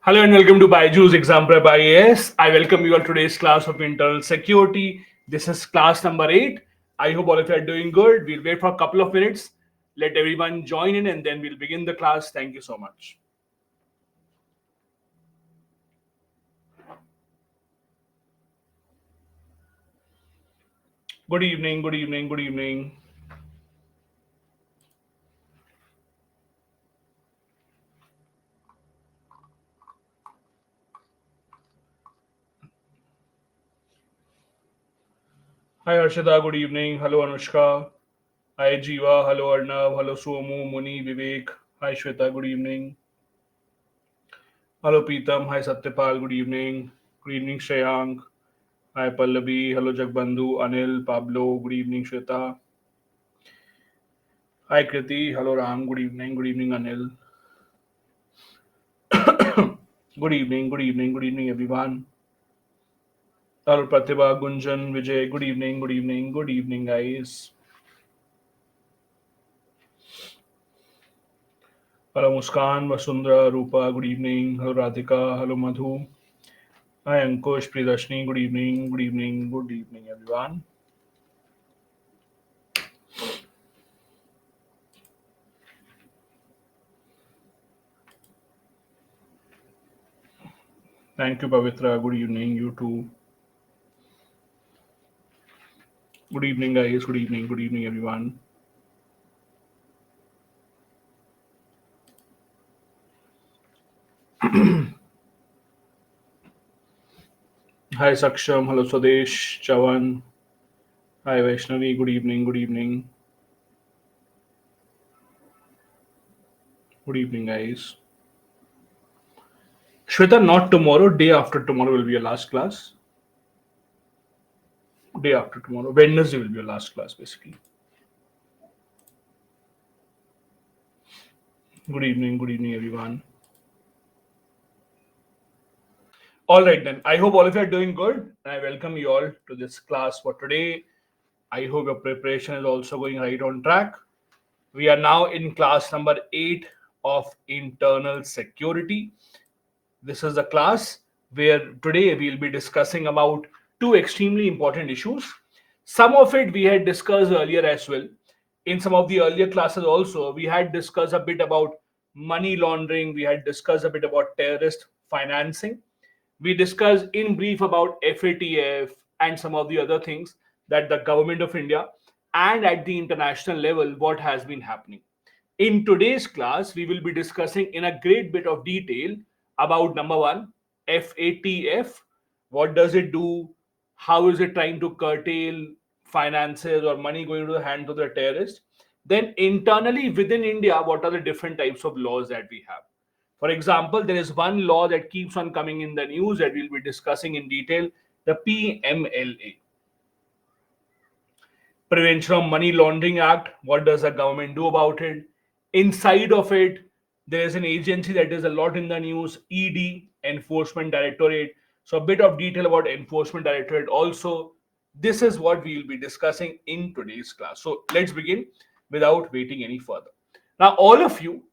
Hello and welcome to Byju's Exam Prep IAS. I welcome you all to today's class of internal security. This is class number 8. I hope all of you are doing good. We'll wait for a couple of minutes. Let everyone join in and then we'll begin the class. Thank you so much. Good evening, good evening, good evening. Hi Harshita, good evening. Hello Anushka. Hi Jiva. Hello Arnav. Hello Somu, Muni, Vivek. Hi Shweta, good evening. Hello Peetam. Hi Satyapal, good evening. Good evening Shreyank. Hi Pallavi. Hello Jagbandhu, Anil, Pablo. Good evening Shweta. Hi Kriti. Hello Ram. Good evening. Good evening Anil. Good evening. Good evening. Good evening everyone. Hello Pratibha, Gunjan, Vijay. Good evening. Good evening. Good evening guys. Hello Muskan, Vasundhara, Rupa. Good evening. Hello Radhika. Hello Madhu. Hi Ankush, Priyadashni. Good evening. Good evening. Good evening everyone. Thank you Pavitra. Good evening. You too. Good evening guys. Good evening. Good evening everyone. Hi Saksham. Hello Swadesh. Chavan. Hi Vaishnavi. Good evening. Good evening. Good evening guys. Shweta, not tomorrow. Day after tomorrow will be your last class. Day after tomorrow. Wednesday will be your last class, basically. Good evening, everyone. All right, then. I hope all of you are doing good. And I welcome you all to this class for today. I hope your preparation is also going right on track. We are now in class number 8 of internal security. This is the class where today we'll be discussing about two extremely important issues. Some of it we had discussed earlier as well. In some of the earlier classes also, we had discussed a bit about money laundering, we had discussed a bit about terrorist financing. We discussed in brief about FATF and some of the other things that the government of India and at the international level what has been happening. In today's class, we will be discussing in a great bit of detail about number one, FATF. What does it do? How is it trying to curtail finances or money going to the hands of the terrorists? Then, internally within India, what are the different types of laws that we have? For example, there is one law that keeps on coming in the news that we'll be discussing in detail, the PMLA, Prevention of Money Laundering Act. What does the government do about it? Inside of it, there is an agency that is a lot in the news, ED, Enforcement Directorate. So a bit of detail about Enforcement Directorate also. This is what we will be discussing in today's class. So let's begin without waiting any further. Now, all of you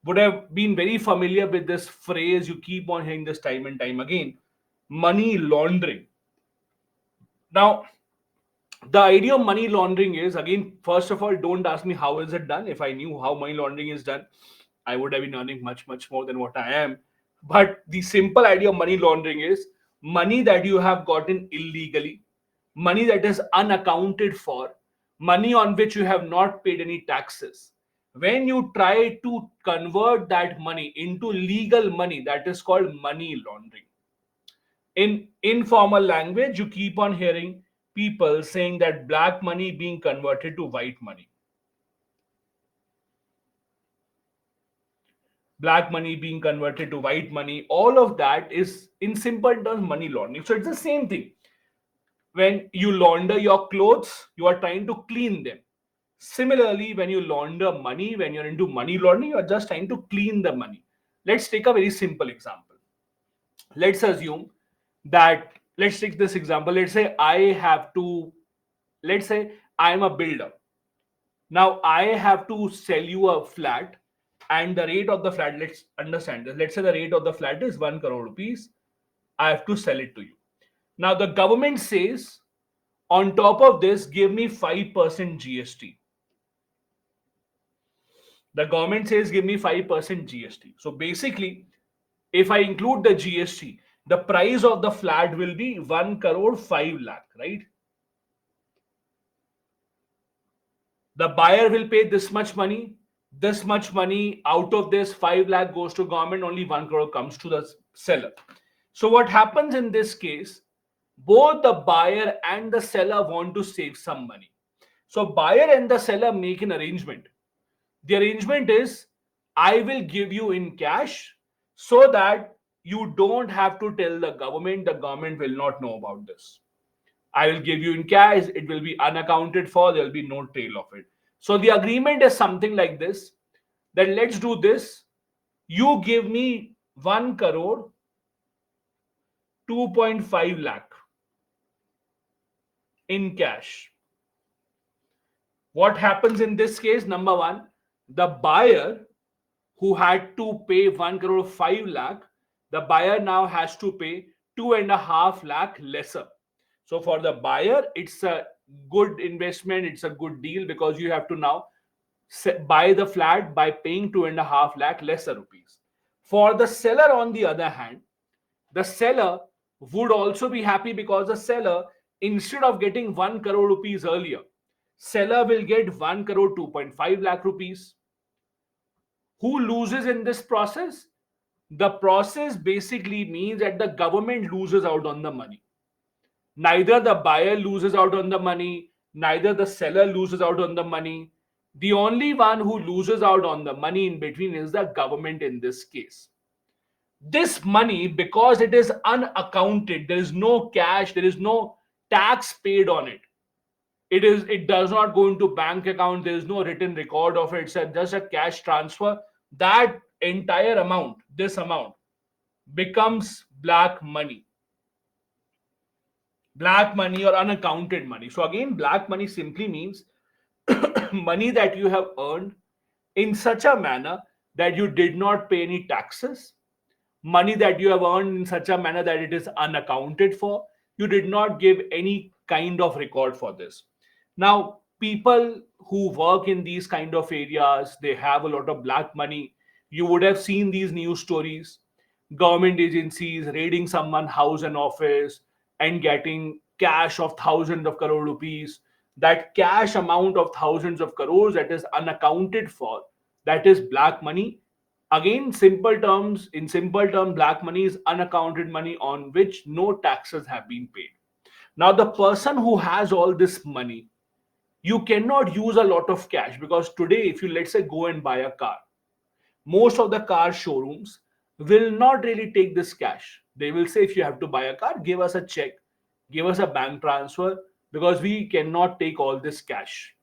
would have been very familiar with this phrase. You keep on hearing this time and time again, money laundering. Now, the idea of money laundering is, again, first of all, don't ask me how is it done. If I knew how money laundering is done, I would have been earning much more than what I am. But the simple idea of money laundering is money that you have gotten illegally, money that is unaccounted for, money on which you have not paid any taxes. When you try to convert that money into legal money, that is called money laundering. In informal language, you keep on hearing people saying that black money being converted to white money, black money being converted to white money. All of that is, in simple terms, money laundering. So it's the same thing. When you launder your clothes, you are trying to clean them. Similarly, when you launder money, when you're into money laundering, you are just trying to clean the money. Let's take a very simple example. Let's assume that, let's take this example. Let's say I'm a builder. Now I have to sell you a flat and the rate of the flat, let's understand this. Let's say the rate of the flat is 1 crore rupees. I have to sell it to you. Now the government says, on top of this, give me 5% GST. The government says, give me 5% GST. So basically, if I include the GST, the price of the flat will be 1 crore 5 lakh, right? The buyer will pay this much money. This much money, out of this 5 lakh goes to government, only 1 crore comes to the seller. So what happens in this case, both the buyer and the seller want to save some money. So buyer and the seller make an arrangement. The arrangement is, I will give you in cash so that you don't have to tell the government will not know about this. I will give you in cash, it will be unaccounted for, there will be no trail of it. So the agreement is something like this, that let's do this. You give me 1 crore 2.5 lakh in cash. What happens in this case? Number one, the buyer who had to pay 1 crore 5 lakh, the buyer now has to pay 2.5 lakh lesser. So for the buyer, it's a good investment, it's a good deal, because you have to now buy the flat by paying 2.5 lakh lesser rupees. For the seller, on the other hand, the seller would also be happy, because the seller, instead of getting 1 crore rupees earlier, seller will get 1 crore 2.5 lakh rupees. Who loses in this process? The process basically means that the government loses out on the money. Neither the buyer loses out on the money, neither the seller loses out on the money. The only one who loses out on the money in between is the government in this case. This money, because it is unaccounted, there is no cash, there is no tax paid on it. It does not go into bank account, there is no written record of it, it's just a cash transfer. That entire amount, this amount, becomes black money or unaccounted money. So again, black money simply means money that you have earned in such a manner that you did not pay any taxes, money that you have earned in such a manner that it is unaccounted for. You did not give any kind of record for this. Now, people who work in these kind of areas, they have a lot of black money. You would have seen these news stories, government agencies raiding someone's house and office and getting cash of thousands of crore rupees. That cash amount of thousands of crores that is unaccounted for, that is black money. Again, in simple terms, black money is unaccounted money on which no taxes have been paid. Now, the person who has all this money, you cannot use a lot of cash, because today, if you, let's say, go and buy a car, most of the car showrooms will not really take this cash. They will say, if you have to buy a car, give us a check, give us a bank transfer, because we cannot take all this cash.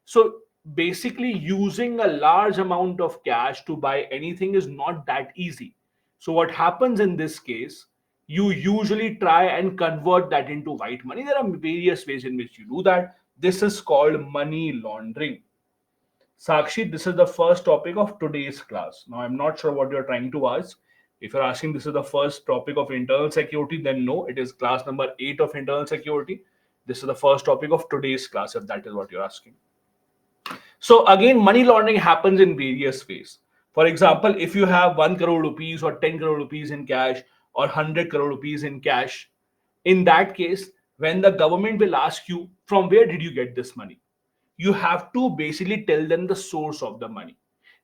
So basically, using a large amount of cash to buy anything is not that easy. So what happens in this case, you usually try and convert that into white money. There are various ways in which you do that. This is called money laundering. Sakshi, this is the first topic of today's class. Now, I'm not sure what you're trying to ask. If you're asking this is the first topic of internal security, then no, it is class number 8 of internal security. This is the first topic of today's class, if that is what you're asking. So again, money laundering happens in various ways. For example, if you have 1 crore rupees or 10 crore rupees in cash or 100 crore rupees in cash, in that case, when the government will ask you, from where did you get this money? You have to basically tell them the source of the money.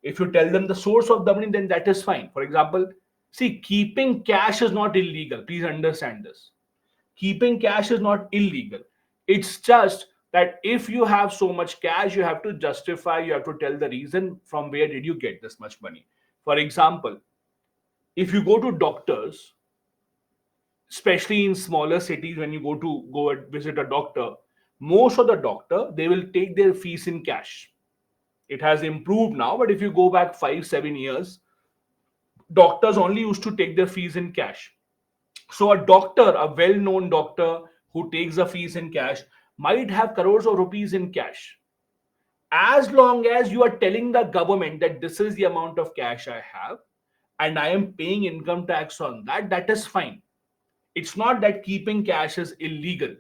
If you tell them the source of the money, then that is fine. For example, see, keeping cash is not illegal. Please understand this. Keeping cash is not illegal. It's just that if you have so much cash, you have to justify, you have to tell the reason from where did you get this much money. For example, if you go to doctors, especially in smaller cities, when you go and visit a doctor, most of the doctor, they will take their fees in cash. It has improved now, but if you go back 5 7 years, doctors only used to take their fees in cash. So a doctor, a well-known doctor who takes the fees in cash, might have crores of rupees in cash. As long as you are telling the government that this is the amount of cash I have and I am paying income tax on that, that is fine. It's not that keeping cash is illegal.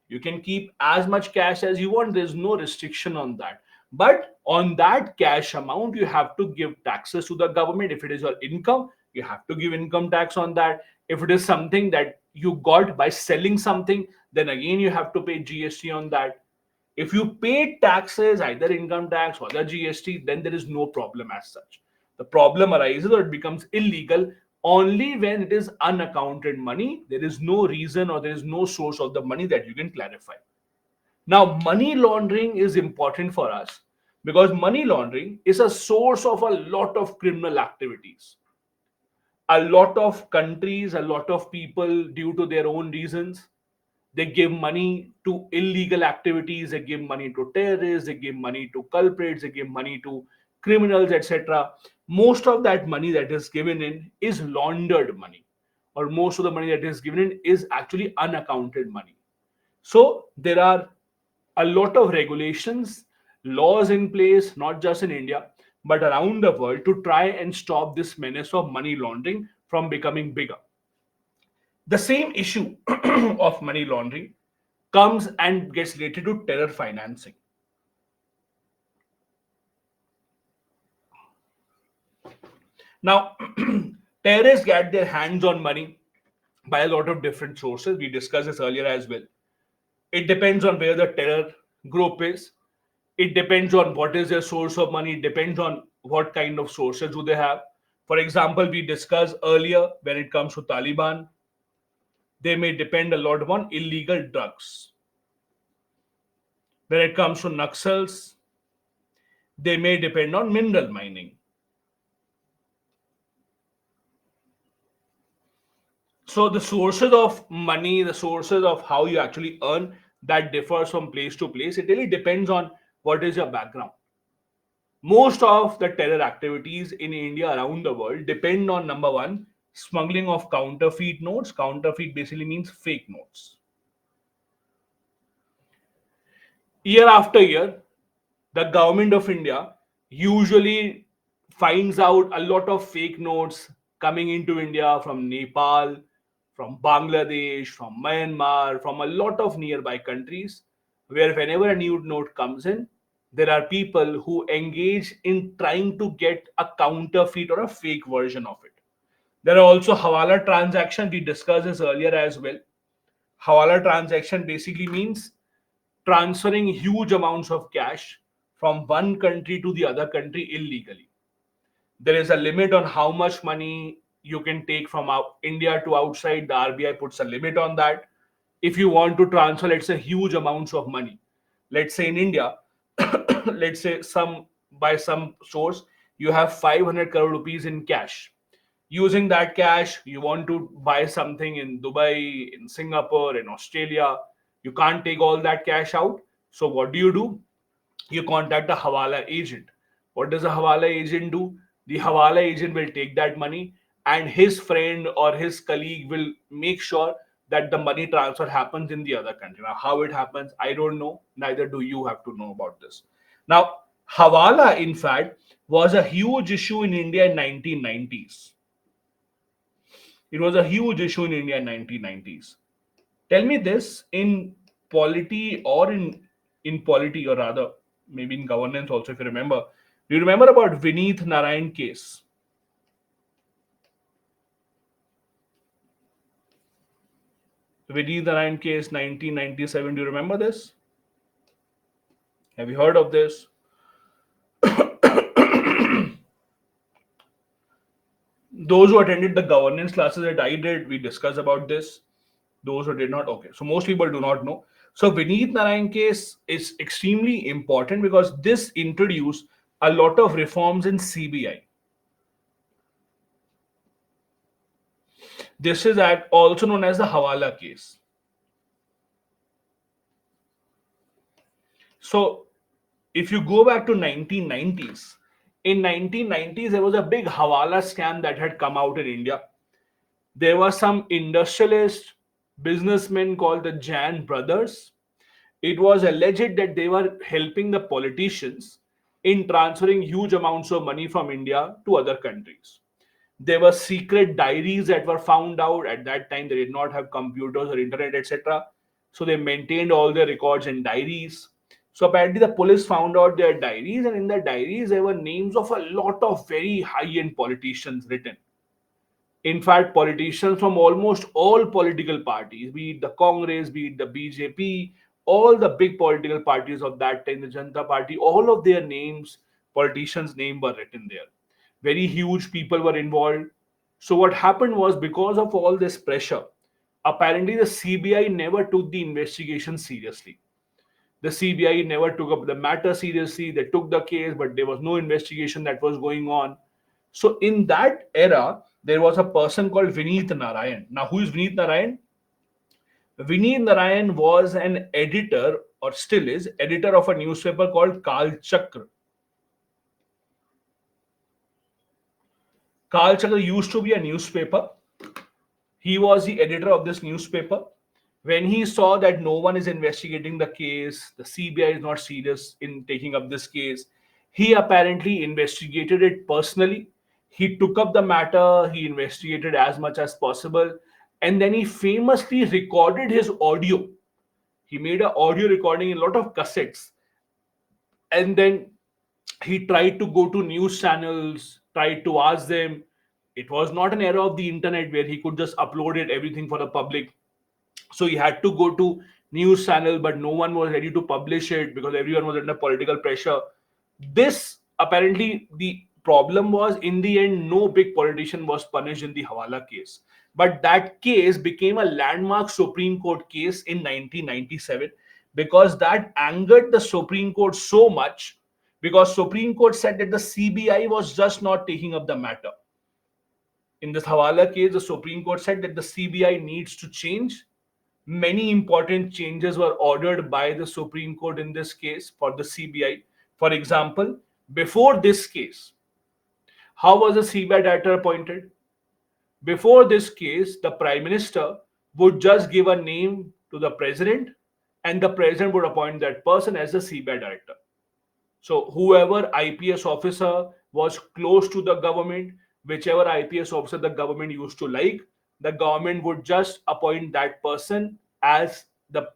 You can keep as much cash as you want, there's no restriction on that. But on that cash amount, you have to give taxes to the government. If it is your income, you have to give income tax on that. If it is something that you got by selling something, then again you have to pay GST on that. If you pay taxes, either income tax or the GST, then there is no problem as such. The problem arises or it becomes illegal only when it is unaccounted money. There is no reason or there is no source of the money that you can clarify. Now, money laundering is important for us because money laundering is a source of a lot of criminal activities. A lot of countries, a lot of people, due to their own reasons, they give money to illegal activities, they give money to terrorists, they give money to culprits, they give money to criminals, etc. Most of that money that is given in is laundered money, or most of the money that is given in is actually unaccounted money. So there are a lot of regulations, laws in place, not just in India, but around the world to try and stop this menace of money laundering from becoming bigger. The same issue of money laundering comes and gets related to terror financing. Now, terrorists get their hands on money by a lot of different sources. We discussed this earlier as well. It depends on where the terror group is. It depends on what is their source of money. It depends on what kind of sources do they have. For example, we discussed earlier when it comes to Taliban, they may depend a lot on illegal drugs. When it comes to Naxals, they may depend on mineral mining. So the sources of money, the sources of how you actually earn, that differs from place to place. It really depends on what is your background. Most of the terror activities in India around the world depend on number one, smuggling of counterfeit notes. Counterfeit basically means fake notes. Year after year, the government of India usually finds out a lot of fake notes coming into India from Nepal, from Bangladesh, from Myanmar, from a lot of nearby countries, where whenever a new note comes in, there are people who engage in trying to get a counterfeit or a fake version of it. There are also Hawala transactions. We discussed this earlier as well. Hawala transaction basically means transferring huge amounts of cash from one country to the other country illegally. There is a limit on how much money you can take from India to outside. The RBI puts a limit on that. If you want to transfer, let's say, huge amounts of money, let's say in India, let's say some by some source, you have 500 crore rupees in cash. Using that cash, you want to buy something in Dubai, in Singapore, in Australia. You can't take all that cash out. So what do? You contact a Hawala agent. What does a Hawala agent do? The Hawala agent will take that money and his friend or his colleague will make sure that the money transfer happens in the other country. Now, how it happens, I don't know. Neither do you have to know about this. Now, Hawala, in fact, was a huge issue in India in 1990s. It was a huge issue in India in 1990s. Tell me this, in polity or in polity, or rather maybe in governance also, if you remember. Do you remember about Vineet Narayan case? Vineet Narayan case 1997. Do you remember this? Have you heard of this? Those who attended the governance classes that I did, we discussed about this. Those who did not, okay. So most people do not know. So Vineet Narayan case is extremely important because this introduced a lot of reforms in CBI. This is also known as the Hawala case. So if you go back to 1990s, in 1990s there was a big Hawala scam that had come out in India. There were some industrialist businessmen called the Jan brothers, It was alleged that they were helping the politicians in transferring huge amounts of money from India to other countries. There were secret diaries that were found out. At that time, they did not have computers or internet, etc. So they maintained all their records in diaries. So apparently, the police found out their diaries, and in the diaries, there were names of a lot of very high-end politicians written. In fact, politicians from almost all political parties, be it the Congress, be it the BJP, all the big political parties of that time, the Janata Party, all of their names, politicians' names were written there. Very huge people were involved. So what happened was, because of all this pressure, apparently the CBI never took the investigation seriously. The CBI never took up the matter seriously. They took the case, but there was no investigation that was going on. So in that era, there was a person called Vineet Narayan. Now, who is Vineet Narayan? Vineet Narayan was an editor, or still is, editor of a newspaper called Kal Chakra. Kal Chakra used to be a newspaper. He was the editor of this newspaper. When he saw that no one is investigating the case, the CBI is not serious in taking up this case, he apparently investigated it personally. He took up the matter, he investigated as much as possible, and then he famously recorded his audio. He made an audio recording in a lot of cassettes, and then he tried to go to news channels, tried to ask them. It was not an era of the internet where he could just upload it everything for the public. So he had to go to news channel, but no one was ready to publish it because everyone was under political pressure. This, apparently, the problem was, in the end, no big politician was punished in the Hawala case, but that case became a landmark Supreme Court case in 1997, because that angered the Supreme Court so much, because Supreme Court said that the CBI was just not taking up the matter. In this Hawala case, the Supreme Court said that the CBI needs to change. Many important changes were ordered by the Supreme Court in this case for the CBI. For example, before this case, how was the CBI director appointed? Before this case, the Prime Minister would just give a name to the President, and the President would appoint that person as the CBI director. So whoever IPS officer was close to the government, whichever IPS officer the government used to like, the government would just appoint that person as the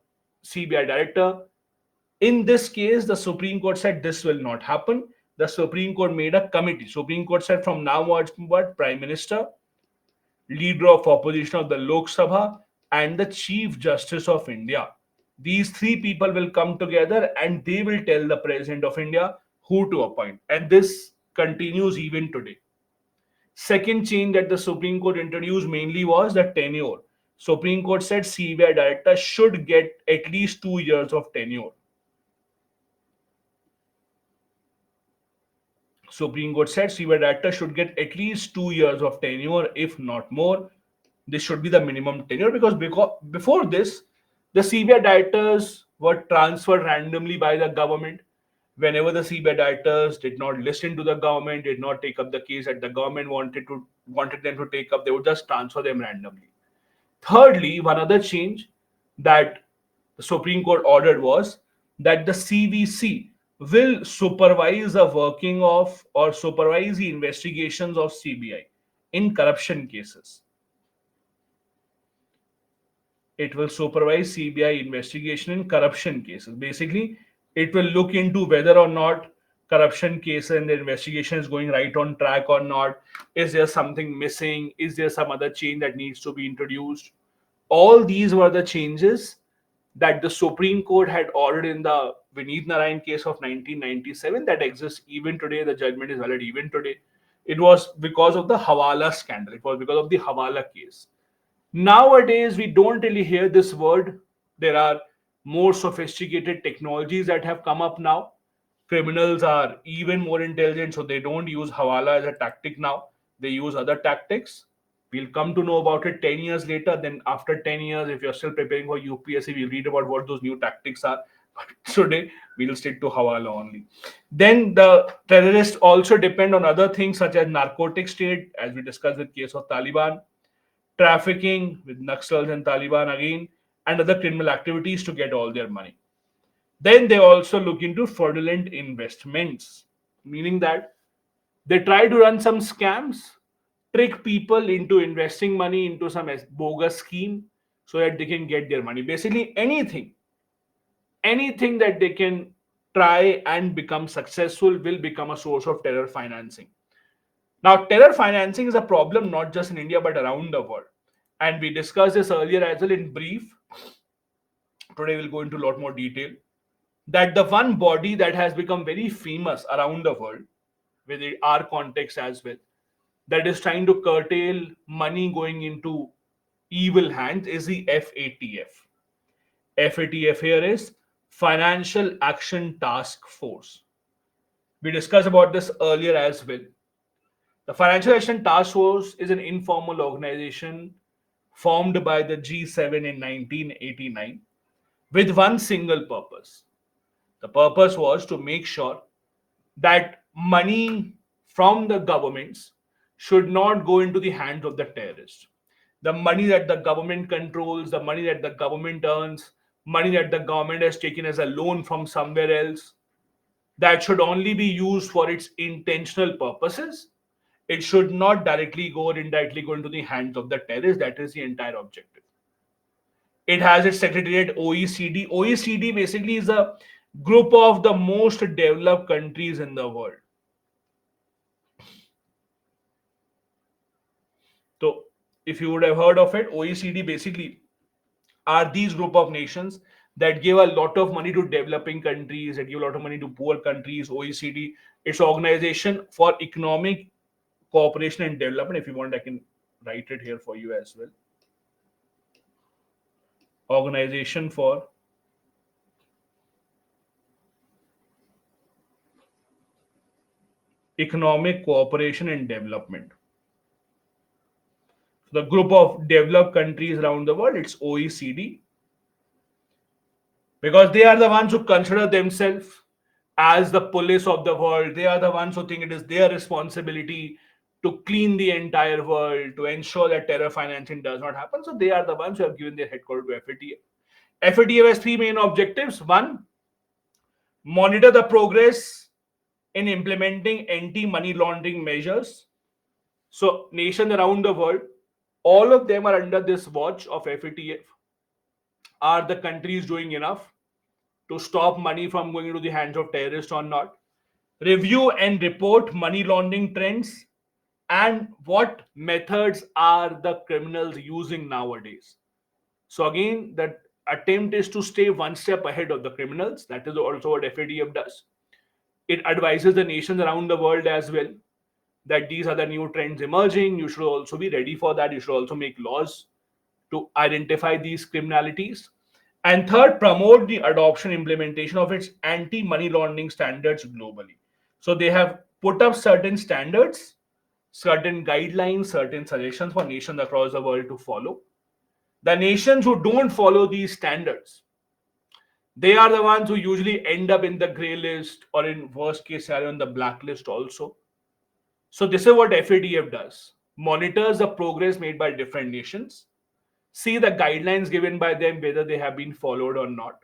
CBI director. In this case, the Supreme Court said this will not happen. The Supreme Court made a committee. Supreme Court said from now onward, Prime Minister, leader of opposition of the Lok Sabha, and the Chief Justice of India. These three people will come together and they will tell the President of India who to appoint. And this continues even today. Second change that the Supreme Court introduced mainly was the tenure. Supreme Court said CBI director should get at least 2 years of tenure. Supreme Court said CBI director should get at least 2 years of tenure, if not more. This should be the minimum tenure, because before this, the CBI directors were transferred randomly by the government. Whenever the CBI directors did not listen to the government, did not take up the case that the government wanted them to take up, they would just transfer them randomly. Thirdly, one other change that the Supreme Court ordered was that the CVC will supervise the working of, or supervise the investigations of CBI in corruption cases. It will supervise CBI investigation in corruption cases. Basically, it will look into whether or not corruption case and the investigation is going right on track or not. Is there something missing? Is there some other change that needs to be introduced? All these were the changes that the Supreme Court had ordered in the Vineet Narayan case of 1997 that exists even today. The judgment is valid even today. It was because of the Hawala scandal. It was because of the Hawala case. Nowadays, we don't really hear this word. There are more sophisticated technologies that have come up now. Criminals are even more intelligent, so they don't use Hawala as a tactic now. They use other tactics. We'll come to know about it 10 years later. Then, after 10 years, if you're still preparing for UPSC, we'll read about what those new tactics are. But today, we'll stick to Hawala only. Then, the terrorists also depend on other things such as narcotics trade, as we discussed with case of Taliban, trafficking with Naxals and Taliban again, and other criminal activities to get all their money. Then they also look into fraudulent investments, meaning that they try to run some scams, trick people into investing money into some bogus scheme so that they can get their money. Basically, anything that they can try and become successful will become a source of terror financing. Now, terror financing is a problem not just in India but around the world. And we discussed this earlier as well in brief. Today, we'll go into a lot more detail. That the one body that has become very famous around the world, with our context as well, that is trying to curtail money going into evil hands is the FATF. FATF here is Financial Action Task Force. We discussed about this earlier as well. The Financial Action Task Force is an informal organization formed by the G7 in 1989 with one single purpose. The purpose was to make sure that money from the governments should not go into the hands of the terrorists. The money that the government controls, the money that the government earns, money that the government has taken as a loan from somewhere else, that should only be used for its intentional purposes. It should not directly go or indirectly go into the hands of the terrorists. That is the entire objective. It has its secretariat OECD. OECD basically is a group of the most developed countries in the world. So, if you would have heard of it, OECD basically are these group of nations that give a lot of money to developing countries, that give a lot of money to poor countries. OECD, it's Organization for Economic Cooperation and Development. If you want, I can write it here for you as well. Organization for Economic Cooperation and Development. The group of developed countries around the world, it's OECD, because they are the ones who consider themselves as the police of the world. They are the ones who think it is their responsibility to clean the entire world, to ensure that terror financing does not happen. So they are the ones who have given their headquarters to FATF. FATF has three main objectives. One, monitor the progress in implementing anti-money laundering measures. So nations around the world, all of them are under this watch of FATF. Are the countries doing enough to stop money from going into the hands of terrorists or not? Review and report money laundering trends and what methods are the criminals using nowadays. So again, that attempt is to stay one step ahead of the criminals. That is also what FATF does. It advises the nations around the world as well that these are the new trends emerging. You should also be ready for that. You should also make laws to identify these criminalities. And third, promote the adoption implementation of its anti-money laundering standards globally. So they have put up certain standards, certain guidelines, certain suggestions for nations across the world to follow. The nations who don't follow these standards, they are the ones who usually end up in the gray list or in worst case scenario in the blacklist also. So this is what FATF does. Monitors the progress made by different nations, see the guidelines given by them, whether they have been followed or not.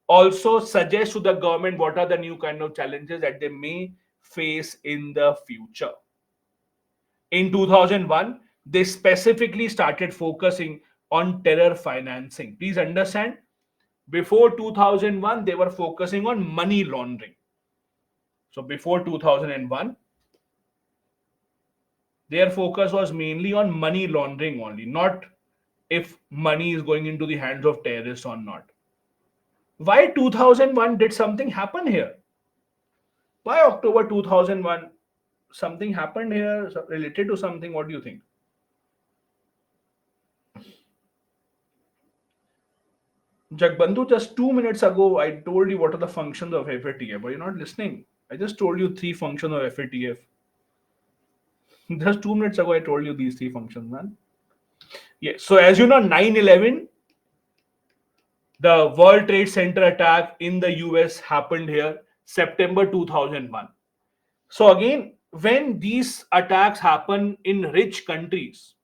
Also suggest to the government what are the new kind of challenges that they may face in the future. In 2001, they specifically started focusing on terror financing. Please understand, before 2001, they were focusing on money laundering. So before 2001, their focus was mainly on money laundering only, not if money is going into the hands of terrorists or not. Why 2001 did something happen here? Why October 2001? Something happened here related to something. What do you think? Jagbandhu, just 2 minutes ago, I told you what are the functions of FATF, but you're not listening. I just told you three functions of FATF. Just 2 minutes ago, I told you these three functions, man. Yeah. So as you know, 9/11, the World Trade Center attack in the US happened here, September 2001. So again, when these attacks happen in rich countries,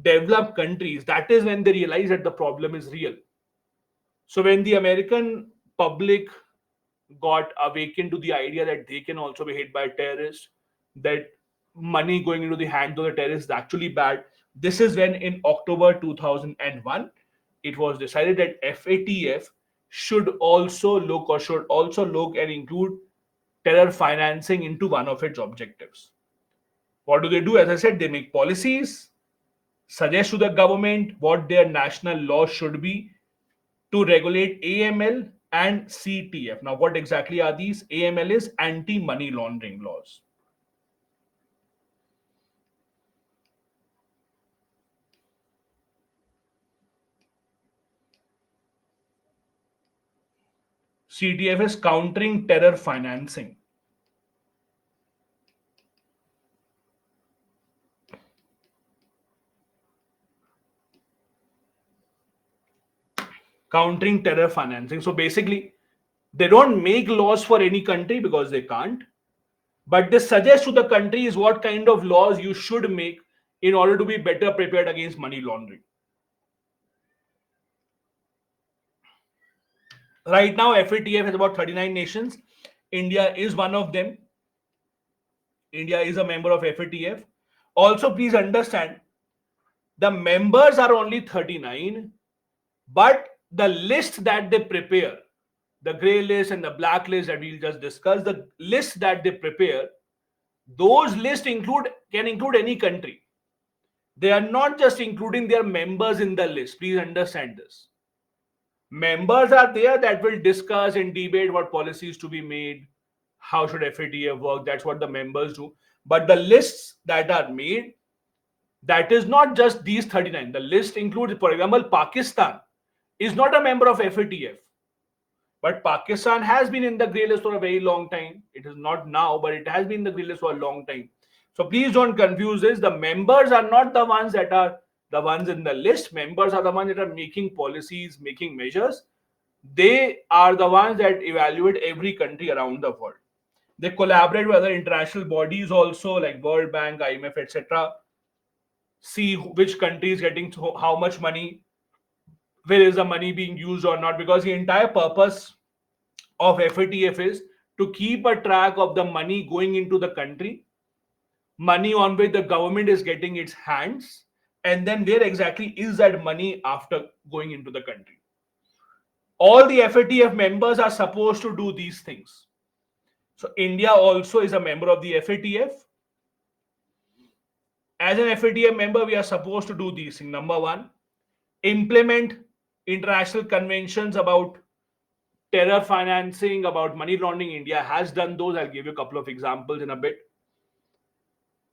developed countries, that is when they realize that the problem is real. So when the American public got awakened to the idea that they can also be hit by terrorists, that money going into the hands of the terrorists is actually bad. This is when, in October 2001, it was decided that FATF should also look, or should also look and include terror financing into one of its objectives. What do they do? As I said, they make policies, suggest to the government what their national laws should be to regulate AML and CTF. Now, what exactly are these? AML is anti money laundering laws. CTF is countering terror financing. Countering terror financing. So basically, they don't make laws for any country because they can't, but they suggest to the countries what kind of laws you should make in order to be better prepared against money laundering. Right now, FATF has about 39 nations. India is one of them. India is a member of FATF. Also, please understand, the members are only 39, but the list that they prepare, the gray list and the black list that we'll just discuss, the list that they prepare, those lists can include any country. They are not just including their members in the list. Please understand this. Members are there that will discuss and debate what policies to be made, how should FATF work. That's what the members do. But the lists that are made, that is not just these 39. The list includes, for example, Pakistan is not a member of FATF. But Pakistan has been in the grey list for a very long time. It is not now, but it has been in the grey list for a long time. So please don't confuse this. The members are not the ones that are the ones in the list. Members are the ones that are making policies, making measures. They are the ones that evaluate every country around the world. They collaborate with other international bodies also, like World Bank, IMF, etc. See which country is getting how much money, where is the money being used or not, because the entire purpose of FATF is to keep a track of the money going into the country, money on which the government is getting its hands, and then where exactly is that money after going into the country. All the FATF members are supposed to do these things. So India also is a member of the FATF. As an FATF member, we are supposed to do these things. Number one, implement international conventions about terror financing, about money laundering. India has done those. I'll give you a couple of examples in a bit.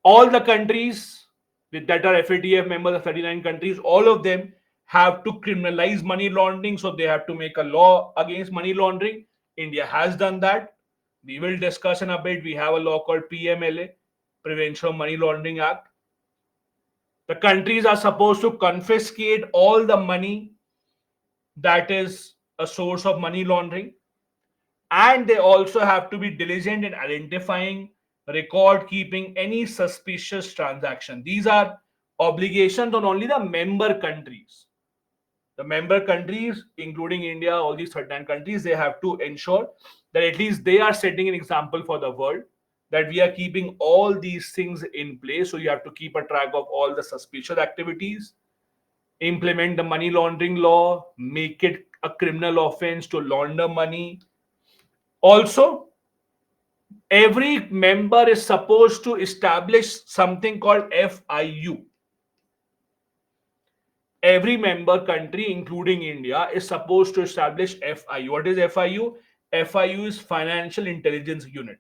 All the countries that are FATF members, of 39 countries, all of them have to criminalize money laundering. So they have to make a law against money laundering. India has done that. We will discuss in a bit. We have a law called PMLA, Prevention of Money Laundering Act. The countries are supposed to confiscate all the money that is a source of money laundering. And they also have to be diligent in identifying, record keeping any suspicious transaction. These are obligations on only the member countries. The member countries, including India, all these 39 countries, they have to ensure that at least they are setting an example for the world, that we are keeping all these things in place. So you have to keep a track of all the suspicious activities, implement the money laundering law, make it a criminal offense to launder money. Also, every member is supposed to establish something called FIU. Every member country, including India, is supposed to establish FIU. What is FIU? FIU is Financial Intelligence Unit.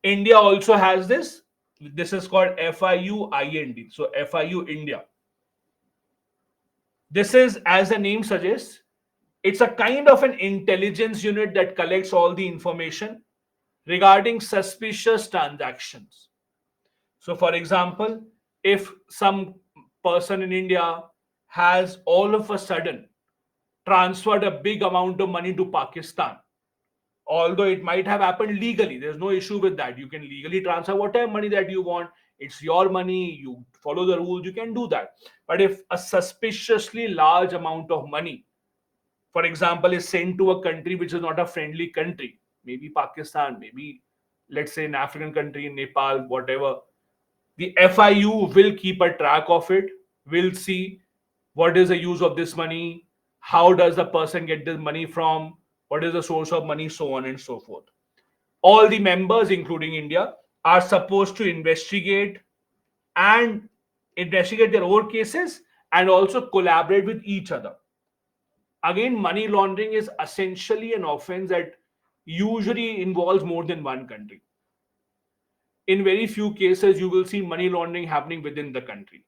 India also has this. This is called FIU IND. So FIU India. This is, as the name suggests, it's a kind of an intelligence unit that collects all the information regarding suspicious transactions. So, for example, if some person in India has all of a sudden transferred a big amount of money to Pakistan, although it might have happened legally, there's no issue with that. You can legally transfer whatever money that you want. It's your money. You follow the rules. You can do that. But if a suspiciously large amount of money for example, is sent to a country which is not a friendly country, maybe Pakistan, maybe let's say an African country, Nepal, whatever, the FIU will keep a track of it, will see what is the use of this money, how does the person get this money from, what is the source of money, so on and so forth. All the members, including India, are supposed to and investigate their own cases and also collaborate with each other. Again, money laundering is essentially an offense that usually involves more than one country. In very few cases, you will see money laundering happening within the country.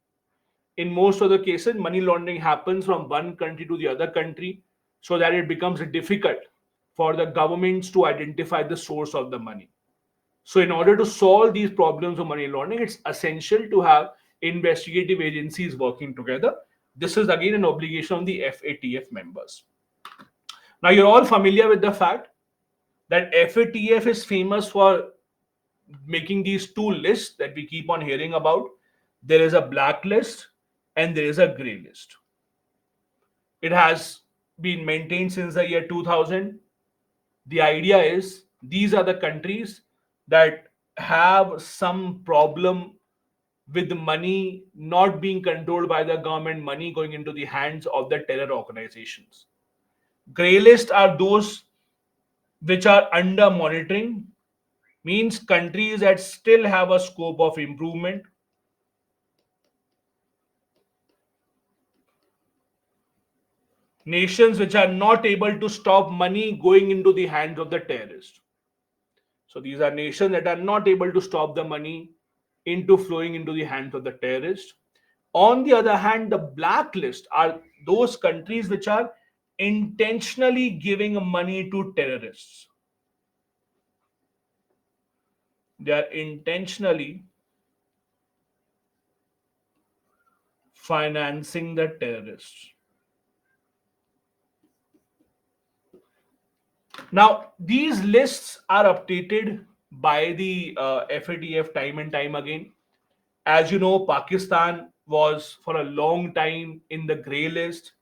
In most of the cases, money laundering happens from one country to the other country, so that it becomes difficult for the governments to identify the source of the money. So, in order to solve these problems of money laundering, it's essential to have investigative agencies working together. This is again an obligation on the FATF members. Now, you're all familiar with the fact that FATF is famous for making these two lists that we keep on hearing about. There is a black list and there is a gray list. It has been maintained since the year 2000. The idea is these are the countries that have some problem with money not being controlled by the government, money going into the hands of the terror organizations. Grey list are those which are under monitoring, means countries that still have a scope of improvement. Nations which are not able to stop money going into the hands of the terrorists. So these are nations that are not able to stop the money into flowing into the hands of the terrorists. On the other hand, the blacklist are those countries which are intentionally giving money to terrorists. They are intentionally financing the terrorists. Now, these lists are updated by the FATF time and time again. As you know, Pakistan was for a long time in the grey list.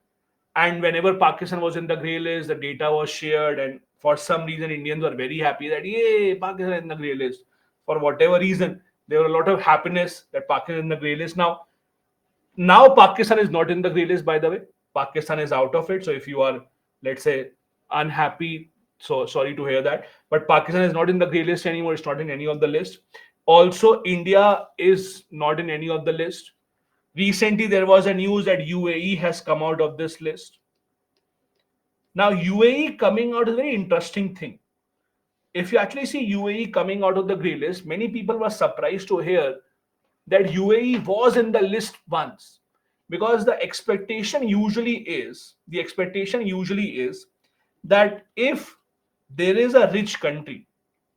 And whenever Pakistan was in the grey list, the data was shared. And for some reason, Indians were very happy that, yay, Pakistan is in the grey list. For whatever reason, there were a lot of happiness that Pakistan is in the grey list. Now Pakistan is not in the grey list, by the way. Pakistan is out of it. So if you are, let's say, unhappy, so sorry to hear that. But Pakistan is not in the grey list anymore. It's not in any of the list. Also, India is not in any of the list. Recently, there was a news that UAE has come out of this list. Now, UAE coming out is a very interesting thing. If you actually see UAE coming out of the grey list, many people were surprised to hear that UAE was in the list once, because the expectation usually is that if there is a rich country,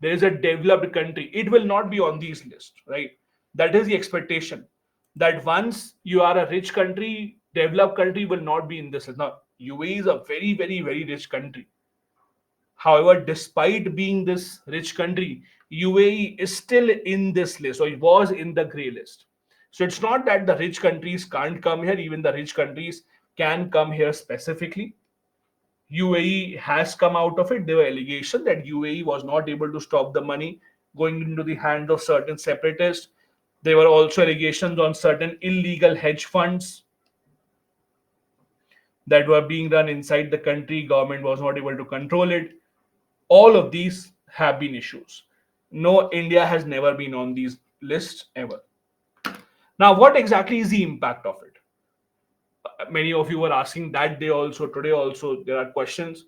there is a developed country, it will not be on these lists, right? That is the expectation, that once you are a rich country, developed country will not be in this list. Now, UAE is a very, very, very rich country. However, despite being this rich country, UAE is still in this list, or it was in the grey list. So it's not that the rich countries can't come here, even the rich countries can come here specifically. UAE has come out of it. There were allegations that UAE was not able to stop the money going into the hands of certain separatists. There were also allegations on certain illegal hedge funds that were being run inside the country. Government was not able to control it. All of these have been issues. No, India has never been on these lists ever. Now, what exactly is the impact of it? Many of you were asking that day also, today also, there are questions.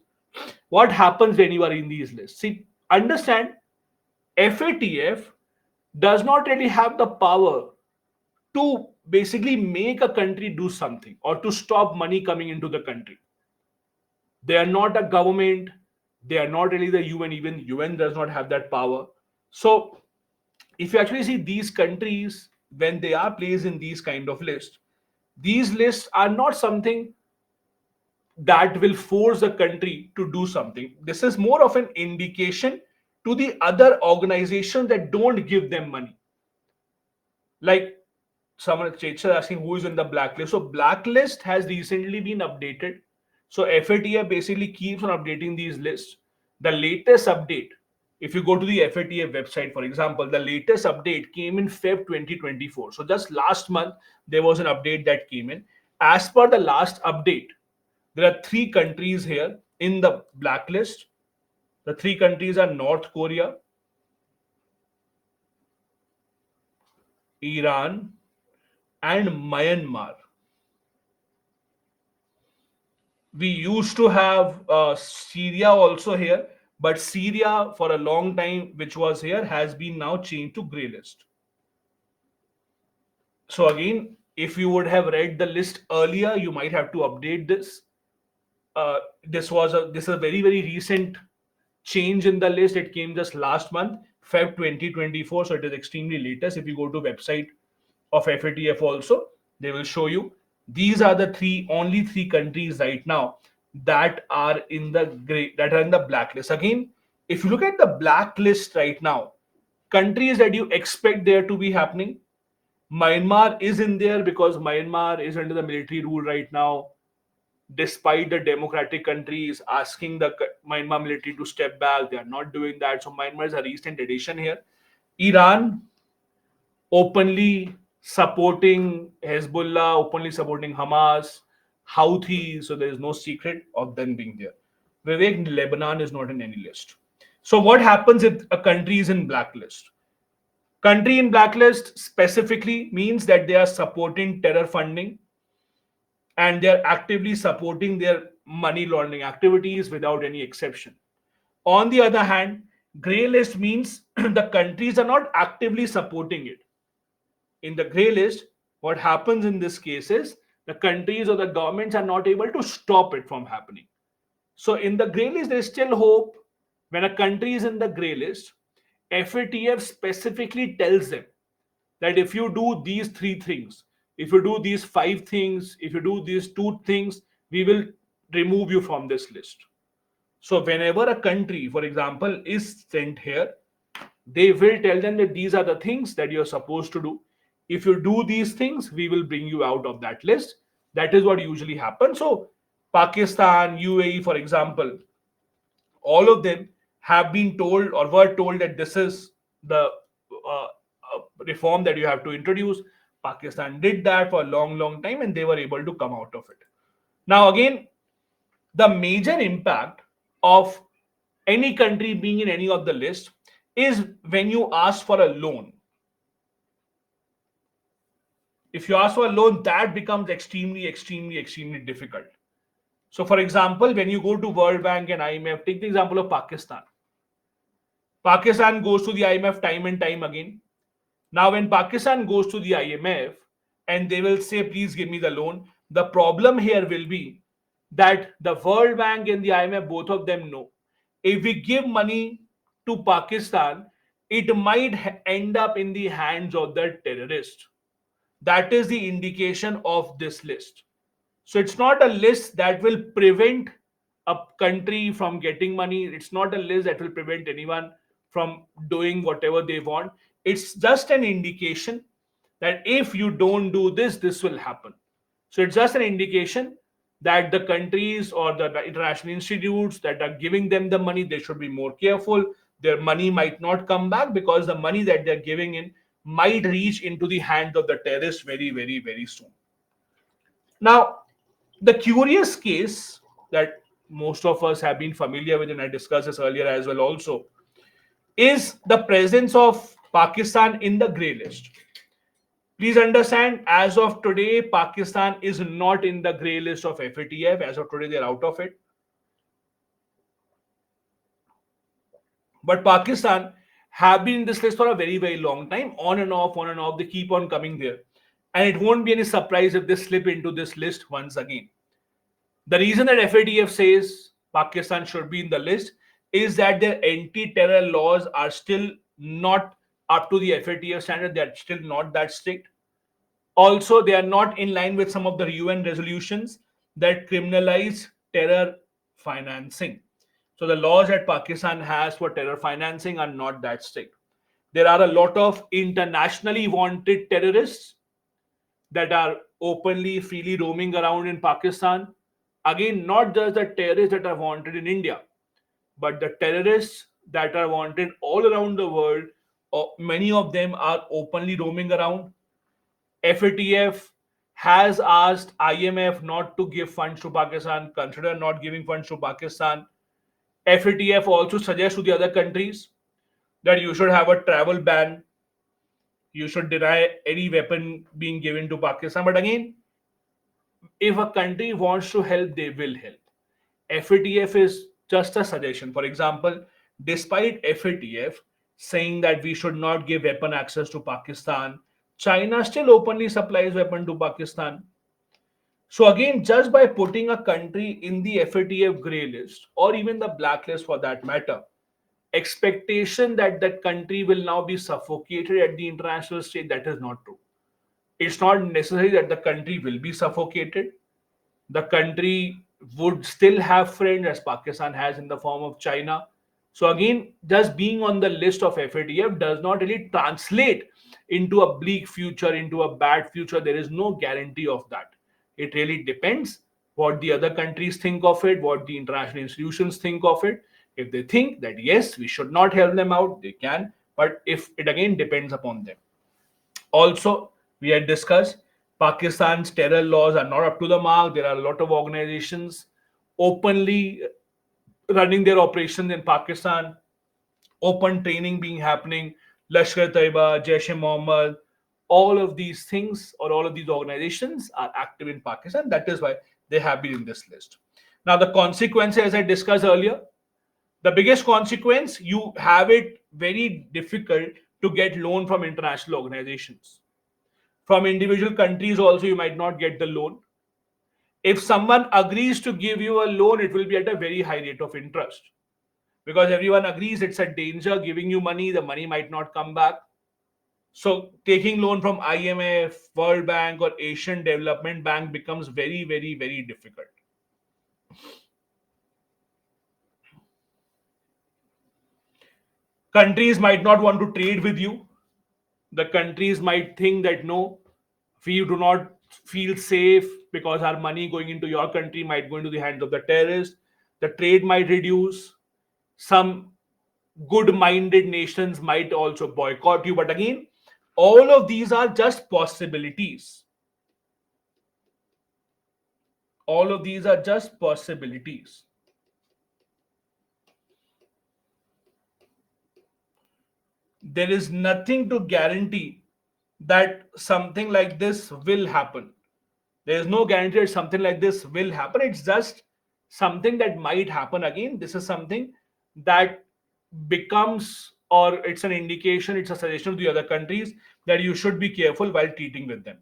What happens when you are in these lists? See, understand, FATF does not really have the power to basically make a country do something or to stop money coming into the country. They are not a government. They are not really the UN. Even UN does not have that power. So if you actually see these countries, when they are placed in these kind of lists, these lists are not something that will force a country to do something. This is more of an indication to the other organizations that don't give them money. Like someone Checha asking who is in the blacklist. So blacklist has recently been updated. So FATF basically keeps on updating these lists. The latest update, if you go to the FATF website, for example, the latest update came in Feb 2024. So just last month, there was an update that came in. As per the last update, there are three countries here in the blacklist. The three countries are North Korea, Iran, and Myanmar. We used to have Syria also here, but Syria for a long time, which was here, has been now changed to grey list. So again, if you would have read the list earlier, you might have to update this. This is a very recent change in the list. It came just last month, Feb 2024. So it is extremely latest. If you go to website of FATF also, they will show you these are the only three countries right now that are in the blacklist. Again, if you look at the blacklist right now, countries that you expect there to be happening, Myanmar is in there because Myanmar is under the military rule right now, despite the democratic countries asking the Myanmar military to step back. They are not doing that. So Myanmar is a recent addition here. Iran openly supporting Hezbollah, openly supporting Hamas, Houthis. So there is no secret of them being there. Vivek, Lebanon is not in any list. So what happens if a country is in blacklist? Country in blacklist specifically means that they are supporting terror funding and they are actively supporting their money laundering activities without any exception. On the other hand, grey list means the countries are not actively supporting it. In the grey list, what happens in this case is the countries or the governments are not able to stop it from happening. So in the grey list, there is still hope. When a country is in the grey list, FATF specifically tells them that if you do these three things, if you do these five things, if you do these two things, we will remove you from this list. So whenever a country, for example, is sent here, they will tell them that these are the things that you're supposed to do. If you do these things, we will bring you out of that list. That is what usually happens. So Pakistan, UAE, for example, all of them have been told or were told that this is the reform that you have to introduce. Pakistan did that for a long time and they were able to come out of it. Now, again, the major impact of any country being in any of the list is when you ask for a loan. If you ask for a loan, that becomes extremely difficult. So, for example, when you go to World Bank and IMF, take the example of Pakistan. Pakistan goes to the IMF time and time again. Now, when Pakistan goes to the IMF and they will say, please give me the loan, the problem here will be that the World Bank and the IMF, both of them know if we give money to Pakistan, it might end up in the hands of the terrorist. That is the indication of this list. So it's not a list that will prevent a country from getting money. It's not a list that will prevent anyone from doing whatever they want. It's just an indication that if you don't do this, this will happen. So it's just an indication that the countries or the international institutes that are giving them the money, they should be more careful. Their money might not come back because the money that they're giving in might reach into the hands of the terrorists very soon. Now, the curious case that most of us have been familiar with, and I discussed this earlier as well also, is the presence of Pakistan in the grey list. Please understand, as of today, Pakistan is not in the grey list of FATF. As of today, they're out of it. But Pakistan have been in this list for a very long time, on and off. They keep on coming there. And it won't be any surprise if they slip into this list once again. The reason that FATF says Pakistan should be in the list is that their anti-terror laws are still not up to the FATF standard. They are still not that strict. Also, they are not in line with some of the UN resolutions that criminalize terror financing. So the laws that Pakistan has for terror financing are not that strict. There are a lot of internationally wanted terrorists that are openly, freely roaming around in Pakistan. Again, not just the terrorists that are wanted in India, but the terrorists that are wanted all around the world. Many of them are openly roaming around. FATF has asked IMF not to give funds to Pakistan, consider not giving funds to Pakistan. FATF also suggests to the other countries that you should have a travel ban, you should deny any weapon being given to Pakistan. But again, if a country wants to help, they will help. FATF is just a suggestion. For example, despite FATF saying that we should not give weapon access to Pakistan, China still openly supplies weapon to Pakistan. So again, just by putting a country in the FATF grey list or even the blacklist for that matter, expectation that that country will now be suffocated at the international stage, that is not true. It's not necessary that the country will be suffocated. The country would still have friends as Pakistan has in the form of China. So again, just being on the list of FATF does not really translate into a bleak future, into a bad future. There is no guarantee of that. It really depends what the other countries think of it, what the international institutions think of it. If they think that yes, we should not help them out, they can. But if it again depends upon them. Also, we had discussed Pakistan's terror laws are not up to the mark. There are a lot of organizations openly running their operations in Pakistan, open training being happening, Lashkar Taiba, Jaish-e Mohammed, all of these things or all of these organizations are active in Pakistan. That is why they have been in this list. Now, the consequences, as I discussed earlier, the biggest consequence, you have it very difficult to get loan from international organizations. From individual countries also, you might not get the loan. If someone agrees to give you a loan, it will be at a very high rate of interest because everyone agrees it's a danger giving you money, the money might not come back. So taking loan from IMF, World Bank, or Asian Development Bank becomes very, very, very difficult. Countries might not want to trade with you. The countries might think that no, we do not feel safe because our money going into your country might go into the hands of the terrorists. The trade might reduce. Some good minded nations might also boycott you. But again, all of these are just possibilities. All of these are just possibilities. There is nothing to guarantee that something like this will happen. There is no guarantee that something like this will happen. It's just something that might happen again. This is something that becomes, or it's an indication, it's a suggestion to the other countries that you should be careful while treating with them.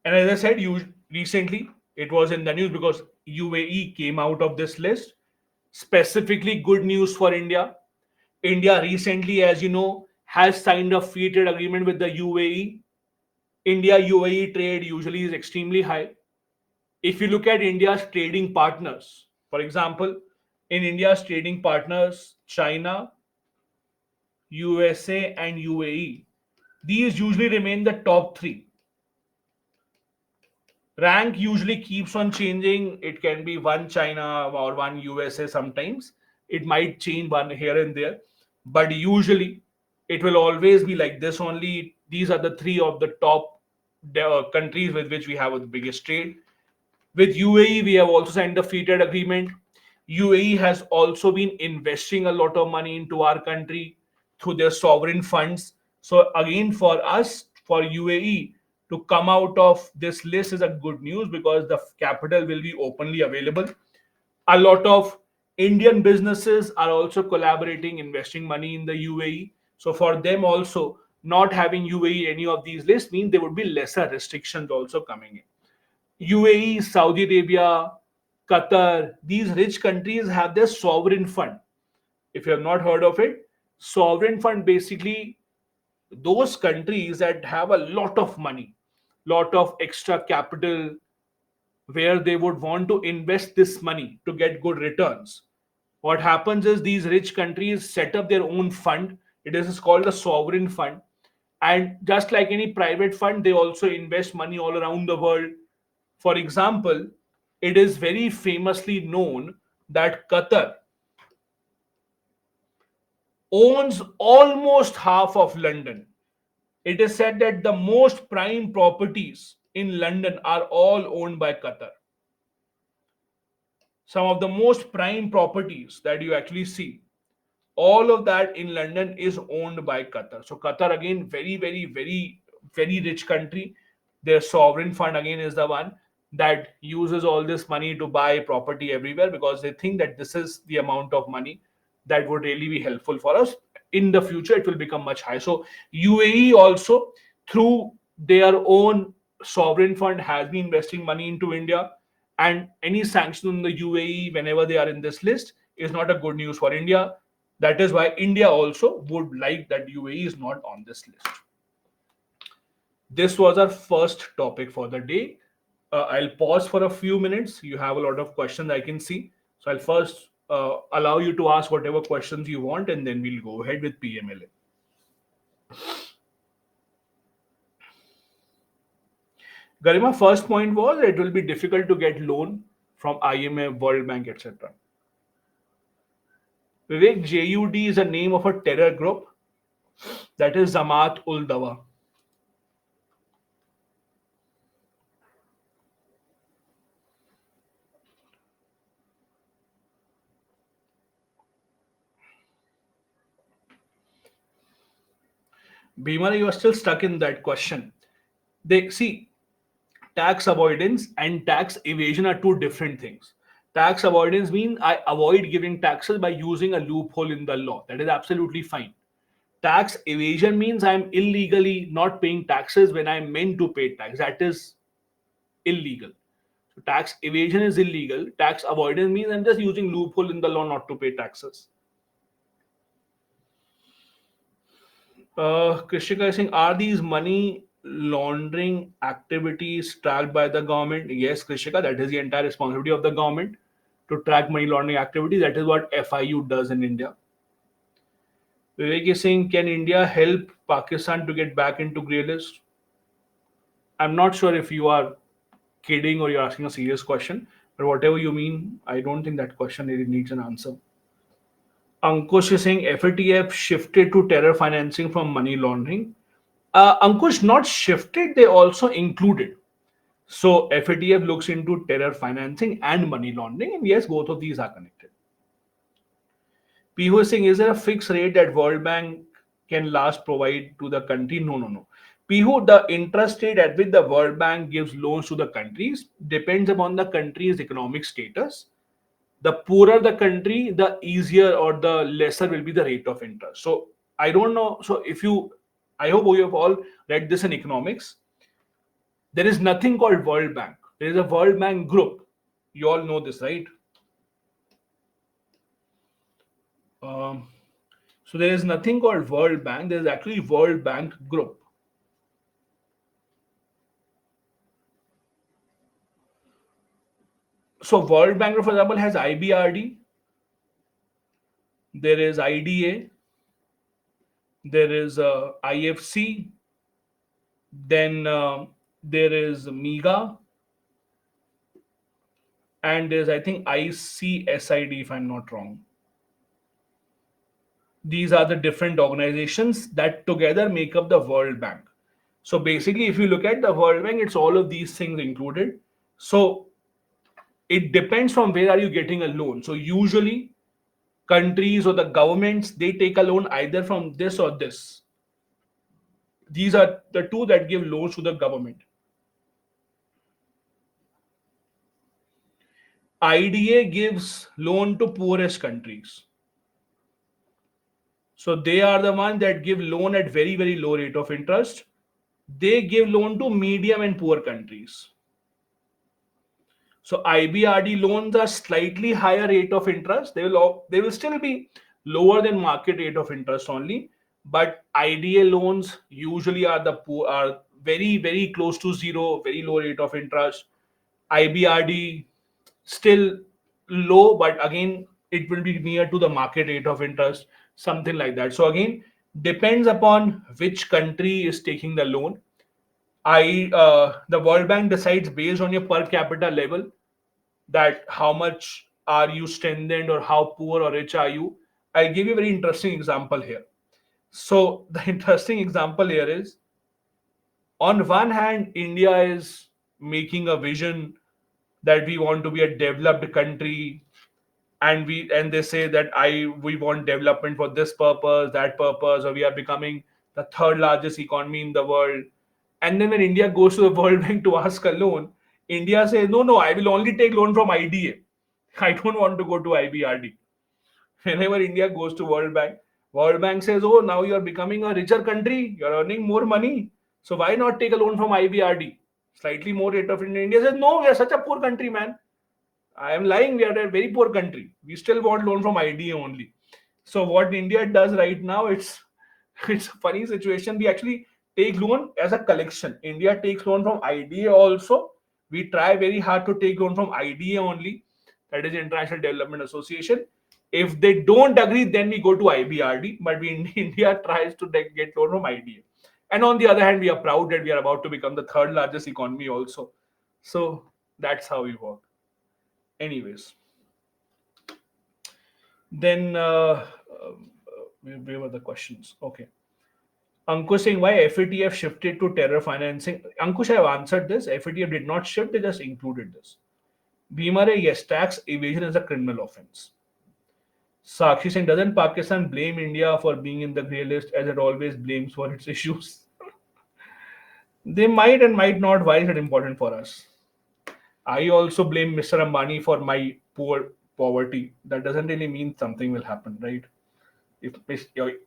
And as I said, you recently it was in the news because UAE came out of this list. Specifically, good news for India. India recently, as you know, has signed a free trade agreement with the UAE. India UAE trade usually is extremely high. If you look at India's trading partners, for example, in India's trading partners, China, USA, and UAE, these usually remain the top three. Rank usually keeps on changing. It can be one China or one USA sometimes. It might change one here and there, but usually it will always be like this only. These are the three of the top countries with which we have the biggest trade. With UAE, we have also signed the free trade agreement. UAE has also been investing a lot of money into our country through their sovereign funds. So again, for us, for UAE to come out of this list is a good news because the capital will be openly available. A lot of Indian businesses are also collaborating, investing money in the UAE. So for them also, not having UAE any of these lists means there would be lesser restrictions also coming in. UAE, Saudi Arabia, Qatar, these rich countries have their sovereign fund. If you have not heard of it, sovereign fund basically those countries that have a lot of money, lot of extra capital, where they would want to invest this money to get good returns. What happens is these rich countries set up their own fund. It is called a sovereign fund. And just like any private fund, they also invest money all around the world. For example, it is very famously known that Qatar owns almost half of London. It is said that the most prime properties in London are all owned by Qatar. Some of the most prime properties that you actually see, all of that in London is owned by Qatar. So Qatar again, very, very, very, very rich country. Their sovereign fund again is the one that uses all this money to buy property everywhere because they think that this is the amount of money that would really be helpful for us. In the future, it will become much higher. So UAE also, through their own sovereign fund, has been investing money into India. And any sanction on the UAE whenever they are in this list is not a good news for India. That is why India also would like that UAE is not on this list. This was our first topic for the day. I'll pause for a few minutes. You have a lot of questions I can see. So I'll first allow you to ask whatever questions you want and then we'll go ahead with PMLA. Garima, first point was it will be difficult to get loan from IMF, World Bank, etc. Vivek, JUD is a name of a terror group, that is Zamaat ul Dawa. Bhimara, you are still stuck in that question. They see tax avoidance and tax evasion are two different things. Tax avoidance means I avoid giving taxes by using a loophole in the law. That is absolutely fine. Tax evasion means I'm illegally not paying taxes when I'm meant to pay tax. That is illegal. So tax evasion is illegal. Tax avoidance means I'm just using loophole in the law not to pay taxes. Krishika is saying, are these money laundering activities tracked by the government? Yes, Krishika, that is the entire responsibility of the government to track money laundering activities. That is what FIU does in India. Vivek is saying, can India help Pakistan to get back into grey list? I'm not sure if you are kidding or you're asking a serious question, but whatever you mean, I don't think that question really needs an answer. Ankush is saying FATF shifted to terror financing from money laundering. Ankush, not shifted, they also included. So FATF looks into terror financing and money laundering, and yes, both of these are connected. Pihu is saying, is there a fixed rate that World Bank can last provide to the country? No, no, no. Pihu, the interest rate at which the World Bank gives loans to the countries depends upon the country's economic status. The poorer the country, the easier or the lesser will be the rate of interest. So I don't know. So if you, I hope you have all read this in economics. There is nothing called World Bank. There is a World Bank group. You all know this, right? Um, so there is nothing called World Bank. There is actually World Bank group. So World Bank, for example, has IBRD. There is IDA. There is IFC. Then there is MEGA, and there's I think ICSID if I'm not wrong. These are the different organizations that together make up the World Bank. So basically, if you look at the World Bank, it's all of these things included. So it depends from where are you getting a loan. So usually countries or the governments, they take a loan either from this or this. These are the two that give loans to the government. IDA gives loan to poorest countries. So they are the ones that give loan at very, very low rate of interest. They give loan to medium and poor countries. So IBRD loans are slightly higher rate of interest. They will still be lower than market rate of interest only. But IDA loans usually are the poor are very, very close to zero, very low rate of interest. IBRD still low, but again, it will be near to the market rate of interest, something like that. So again, Depends upon which country is taking the loan. The World Bank decides based on your per capita level that how much are you strengthened or how poor or rich are you. I'll give you a very interesting example here. So the interesting example here is, on one hand, India is making a vision that we want to be a developed country, and they say that I we want development for this purpose, that purpose, or we are becoming the third largest economy in the world. And then when India goes to the World Bank to ask a loan, India says, no, no, I will only take loan from IDA. I don't want to go to IBRD. Whenever India goes to World Bank says, "Oh, now you are becoming a richer country. You are earning more money. So why not take a loan from IBRD? Slightly more rate of interest." India says, "No, we are such a poor country, man. I am lying. We are a very poor country. We still want loan from IDA only." So what India does right now, it's a funny situation. We actually take loan as a collection. India takes loan from IDA also. We try very hard to take loan from IDA only, that is International Development Association. If they don't agree, then we go to IBRD. But we India tries to get loan from IDA. And on the other hand, we are proud that we are about to become the third largest economy also. So that's how we work. Anyways, then where were the questions? Okay. Ankush saying why FATF shifted to terror financing. Ankush, I have answered this. FATF did not shift, they just included this. Bhimare, yes, tax evasion is a criminal offense. Sakshi saying, doesn't Pakistan blame India for being in the grey list as it always blames for its issues? They might and might not. Why is it important for us? I also blame Mr. Ambani for my poverty. That doesn't really mean something will happen, right?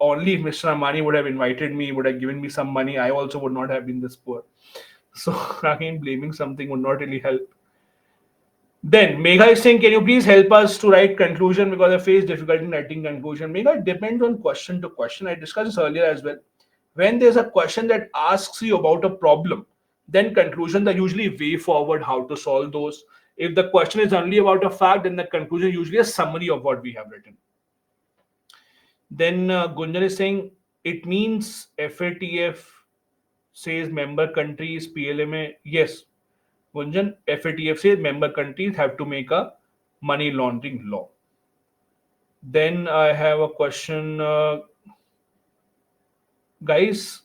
Only if Mr. Ambani would have invited me, would have given me some money, I also would not have been this poor. So again, blaming something would not really help. Then Megha is saying, can you please help us to write conclusion because I face difficulty in writing conclusion. Megha, it depends on question to question. I discussed this earlier as well. When there's a question that asks you about a problem, then conclusions are usually way forward how to solve those. If the question is only about a fact, then the conclusion is usually a summary of what we have written. Then Gunjan is saying it means FATF says member countries PLMA. Yes, Gunjan, FATF says member countries have to make a money laundering law. Then I have a question, guys.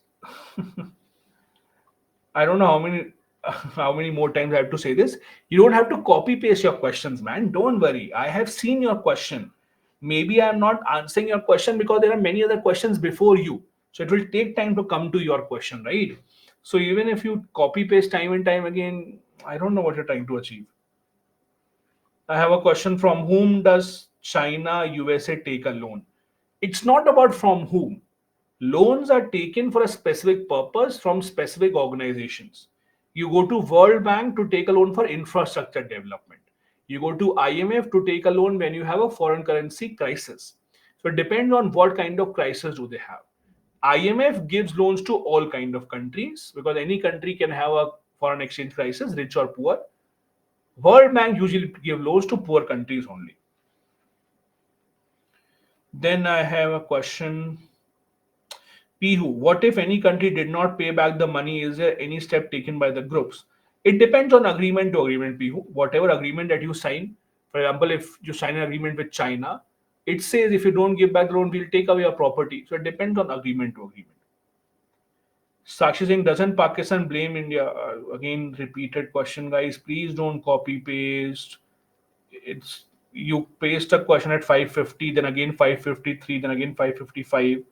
I don't know how many how many more times I have to say this. You don't have to copy paste your questions, man. Don't worry. I have seen your question. Maybe I'm not answering your question because there are many other questions before you. So it will take time to come to your question, right? So even if you copy paste time and time again, I don't know what you're trying to achieve. I have a question, from whom does China, USA take a loan? It's not about from whom. Loans are taken for a specific purpose from specific organizations. You go to World Bank to take a loan for infrastructure development. You go to IMF to take a loan when you have a foreign currency crisis. So it depends on what kind of crisis do they have. IMF gives loans to all kind of countries because any country can have a foreign exchange crisis, rich or poor. World Bank usually give loans to poor countries only. Then I have a question. Pihu, what if any country did not pay back the money? Is there any step taken by the groups? It depends on agreement to agreement, Pihu. Whatever agreement that you sign, for example, if you sign an agreement with China, it says if you don't give back the loan, we'll take away your property. So it depends on agreement to agreement. Sakshi Singh, doesn't Pakistan blame India? Again, repeated question, guys. Please don't copy paste. It's you paste a question at 5:50, then again 5:53, then again 5:55.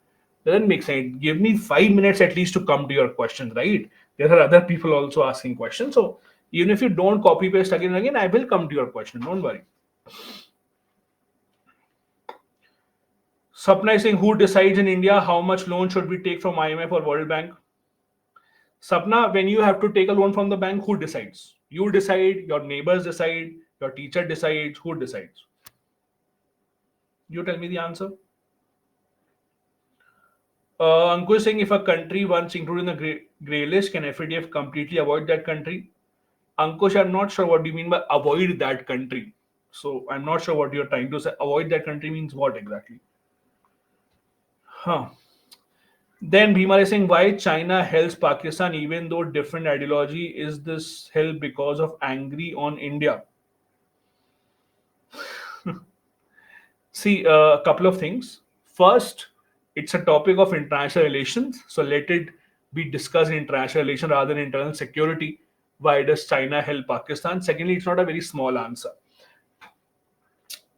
Doesn't make sense. Give me 5 minutes at least to come to your questions, right? There are other people also asking questions. So even if you don't copy paste again and again, I will come to your question. Don't worry. Sapna is saying, who decides in India how much loan should we take from IMF or World Bank? Sapna, when you have to take a loan from the bank, who decides? You decide, your neighbors decide, your teacher decides, who decides? You tell me the answer. Ankush saying, if a country once included in the grey list, can FATF completely avoid that country? Ankush, I'm not sure what do you mean by avoid that country. So I'm not sure what you're trying to say. Avoid that country means what exactly? Huh. Then Bhima is saying, why China helps Pakistan even though different ideology? Is this help because of angry on India? See, a couple of things. First, it's a topic of international relations, so let it be discussed in international relations rather than internal security. Why does China help Pakistan? Secondly, it's not a very small answer.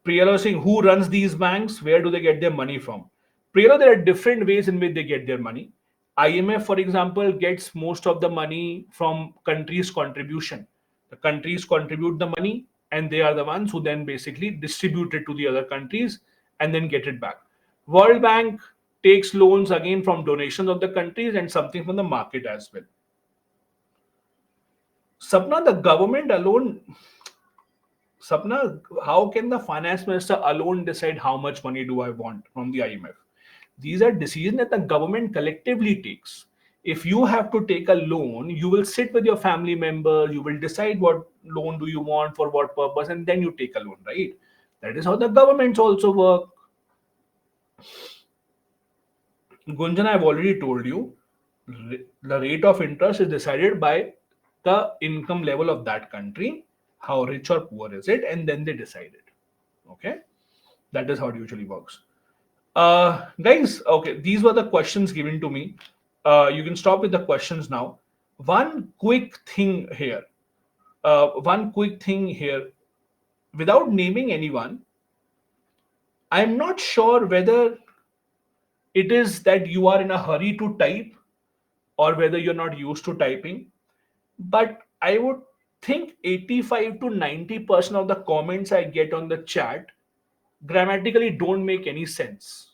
Priyalo saying, who runs these banks? Where do they get their money from? Priyalo, there are different ways in which they get their money. IMF, for example, gets most of the money from countries' contribution. The countries contribute the money, and they are the ones who then basically distribute it to the other countries and then get it back. World Bank takes loans again from donations of the countries and something from the market as well. Sapna, the government alone, Sapna, how can the finance minister alone decide how much money do I want from the IMF? These are decisions that the government collectively takes. If you have to take a loan, you will sit with your family member, you will decide what loan do you want for what purpose, and then you take a loan, right? That is how the governments also work. Gunjan, I've already told you, the rate of interest is decided by the income level of that country, how rich or poor is it, and then they decide it. Okay, that is how it usually works. Guys, okay, these were the questions given to me. You can stop with the questions now. One quick thing here. One quick thing here. Without naming anyone, I'm not sure whether it is that you are in a hurry to type or whether you're not used to typing. But I would think 85 to 90% of the comments I get on the chat grammatically don't make any sense.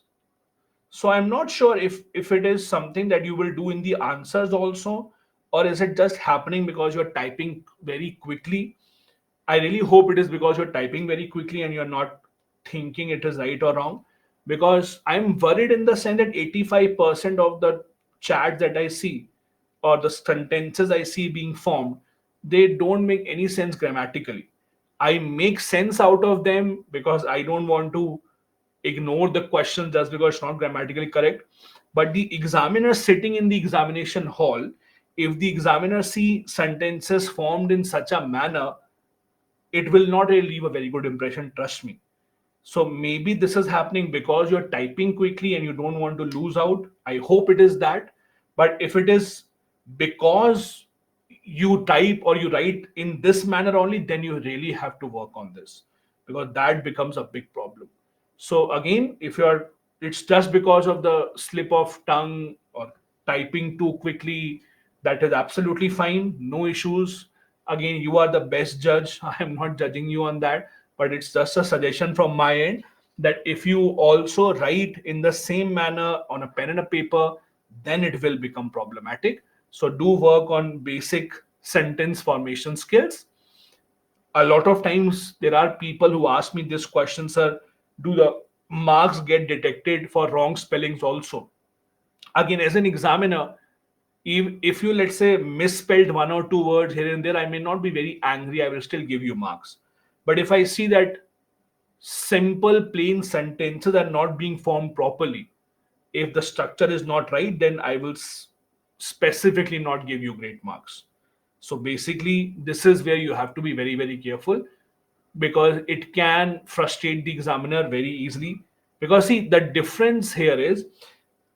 So I'm not sure if it is something that you will do in the answers also, or is it just happening because you're typing very quickly. I really hope it is because you're typing very quickly and you're not thinking it is right or wrong. Because I'm worried in the sense that 85% of the chats that I see or the sentences I see being formed, they don't make any sense grammatically. I make sense out of them because I don't want to ignore the question just because it's not grammatically correct. But the examiner sitting in the examination hall, if the examiner see sentences formed in such a manner, it will not really leave a very good impression, trust me. So maybe this is happening because you're typing quickly and you don't want to lose out. I hope it is that. But if it is because you type or you write in this manner only, then you really have to work on this because that becomes a big problem. So again, if you're it's just because of the slip of tongue or typing too quickly, that is absolutely fine, no issues. Again, you are the best judge. I am not judging you on that, but it's just a suggestion from my end that if you also write in the same manner on a pen and a paper, then it will become problematic. So do work on basic sentence formation skills. A lot of times there are people who ask me this question, sir, do the marks get detected for wrong spellings also? Again, as an examiner, if you let's say misspelled one or two words here and there, I may not be very angry, I will still give you marks. But if I see that simple plain sentences are not being formed properly, if the structure is not right, then I will specifically not give you great marks. So basically this is where you have to be very very careful, because it can frustrate the examiner very easily. Because see, the difference here is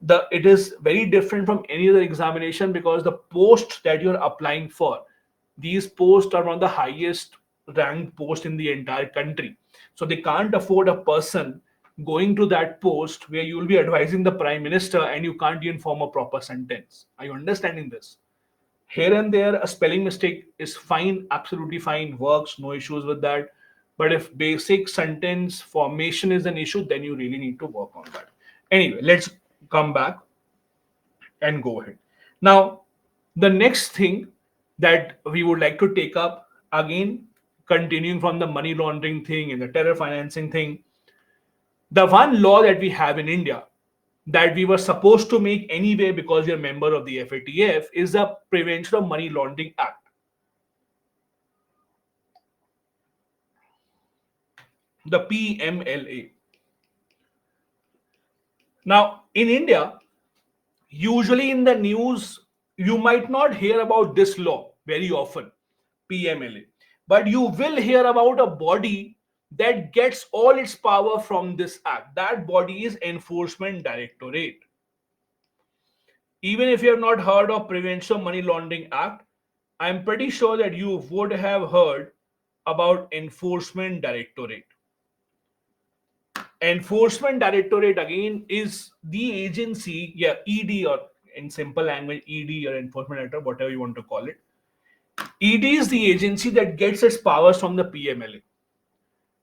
the it is very different from any other examination, because the post that you're applying for, these posts are one of the highest ranked post in the entire country. So they can't afford a person going to that post where you will be advising the prime minister and you can't even form a proper sentence. Are you understanding this? Here and there a spelling mistake is fine, absolutely fine, works, no issues with that. But if basic sentence formation is an issue, then you really need to work on that. Anyway, let's come back and go ahead. Now, the next thing that we would like to take up, again continuing from the money laundering thing and the terror financing thing, the one law that we have in India that we were supposed to make anyway because we are a member of the FATF is the Prevention of Money Laundering Act, the PMLA. Now, in India, Usually in the news, you might not hear about this law very often, PMLA, but you will hear about a body that gets all its power from this act. That body is Enforcement Directorate. Even if you have not heard of Prevention of Money Laundering Act, I'm pretty sure that you would have heard about Enforcement Directorate. Enforcement Directorate again is the agency, yeah, ED, or in simple language, ED or Enforcement Director, whatever you want to call it. ED is the agency that gets its powers from the PMLA.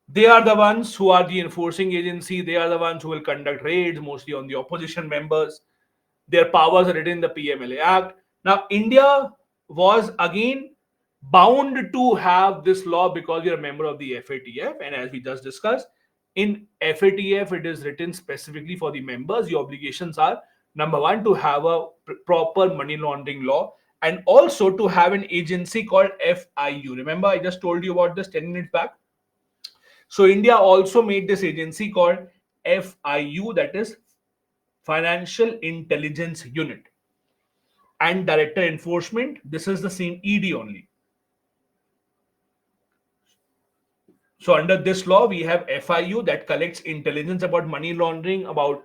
They are the ones who are the enforcing agency. They are the ones who will conduct raids, mostly on the opposition members. Their powers are written in the PMLA Act. Now, India was again bound to have this law because we are a member of the FATF. And as we just discussed, in FATF, it is written specifically for the members. The obligations are number one, to have a proper money laundering law, and also to have an agency called FIU. Remember, I just told you about this 10 minutes back. So India also made this agency called FIU, that is Financial Intelligence Unit. And Director Enforcement, this is the same ED only. So under this law, we have FIU that collects intelligence about money laundering, about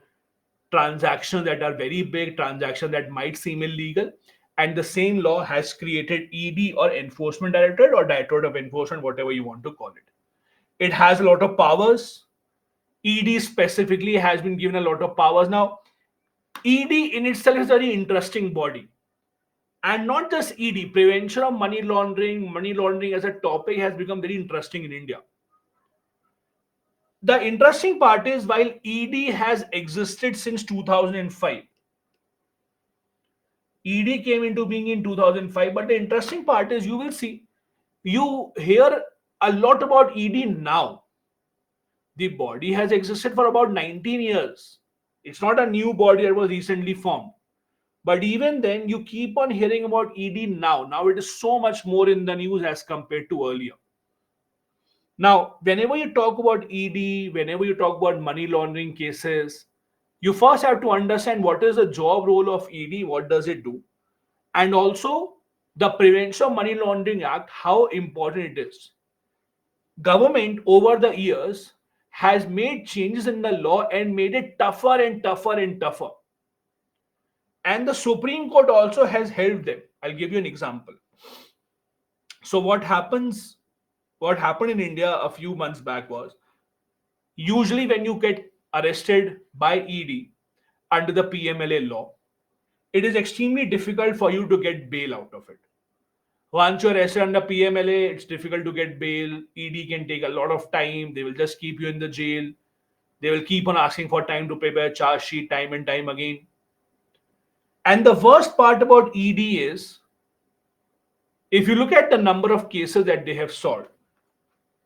transactions that are very big, transactions that might seem illegal. And the same law has created ED, or Enforcement Directorate, or Directorate of Enforcement, whatever you want to call it. It has a lot of powers. ED specifically has been given a lot of powers. Now, ED in itself is a very interesting body. And not just ED, prevention of money laundering as a topic has become very interesting in India. The interesting part is, while ED has existed since 2005, ED came into being in 2005, but the interesting part is, you will see, you hear a lot about ED now. The body has existed for about 19 years. It's not a new body that was recently formed. But even then, you keep on hearing about ED now. Now it is so much more in the news as compared to earlier. Now, whenever you talk about ED, whenever you talk about money laundering cases, you first have to understand what is the job role of ED, what does it do, and also the Prevention of Money Laundering Act, how important it is. Government over the years has made changes in the law and made it tougher and tougher and tougher. And the Supreme Court also has helped them. I'll give you an example. So what happened in India a few months back was, usually when you get arrested by ED under the PMLA law, it is extremely difficult for you to get bail out of it. Once you're arrested under PMLA, it's difficult to get bail. ED can take a lot of time. They will just keep you in the jail. They will keep on asking for time to prepare a charge sheet time and time again. And the worst part about ED is, if you look at the number of cases that they have solved,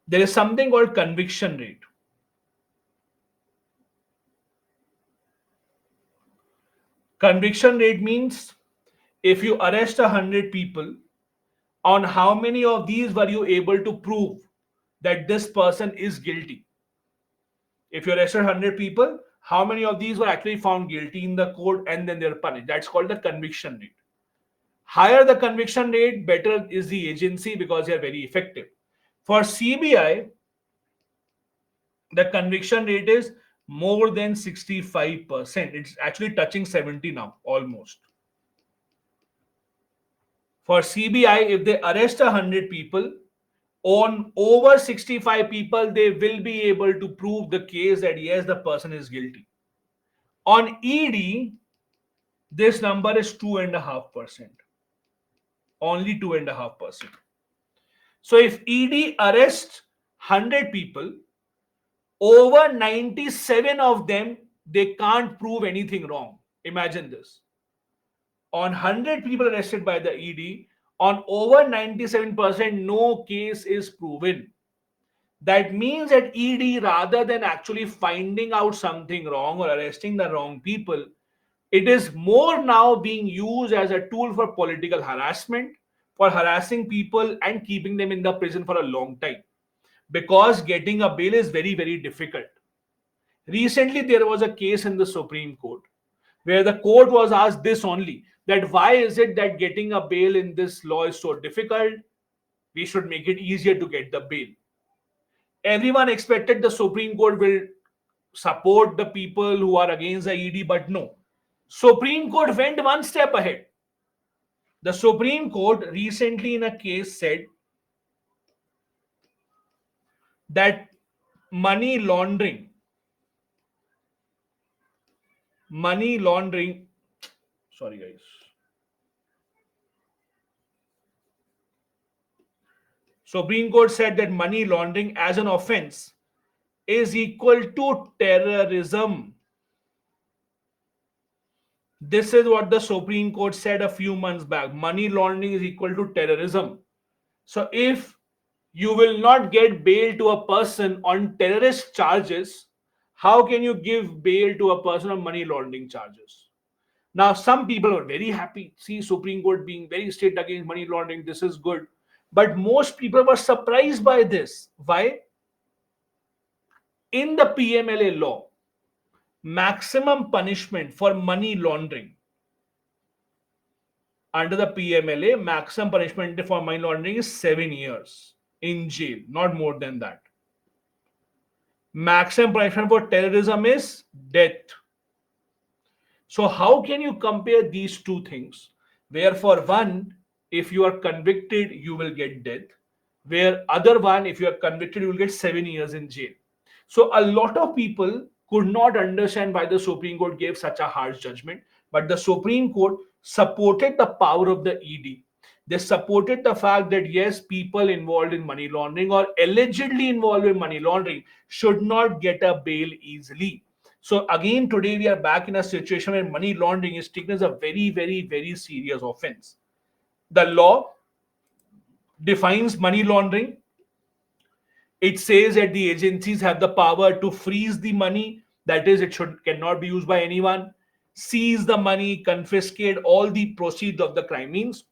there is something called conviction rate. Conviction rate means, if you arrest 100 people, on how many of these were you able to prove that this person is guilty? If you arrested 100 people, how many of these were actually found guilty in the court and then they're punished? That's called the conviction rate. Higher the conviction rate, better is the agency because they are very effective. For CBI, the conviction rate is more than 65%. It's actually touching 70 now, almost. For CBI, if they arrest 100 people, on over 65 people, they will be able to prove the case that yes, the person is guilty. On ED, this number is 2.5%. Only 2.5%. So if ED arrests 100 people, over 97 of them, they can't prove anything wrong. Imagine this. On 100 people arrested by the ED, on over 97%, no case is proven. That means that ED, rather than actually finding out something wrong or arresting the wrong people, it is more now being used as a tool for political harassment, for harassing people and keeping them in the prison for a long time. Because getting a bail is very, very difficult. Recently, there was a case in the Supreme Court. where the court was asked this only, that why is it that getting a bail in this law is so difficult? We should make it easier to get the bail. Everyone expected the Supreme Court will support the people who are against the ED, but no. Supreme Court went one step ahead. The Supreme Court recently in a case said that money laundering, money laundering, sorry guys, Supreme Court said that money laundering as an offense is equal to terrorism. This is what the Supreme Court said a few months back. Money laundering is equal to terrorism. So if you will not get bail to a person on terrorist charges, how can you give bail to a person on money laundering charges? Now, some people are very happy. See, Supreme Court being very strict against money laundering, this is good. But most people were surprised by this. Why? In the PMLA law, maximum punishment for money laundering under the PMLA, maximum punishment for money laundering is 7 years in jail, not more than that. Maximum punishment for terrorism is death. So, how can you compare these two things? Where for one, if you are convicted, you will get death. Where other one, if you are convicted, you will get 7 years in jail. So, a lot of people could not understand why the Supreme Court gave such a harsh judgment. But the Supreme Court supported the power of the ED. They supported the fact that yes, people involved in money laundering or allegedly involved in money laundering should not get a bail easily. So again, today we are back in a situation where money laundering is taken as a very, very, very serious offense. The law defines money laundering. It says that the agencies have the power to freeze the money, that is, it should cannot be used by anyone, seize the money, confiscate all the proceeds of the crime. Means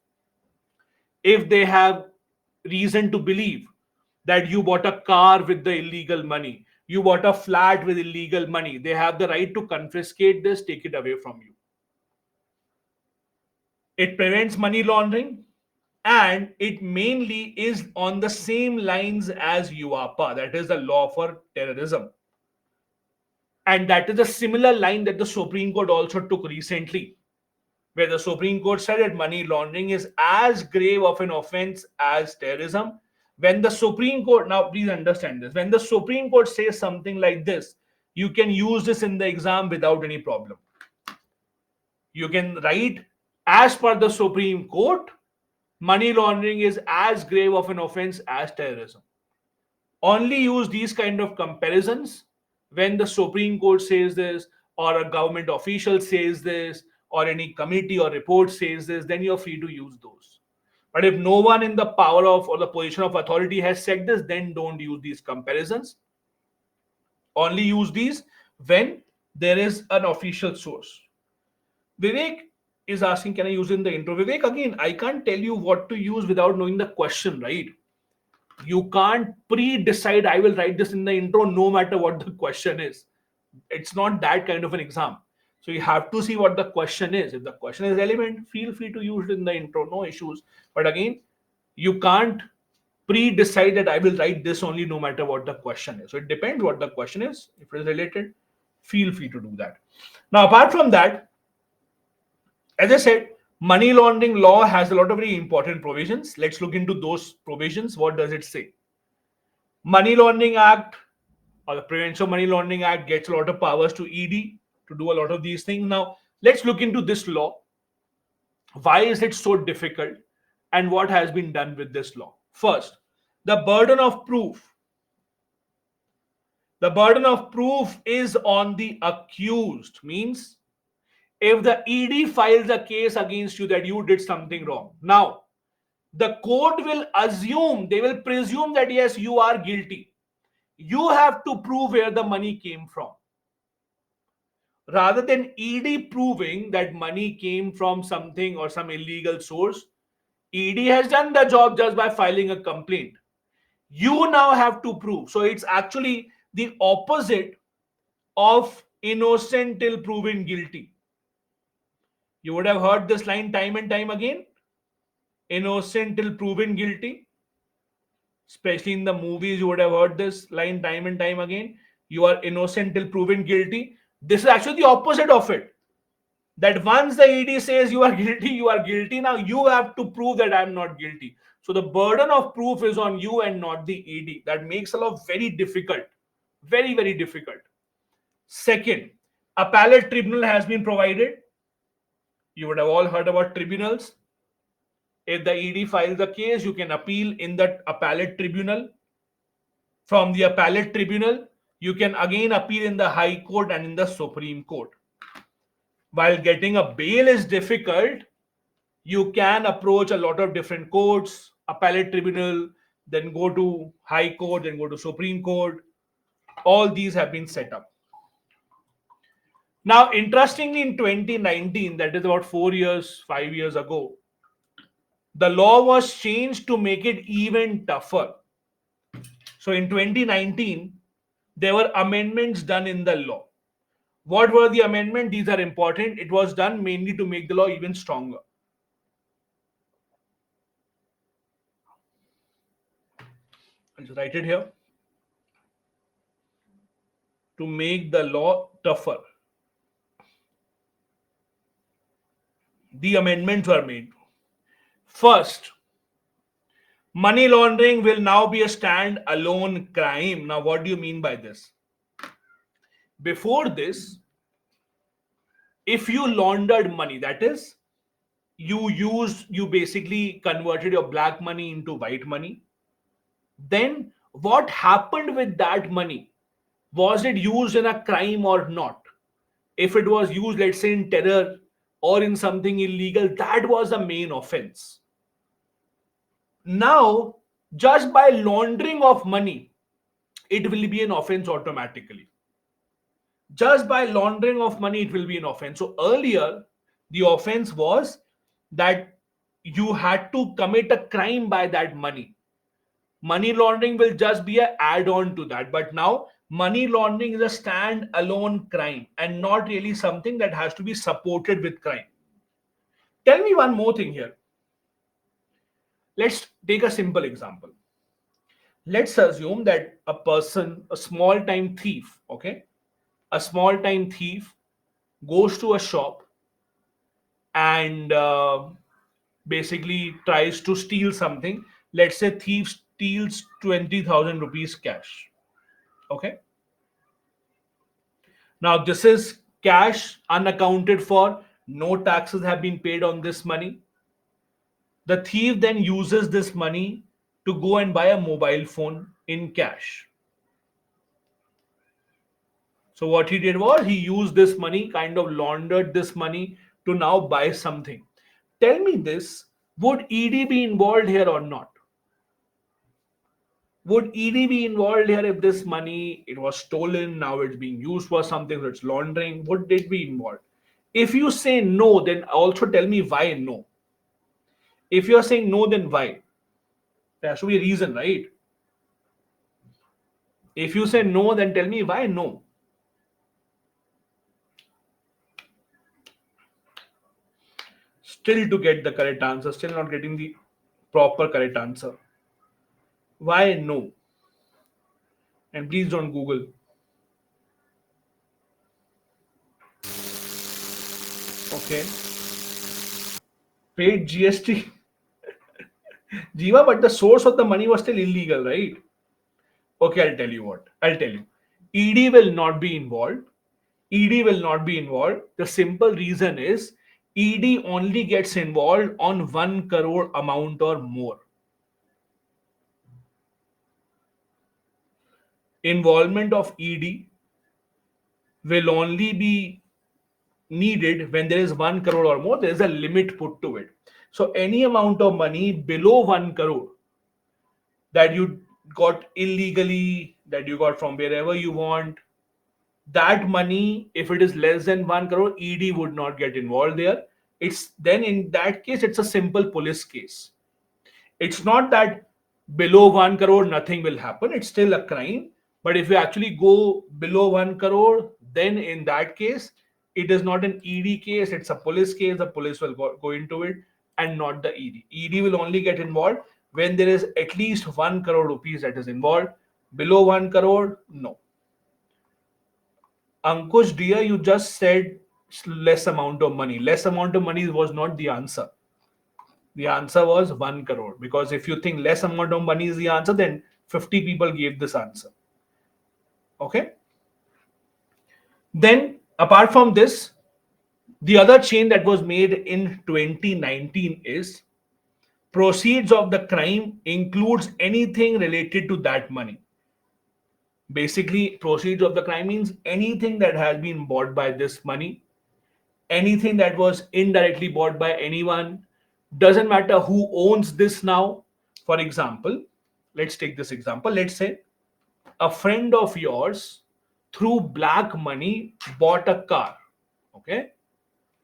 if they have reason to believe that you bought a car with the illegal money, you bought a flat with illegal money, they have the right to confiscate this, take it away from you. It prevents money laundering, and it mainly is on the same lines as UAPA, that is the law for terrorism. And that is a similar line that the Supreme Court also took recently, where the Supreme Court said that money laundering is as grave of an offense as terrorism. When the Supreme Court, now please understand this, when the Supreme Court says something like this, you can use this in the exam without any problem. You can write, as per the Supreme Court, money laundering is as grave of an offense as terrorism. Only use these kind of comparisons when the Supreme Court says this, or a government official says this, or any committee or report says this, then you're free to use those. But if no one in the power of or the position of authority has said this, then don't use these comparisons. Only use these when there is an official source. Vivek is asking, can I use in the intro? Vivek, again, I can't tell you what to use without knowing the question, right? You can't pre-decide I will write this in the intro no matter what the question is. It's not that kind of an exam. So you have to see what the question is. If the question is relevant, feel free to use it in the intro, no issues. But again, you can't pre-decide that I will write this only no matter what the question is. So it depends what the question is. If it is related, feel free to do that. Now, apart from that, as I said, money laundering law has a lot of very important provisions. Let's look into those provisions. What does it say? Money Laundering Act or the Prevention of Money Laundering Act gets a lot of powers to ED to do a lot of these things. Now, let's look into this law. Why is it so difficult and what has been done with this law? First, the burden of proof. The burden of proof is on the accused. Means if the ED files a case against you that you did something wrong. Now, the court will assume, they will presume that yes, you are guilty. You have to prove where the money came from. Rather than ED proving that money came from something or some illegal source, ED has done the job just by filing a complaint. You now have to prove. So it's actually the opposite of innocent till proven guilty. You would have heard this line time and time again: innocent till proven guilty. Especially in the movies, you would have heard this line time and time again: you are innocent till proven guilty. This is actually the opposite of it. That once the ED says you are guilty, you are guilty. Now you have to prove that I'm not guilty. So the burden of proof is on you and not the ED. That makes a law very difficult. Very, very difficult. Second, appellate tribunal has been provided. You would have all heard about tribunals. If the ED files a case, you can appeal in the appellate tribunal. From the appellate tribunal, you can again appeal in the High Court and in the Supreme Court. While getting a bail is difficult, you can approach a lot of different courts, appellate tribunal, then go to High Court, then go to Supreme Court. All these have been set up. Now, interestingly, in 2019, that is about 4 years, 5 years ago, the law was changed to make it even tougher. So in 2019, there were amendments done in the law. What were the amendments? These are important. It was done mainly to make the law even stronger. I'll just write it here. To make the law tougher. The amendments were made. First, money laundering will now be a stand-alone crime. Now, what do you mean by this? Before this, if you laundered money, that is, you basically converted your black money into white money, then what happened with that money? Was it used in a crime or not? If it was used, let's say, in terror or in something illegal, that was the main offense. Now, just by laundering of money, it will be an offense automatically. Just by laundering of money, it will be an offense. So earlier, the offense was that you had to commit a crime by that money. Money laundering will just be an add-on to that. But now, money laundering is a stand-alone crime and not really something that has to be supported with crime. Tell me one more thing here. Let's take a simple example. Let's assume that a person, a small-time thief, okay, a small-time thief goes to a shop and basically tries to steal something. Let's say thief steals 20,000 rupees cash. Okay. Now this is cash unaccounted for. No taxes have been paid on this money. The thief then uses this money to go and buy a mobile phone in cash. So what he did was he used this money, kind of laundered this money to now buy something. Tell me this, would ED be involved here or not? Would ED be involved here if this money, it was stolen, now it's being used for something, so it's laundering? Would it be involved? If you say no, then also tell me why no. If you're saying no, then why? There has to be a reason, right? If you say no, then tell me why no. Still to get the correct answer, still not getting the proper correct answer. Why no? And please don't Google. Okay. Paid GST. Jiva, but the source of the money was still illegal, right? Okay, I'll tell you what. I'll tell you. ED will not be involved. ED will not be involved. The simple reason is ED only gets involved on 1 crore amount or more. Involvement of ED will only be needed when there is 1 crore or more. There is a limit put to it. So any amount of money below 1 crore that you got illegally, that you got from wherever you want, that money, if it is less than 1 crore, ED would not get involved there. It's then in that case, it's a simple police case. It's not that below 1 crore, nothing will happen. It's still a crime. But if you actually go below 1 crore, then in that case, It is not an ED case, it's a police case. The police will go into it and not the ED. ED will only get involved when there is at least 1 crore rupees that is involved. Below 1 crore, no. Ankush, dear, you just said less amount of money. Less amount of money was not the answer. The answer was 1 crore. Because if you think less amount of money is the answer, then 50 people gave this answer. Okay? Then, apart from this, the other change that was made in 2019 is proceeds of the crime includes anything related to that money. Basically, proceeds of the crime means anything that has been bought by this money, anything that was indirectly bought by anyone, doesn't matter who owns this now. For example, let's take this example. Let's say a friend of yours through black money bought a car. Okay,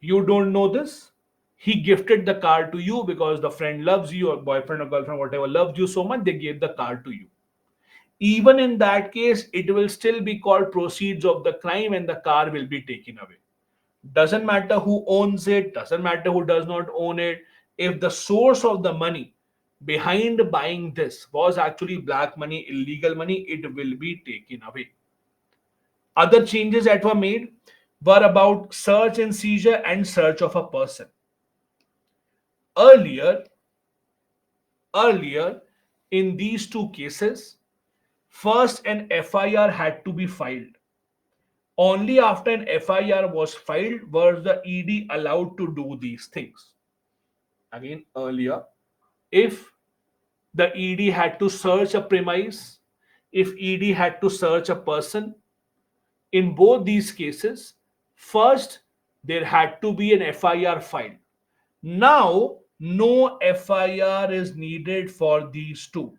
you don't know this. He gifted the car to you because the friend loves you, or boyfriend or girlfriend, whatever, loved you so much, they gave the car to you. Even in that case, it will still be called proceeds of the crime and the car will be taken away. Doesn't matter who owns it, doesn't matter who does not own it. If the source of the money behind buying this was actually black money, illegal money, it will be taken away. Other changes that were made were about search and seizure and search of a person. Earlier, earlier in these two cases, first an FIR had to be filed. Only after an FIR was filed was the ED allowed to do these things. Again, earlier, if the ED had to search a premise, if ED had to search a person, in both these cases, first there had to be an FIR filed. Now, no FIR is needed for these two.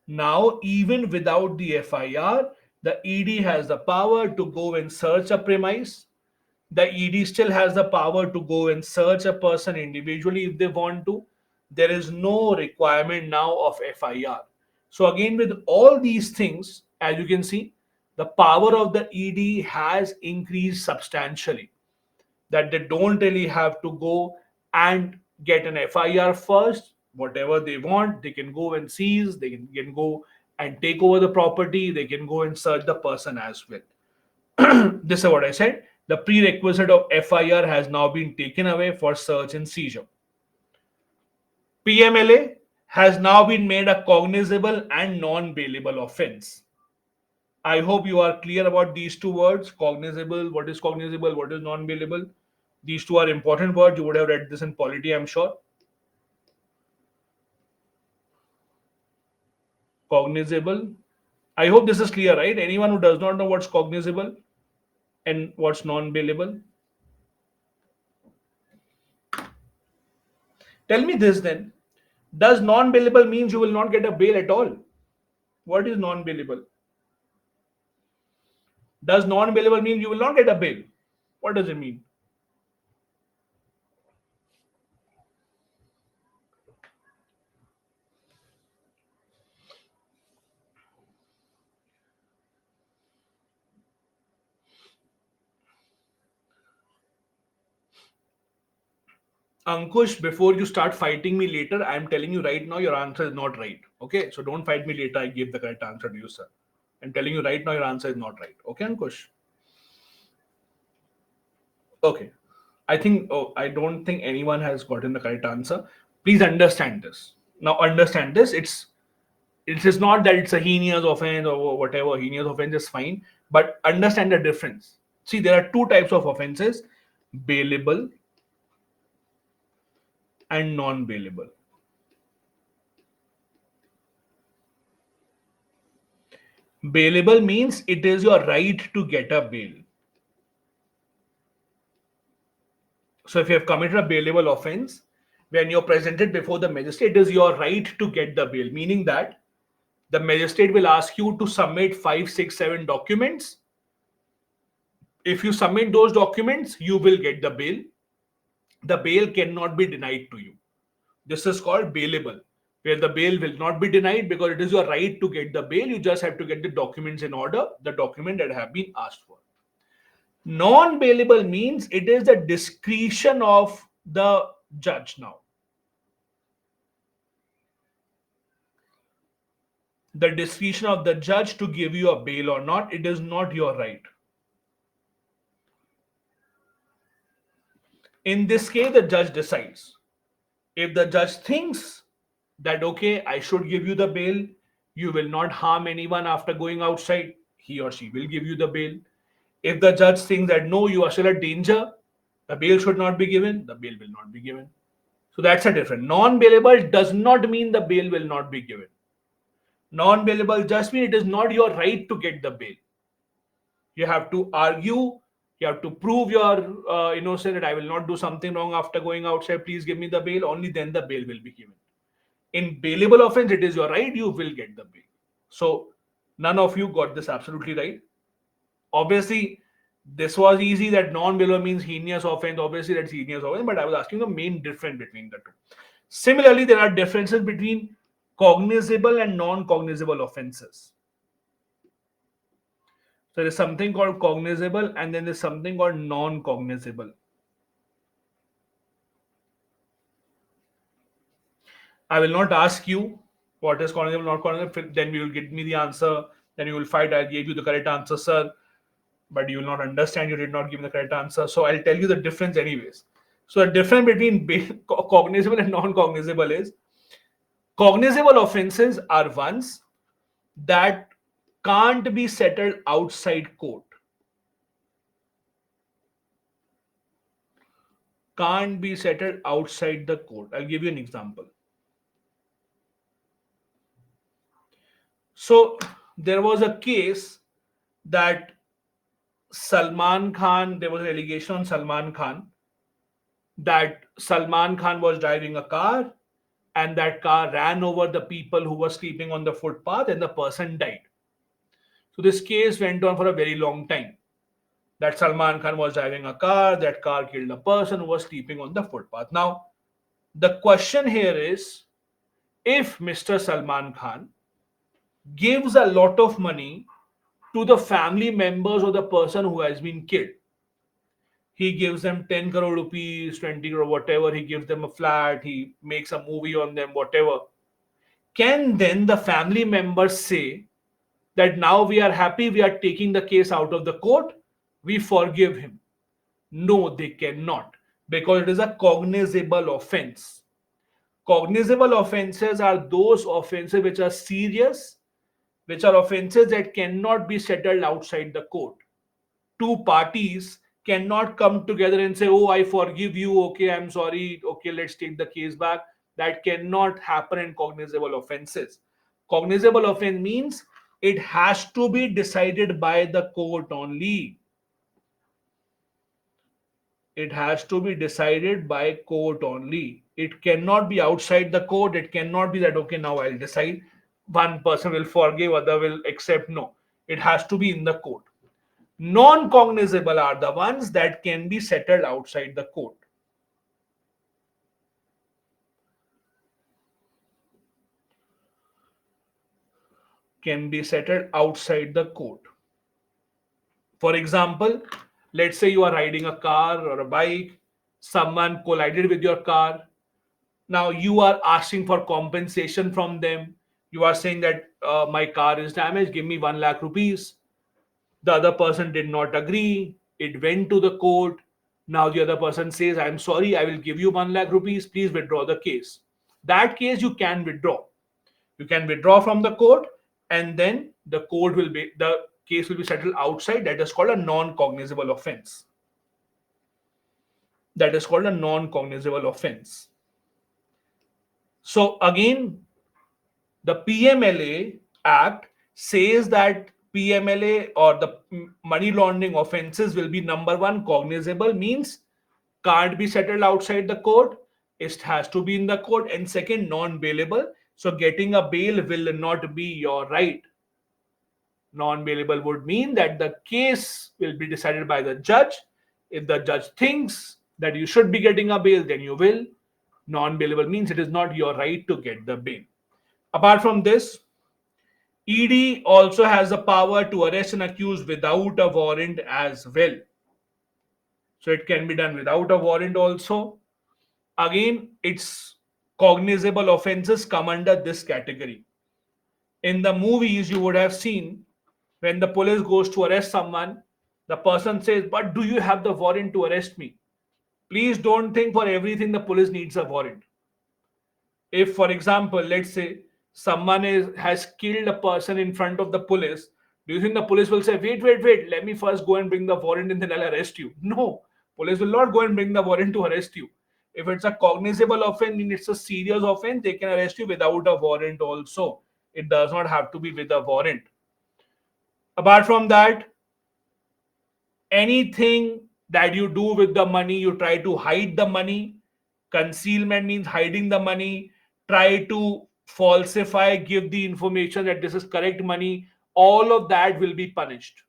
Now, even without the FIR, the ED has the power to go and search a premise. The ED still has the power to go and search a person individually if they want to. There is no requirement now of FIR. So, again, with all these things, as you can see, the power of the ED has increased substantially. That they don't really have to go and get an FIR first. Whatever they want, they can go and seize, they can go and take over the property, they can go and search the person as well. This is what I said. The prerequisite of FIR has now been taken away for search and seizure. PMLA has now been made a cognizable and non bailable offense. I hope you are clear about these two words, cognizable, what is cognizable, what is non bailable. These two are important words. You would have read this in polity, I'm sure. Cognizable. I hope this is clear, right? Anyone who does not know what's cognizable and what's non bailable? Tell me this then. Does non bailable means you will not get a bail at all? What is non bailable? Does non bailable mean you will not get a bail? What does it mean? Ankush, before you start fighting me later, I'm telling you right now your answer is not right. Okay, so don't fight me later. I gave the correct answer to you, sir. I'm telling you right now your answer is not right. Okay, Ankush? Okay. I don't think anyone has gotten the correct answer. Please understand this. Now, understand this. It is not that it's a heinous offense or whatever. Heinous offense is fine, but understand the difference. See, there are two types of offenses: bailable and non-bailable. Bailable means it is your right to get a bail. So if you have committed a bailable offense, when you're presented before the magistrate, it is your right to get the bail, meaning that the magistrate will ask you to submit 5, 6, 7 documents. If you submit those documents, you will get the bail. The bail cannot be denied to you. This is called bailable. where the bail will not be denied because it is your right to get the bail. You just have to get the documents in order, the document that have been asked for. Non-bailable means it is the discretion of the judge now. The discretion of the judge to give you a bail or not. It is not your right. In this case, the judge decides. If the judge thinks that, okay, I should give you the bail, you will not harm anyone after going outside, he or she will give you the bail. If the judge thinks that no, you are still a danger, the bail should not be given, the bail will not be given. So that's a difference. Non-bailable does not mean the bail will not be given. Non-bailable just means it is not your right to get the bail. You have to argue, you have to prove your innocence, that I will not do something wrong after going outside, please give me the bail. Only then the bail will be given. In bailable offense, it is your right, you will get the bail. So none of you got this absolutely right. Obviously, this was easy, that non-bailable means heinous offense. Obviously, that's heinous offense, but I was asking the main difference between the two. Similarly, there are differences between cognizable and non-cognizable offenses. So there is something called cognizable and then there's something called non-cognizable. I will not ask you what is cognizable, not cognizable. Then you will give me the answer. Then you will fight. I gave you the correct answer, sir, but you will not understand. You did not give me the correct answer. So I'll tell you the difference, anyways. So the difference between cognizable and non-cognizable is cognizable offenses are ones that can't be settled outside court. Can't be settled outside the court. I'll give you an example. So there was a case that Salman Khan, there was an allegation on Salman Khan that Salman Khan was driving a car and that car ran over the people who were sleeping on the footpath and the person died. So this case went on for a very long time. That Salman Khan was driving a car, that car killed a person who was sleeping on the footpath. Now, the question here is, if Mr. Salman Khan gives a lot of money to the family members of the person who has been killed, he gives them 10 crore rupees, 20 crore, whatever, he gives them a flat, he makes a movie on them, whatever. Can then the family members say that now we are happy, we are taking the case out of the court, we forgive him? No, they cannot, because it is a cognizable offense. Cognizable offenses are those offenses which are serious, which are offenses that cannot be settled outside the court. Two parties cannot come together and say, oh, I forgive you, okay, I'm sorry, okay, let's take the case back. That cannot happen in cognizable offenses. Cognizable offense means it has to be decided by the court only. It has to be decided by court only. It cannot be outside the court. It cannot be that, okay, now I'll decide. One person will forgive, other will accept. No, it has to be in the court. Non-cognizable are the ones that can be settled outside the court. Can be settled outside the court. For example, let's say you are riding a car or a bike, someone collided with your car. Now you are asking for compensation from them. You are saying that my car is damaged, give me 1 lakh rupees. The other person did not agree. It went to the court. Now the other person says, I'm sorry, I will give you 1 lakh rupees. Please withdraw the case. That case you can withdraw. You can withdraw from the court, and then the case will be settled outside. That is called a non-cognizable offense. That is called a non-cognizable offense. So again, the PMLA Act says that PMLA or the money laundering offenses will be, number one, cognizable, means can't be settled outside the court. It has to be in the court. And second, non-bailable. So getting a bail will not be your right. Non-bailable would mean that the case will be decided by the judge. If the judge thinks that you should be getting a bail, then you will. Non-bailable means it is not your right to get the bail. Apart from this, ED also has the power to arrest an accused without a warrant as well. So it can be done without a warrant also. Again, its cognizable offenses come under this category. In the movies, you would have seen when the police goes to arrest someone, the person says, "But do you have the warrant to arrest me?" Please don't think for everything the police needs a warrant. If, for example, let's say someone has killed a person in front of the police, do you think the police will say, "Wait, wait, wait, let me first go and bring the warrant and then I'll arrest you"? No, police will not go and bring the warrant to arrest you. If it's a cognizable offense and it's a serious offense, they can arrest you without a warrant also. It does not have to be with a warrant. Apart from that, anything that you do with the money, you try to hide the money. Concealment means hiding the money. Try to falsify, give the information that this is correct money. All of that will be punished.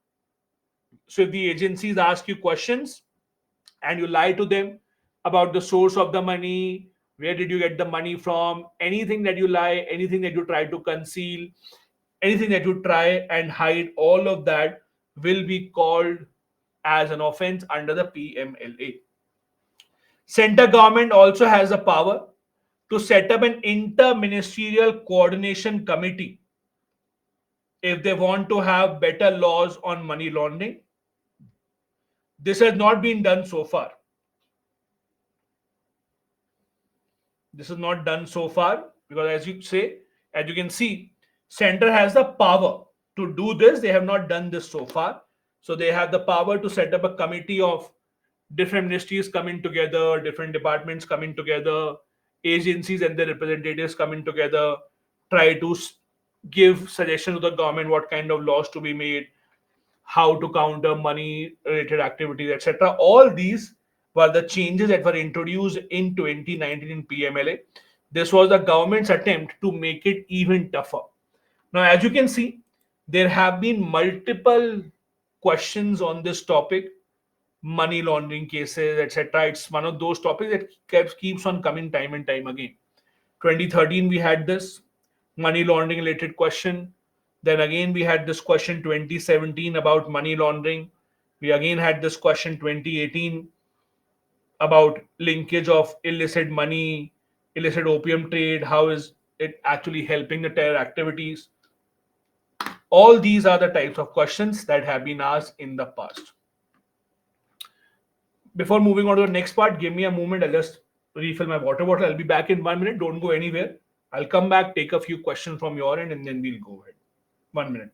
So if the agencies ask you questions and you lie to them about the source of the money, where did you get the money from, anything that you lie, anything that you try to conceal, anything that you try and hide, all of that will be called as an offense under the PMLA. Center government also has the power to set up an inter-ministerial coordination committee if they want to have better laws on money laundering. This has not been done so far. This is not done so far because, as you can see, center has the power to do this. They have not done this so far. So they have the power to set up a committee of different ministries coming together, different departments coming together, agencies and their representatives coming together, try to give suggestions to the government what kind of laws to be made, how to counter money related activities, etc. All these were the changes that were introduced in 2019 in PMLA. This was the government's attempt to make it even tougher. Now, as you can see, there have been multiple questions on this topic, money laundering cases, etc. It's one of those topics that keeps on coming time and time again. 2013, we had this money laundering related question. Then again, we had this question 2017 about money laundering. We again had this question 2018 about linkage of illicit money, illicit opium trade. How is it actually helping the terror activities? All these are the types of questions that have been asked in the past. Before moving on to the next part, give me a moment. I'll just refill my water bottle. I'll be back in 1 minute. Don't go anywhere. I'll come back, take a few questions from your end, and then we'll go ahead. 1 minute.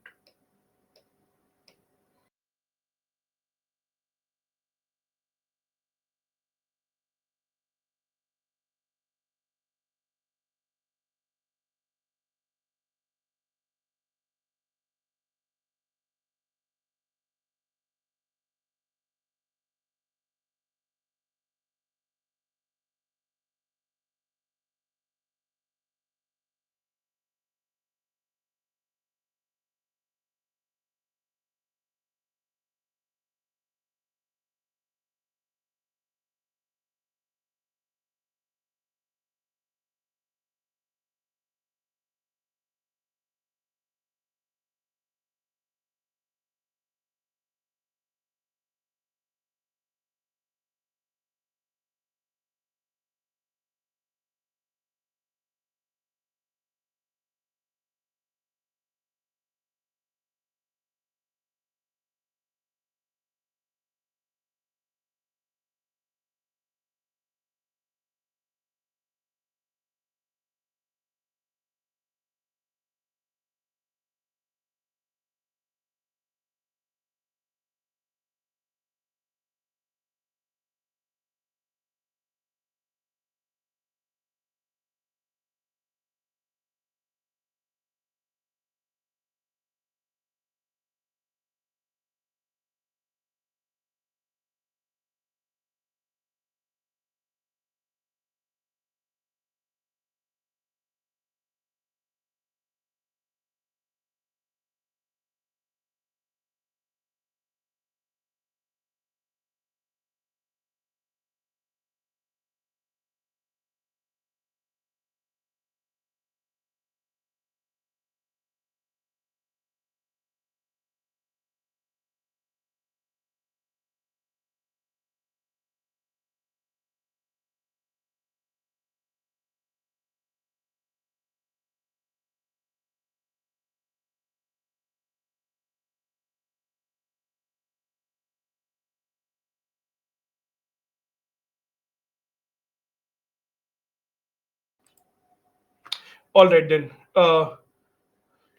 All right then.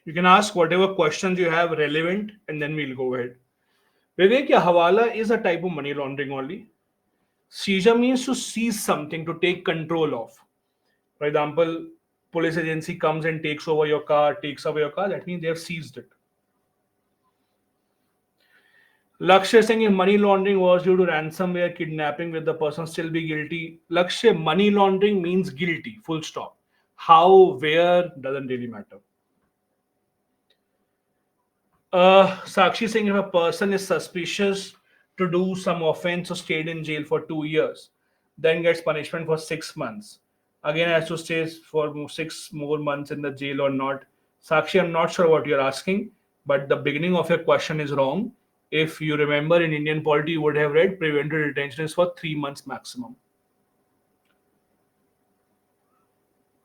You can ask whatever questions you have relevant, and then we'll go ahead. Vivek, yeah, hawala is a type of money laundering only. Seizure means to seize something, to take control of. For example, police agency comes and takes over your car, takes away your car. That means they have seized it. Lakshya saying if money laundering was due to ransomware, kidnapping, will the person still be guilty? Lakshya, money laundering means guilty, full stop. How, where, doesn't really matter. Sakshi saying if a person is suspicious to do some offense or stayed in jail for 2 years, then gets punishment for 6 months. Again, has to stay for 6 more months in the jail or not. Sakshi, I'm not sure what you're asking, but the beginning of your question is wrong. If you remember in Indian polity, you would have read preventive detention is for 3 months maximum.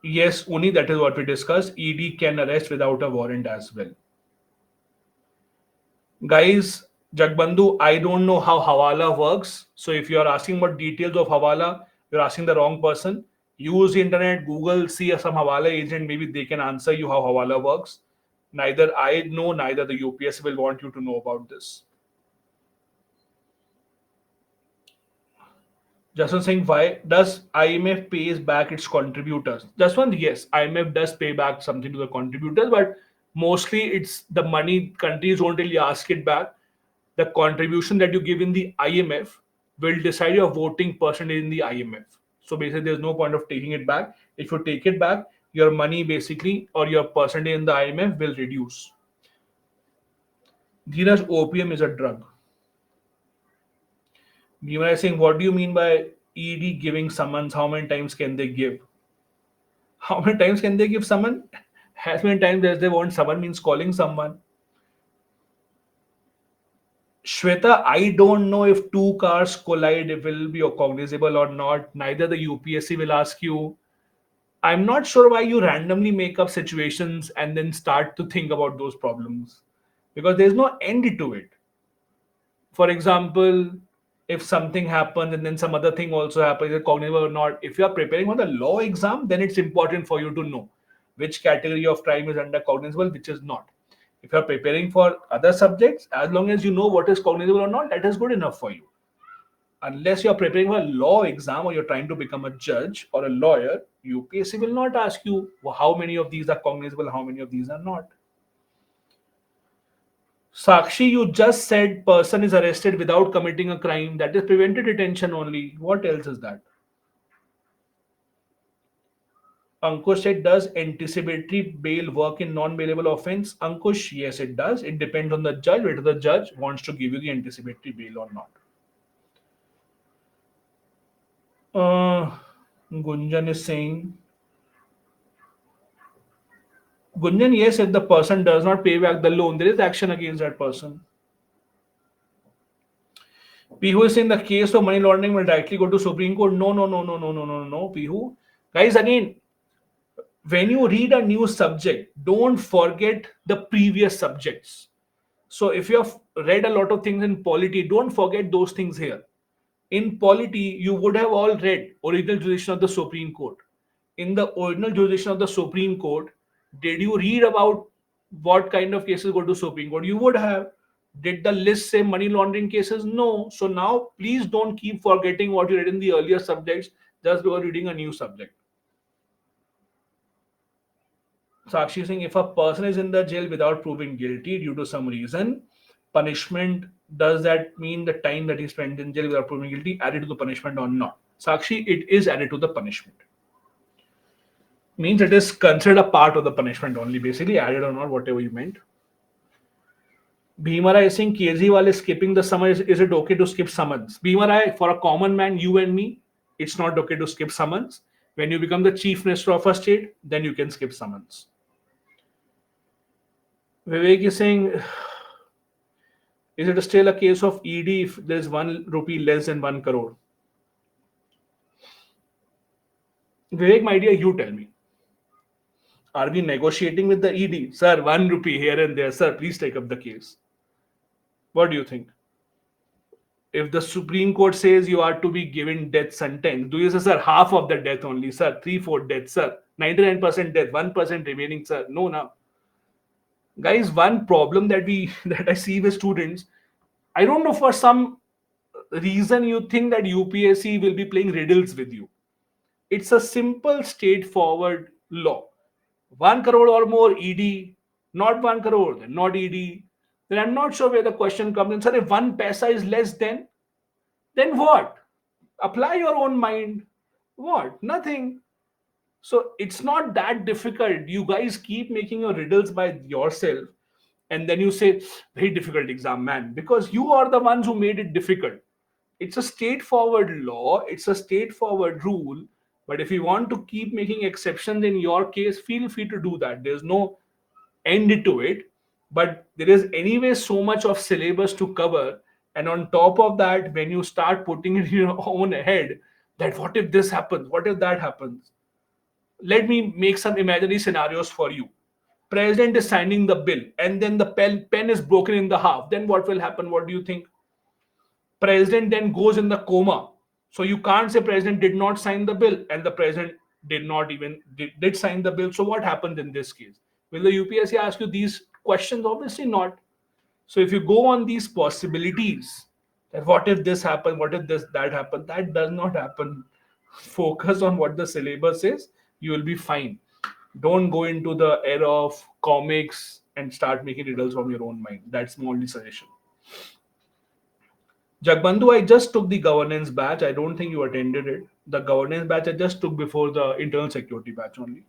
Yes, Uni, that is what we discussed. ED can arrest without a warrant as well. Guys, Jagbandhu, I don't know how Hawala works. So if you are asking about details of Hawala, you're asking the wrong person. Use the internet, Google, see some Hawala agent, maybe they can answer you how Hawala works. Neither I know, neither the UPS will want you to know about this. Justin saying, why does IMF pays back its contributors? Just one, yes, IMF does pay back something to the contributors, but mostly it's the money countries don't really ask it back. The contribution that you give in the IMF will decide your voting percentage in the IMF. So basically, there's no point of taking it back. If you take it back, your money basically or your percentage in the IMF will reduce. Dheeraj, opium is a drug. You are saying, what do you mean by ED giving summons? How many times can they give? How many times can they give summon? As many times as they want. Summon means calling someone. Shweta, I don't know if two cars collide, if it will be cognizable or not. Neither the UPSC will ask you. I'm not sure why you randomly make up situations and then start to think about those problems because there's no end to it. For example, if something happens and then some other thing also happens, is it cognizable or not? If you are preparing for the law exam, then it's important for you to know which category of crime is under cognizable, which is not. If you are preparing for other subjects, as long as you know what is cognizable or not, that is good enough for you. Unless you're preparing for a law exam or you're trying to become a judge or a lawyer, UPSC will not ask you how many of these are cognizable, how many of these are not. Sakshi, you just said person is arrested without committing a crime. That is prevented detention only. What else is that? Ankush said, does anticipatory bail work in non-bailable offense? Ankush, yes, it does. It depends on the judge, whether the judge wants to give you the anticipatory bail or not. Gunjan is saying, Gunjan, yes, if the person does not pay back the loan, there is action against that person. Pihu is saying the case of money laundering will directly go to Supreme Court. No, no, no, no, no, no, no, no, Pihu. Guys, again, when you read a new subject, don't forget the previous subjects. So if you have read a lot of things in polity, don't forget those things here. In polity, you would have all read original jurisdiction of the Supreme Court. In the original jurisdiction of the Supreme Court, did you read about what kind of cases go to Supreme Court? You would have. Did the list say money laundering cases? No. So now please don't keep forgetting what you read in the earlier subjects just because reading a new subject. Sakshi saying if a person is in the jail without proving guilty due to some reason, punishment, does that mean the time that he spent in jail without proving guilty added to the punishment or not? Sakshi, it is added to the punishment. Means it is considered a part of the punishment only, basically added or not, whatever you meant. Bhimara is saying Kejriwal is skipping the summons. Is it okay to skip summons? Bhimara, for a common man, you and me, it's not okay to skip summons. When you become the chief minister of a state, then you can skip summons. Vivek is saying, is it still a case of ED if there's 1 rupee less than 1 crore? Vivek, my dear, you tell me. Are we negotiating with the ED? Sir, 1 rupee here and there. Sir, please take up the case. What do you think? If the Supreme Court says you are to be given death sentence, do you say, sir, half of the death only, sir, 3/4 death, sir? 99% death, 1% remaining, sir. No, now, guys, one problem that we that I see with students, I don't know, for some reason you think that UPSC will be playing riddles with you. It's a simple, straightforward law. 1 crore or more ED, not 1 crore, then not ED. Then I'm not sure where the question comes in. Sir, if 1 paisa is less than, then what? Apply your own mind. What? Nothing. So it's not that difficult. You guys keep making your riddles by yourself, and then you say, very difficult exam, man, because you are the ones who made it difficult. It's a straightforward law, it's a straightforward rule. But if you want to keep making exceptions in your case, feel free to do that. There's no end to it. But there is anyway so much of syllabus to cover. And on top of that, when you start putting it in your own head, that what if this happens? What if that happens? Let me make some imaginary scenarios for you. President is signing the bill, and then the pen is broken in the half. Then what will happen? What do you think? President then goes in the coma. So you can't say president did not sign the bill and the president did not even did sign the bill. So what happened in this case? Will the UPSC ask you these questions? Obviously not. So if you go on these possibilities, that what if this happened, what if this that happened, that does not happen. Focus on what the syllabus is, you will be fine. Don't go into the era of comics and start making riddles from your own mind. That's my only suggestion. Jagbandhu, I just took the governance batch. I don't think you attended it. The governance batch I just took before the internal security batch only.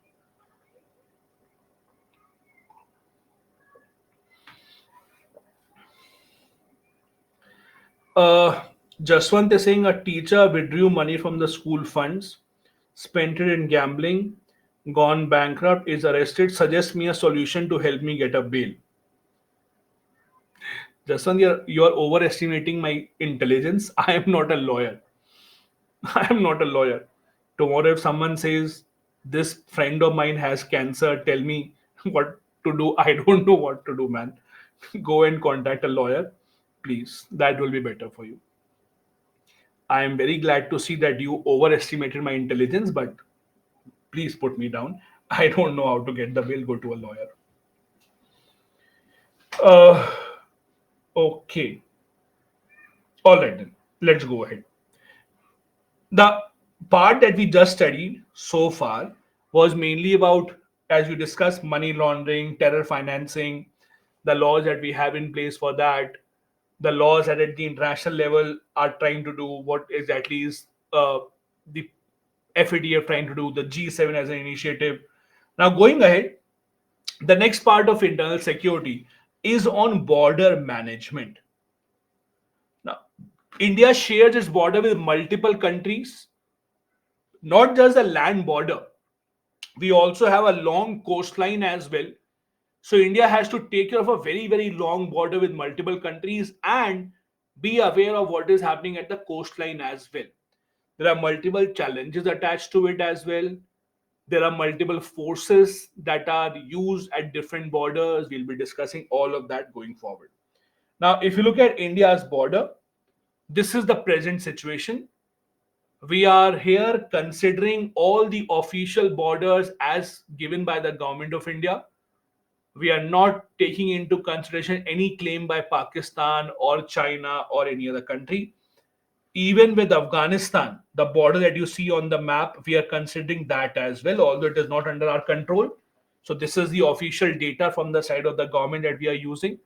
Uh, Jaswant is saying a teacher withdrew money from the school funds, spent it in gambling, gone bankrupt, is arrested. Suggest me a solution to help me get a bail. Jaswant, you're overestimating my intelligence. I am not a lawyer. I am not a lawyer. Tomorrow, if someone says, this friend of mine has cancer, tell me what to do. I don't know what to do, man. Go and contact a lawyer, please. That will be better for you. I am very glad to see that you overestimated my intelligence, but please put me down. I don't know how to get the bill. Go to a lawyer. Uh, okay. All right, then. Let's go ahead. The part that we just studied so far was mainly about, as we discussed, money laundering, terror financing, the laws that we have in place for that, the laws that at the international level are trying to do, what exactly is the FATF trying to do, the G7 as an initiative. Now, going ahead, the next part of internal security is on border management. Now, India shares its border with multiple countries, not just the land border. We also have a long coastline as well. So India has to take care of a very, very long border with multiple countries and be aware of what is happening at the coastline as well. There are multiple challenges attached to it as well. There are multiple forces that are used at different borders. We'll be discussing all of that going forward. Now, if you look at India's border, this is the present situation. We are here considering all the official borders as given by the government of India. We are not taking into consideration any claim by Pakistan or China or any other country. Even with Afghanistan, the border that you see on the map, we are considering that as well, although it is not under our control. So this is the official data from the side of the government that we are using,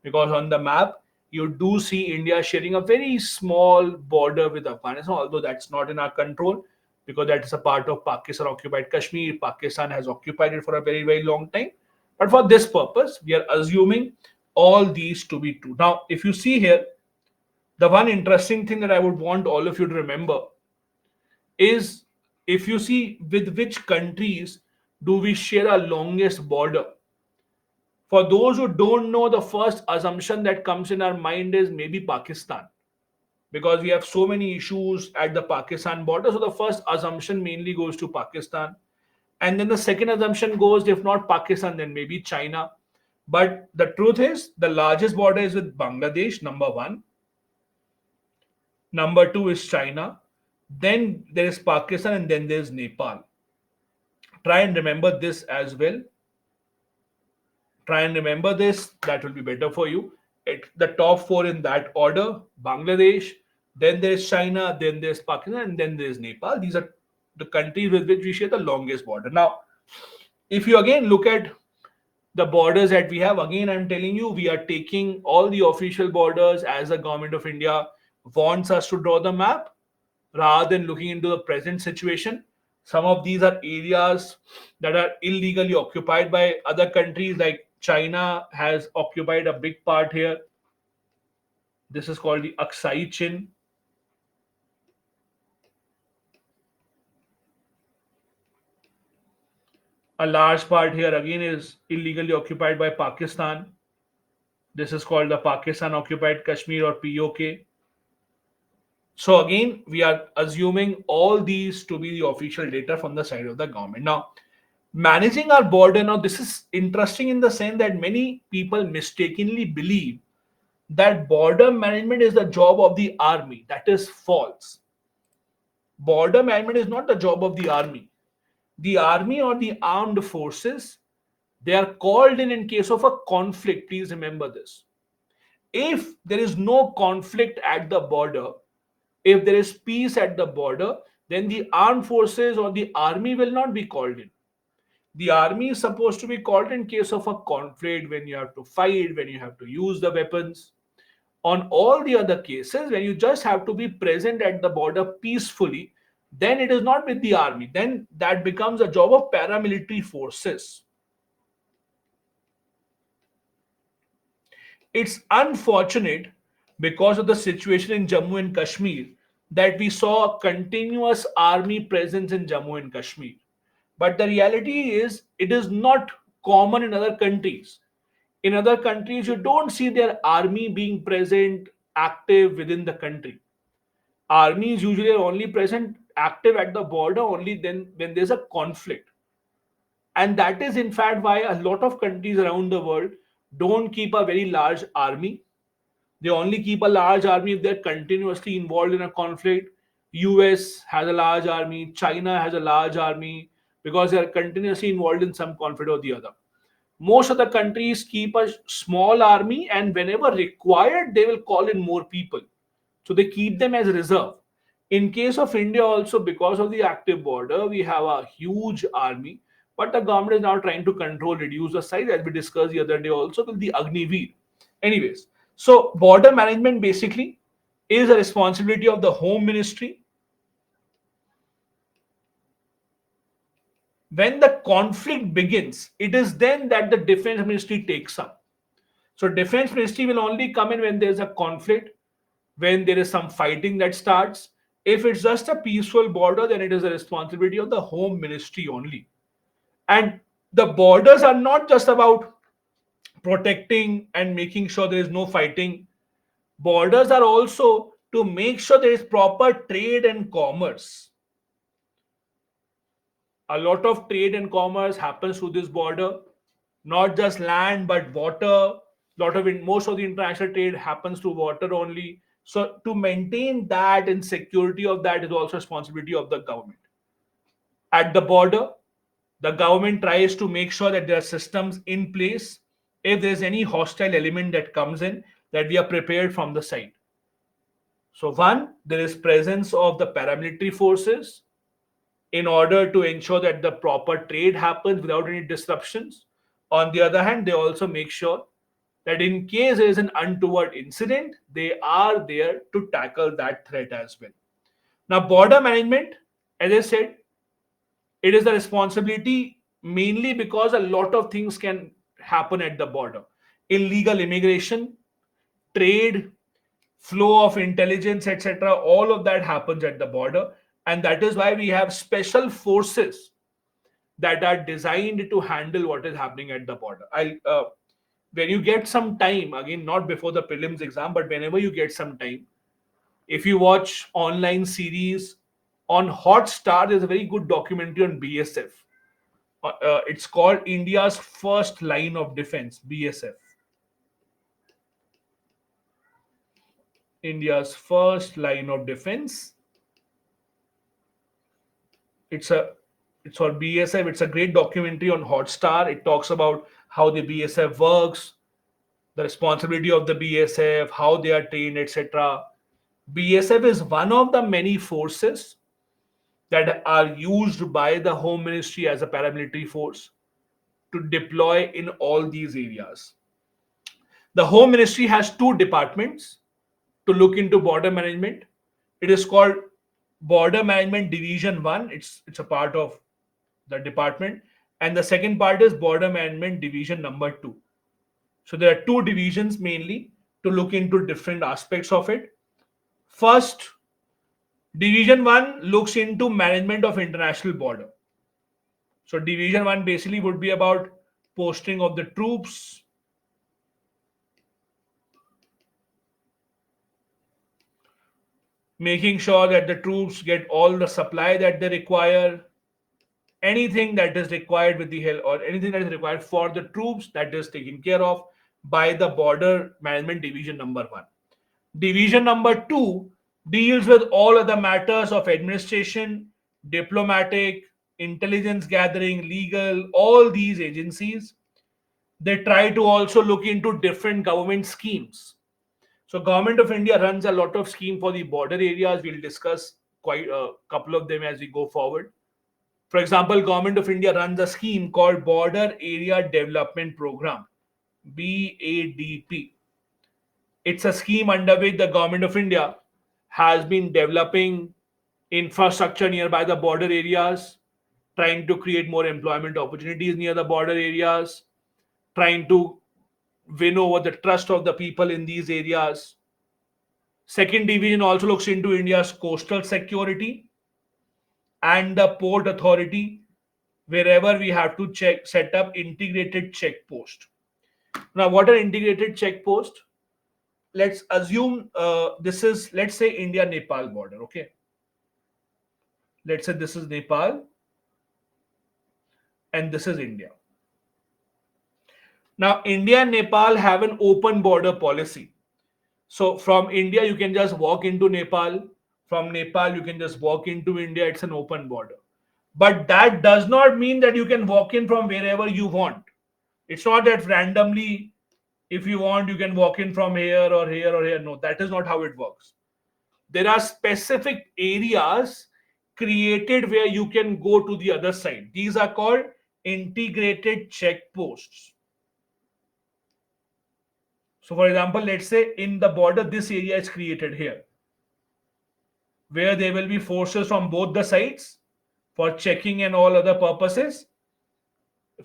because on the map you do see India sharing a very small border with Afghanistan, although that's not in our control because that is a part of Pakistan occupied Kashmir. Pakistan has occupied it for a very, very long time. But for this purpose, we are assuming all these to be true. Now, if you see here, the one interesting thing that I would want all of you to remember is, if you see with which countries do we share our longest border. For those who don't know, the first assumption that comes in our mind is maybe Pakistan, because we have so many issues at the Pakistan border. So the first assumption mainly goes to Pakistan. And then the second assumption goes, if not Pakistan, then maybe China. But the truth is, the largest border is with Bangladesh, number one. Number two is China. Then there is Pakistan, and then there's Nepal. Try and remember this as well. Try and remember this. That will be better for you. The top four in that order: Bangladesh, then there's China, then there's Pakistan, and then there's Nepal. These are the countries with which we share the longest border. Now, if you again look at the borders that we have, again, I'm telling you, we are taking all the official borders as the government of India wants us to draw the map rather than looking into the present situation. Some of these are areas that are illegally occupied by other countries, like China has occupied a big part here. This is called the Aksai Chin. A large part here again is illegally occupied by Pakistan. This is called the Pakistan occupied Kashmir or POK. So again, we are assuming all these to be the official data from the side of the government. Now, managing our border, now this is interesting in the sense that many people mistakenly believe that border management is the job of the army. That is false. Border management is not the job of the army. The army or the armed forces, they are called in case of a conflict. Please remember this. If there is no conflict at the border, if there is peace at the border, then the armed forces or the army will not be called in. The army is supposed to be called in case of a conflict, when you have to fight, when you have to use the weapons. On all the other cases, when you just have to be present at the border peacefully, then it is not with the army. Then that becomes a job of paramilitary forces. It's unfortunate because of the situation in Jammu and Kashmir that we saw a continuous army presence in Jammu and Kashmir. But the reality is, it is not common in other countries. In other countries, you don't see their army being present, active within the country. Armies usually are only present, active at the border only then when there's a conflict. And that is, in fact, why a lot of countries around the world don't keep a very large army. They only keep a large army if they're continuously involved in a conflict. US has a large army, China has a large army because they are continuously involved in some conflict or the other. Most of the countries keep a small army, and whenever required, they will call in more people. So they keep them as reserve. In case of India, also because of the active border, we have a huge army, but the government is now trying to control, reduce the size, as we discussed the other day also with the Agniveer. Anyways, so border management basically is a responsibility of the Home Ministry. When the conflict begins, it is then that the Defense Ministry takes up. So Defense Ministry will only come in when there's a conflict, when there is some fighting that starts. If it's just a peaceful border, then it is a responsibility of the Home Ministry only. And the borders are not just about protecting and making sure there is no fighting. Borders are also to make sure there is proper trade and commerce. A lot of trade and commerce happens through this border, not just land but water. Most of the international trade happens through water only. So to maintain that and security of that is also responsibility of the government. At the border, the government tries to make sure that there are systems in place. If there is any hostile element that comes in, that we are prepared from the side. So one, there is presence of the paramilitary forces in order to ensure that the proper trade happens without any disruptions. On the other hand, they also make sure that in case there is an untoward incident, they are there to tackle that threat as well. Now, border management, as I said, it is the responsibility mainly because a lot of things can happen at the border. Illegal immigration, trade, flow of intelligence, etc. All of that happens at the border. And that is why we have special forces that are designed to handle what is happening at the border. When you get some time, again, not before the prelims exam, but whenever you get some time, if you watch online series on Hotstar, there's a very good documentary on BSF. It's called India's First Line of Defense, BSF. India's First Line of Defense. It's a It's called BSF. It's a great documentary on Hotstar. It talks about how the BSF works, the responsibility of the BSF, how they are trained, etc. BSF is one of the many forces that are used by the Home Ministry as a paramilitary force to deploy in all these areas. The Home Ministry has two departments to look into border management. It is called Border Management Division 1. It's a part of the department. And the second part is Border Management Division number 2. So there are two divisions mainly to look into different aspects of it. First, Division 1 looks into management of international border. So Division 1 basically would be about posting of the troops, making sure that the troops get all the supply that they require, anything that is required with the help or anything that is required for the troops, that is taken care of by the Border Management Division number 1. Division number 2 deals with all other matters of administration, diplomatic, intelligence gathering, legal, all these agencies. They try to also look into different government schemes. So Government of India runs a lot of scheme for the border areas. We'll discuss quite a couple of them as we go forward. For example, Government of India runs a scheme called Border Area Development Program, BADP. It's a scheme under which the Government of India has been developing infrastructure nearby the border areas, trying to create more employment opportunities near the border areas, trying to win over the trust of the people in these areas. Second division also looks into India's coastal security and the port authority, wherever we have to set up integrated check post. Now, what are integrated check post? Let's assume this is, let's say, India Nepal border. Okay, let's say this is Nepal and this is India. Now, India and Nepal have an open border policy. So from India, you can just walk into Nepal. From Nepal, you can just walk into India. It's an open border. But that does not mean that you can walk in from wherever you want. It's not that randomly, if you want, you can walk in from here or here or here. No, that is not how it works. There are specific areas created where you can go to the other side. These are called integrated checkposts. So, for example, let's say in the border, this area is created here, where there will be forces from both the sides for checking and all other purposes,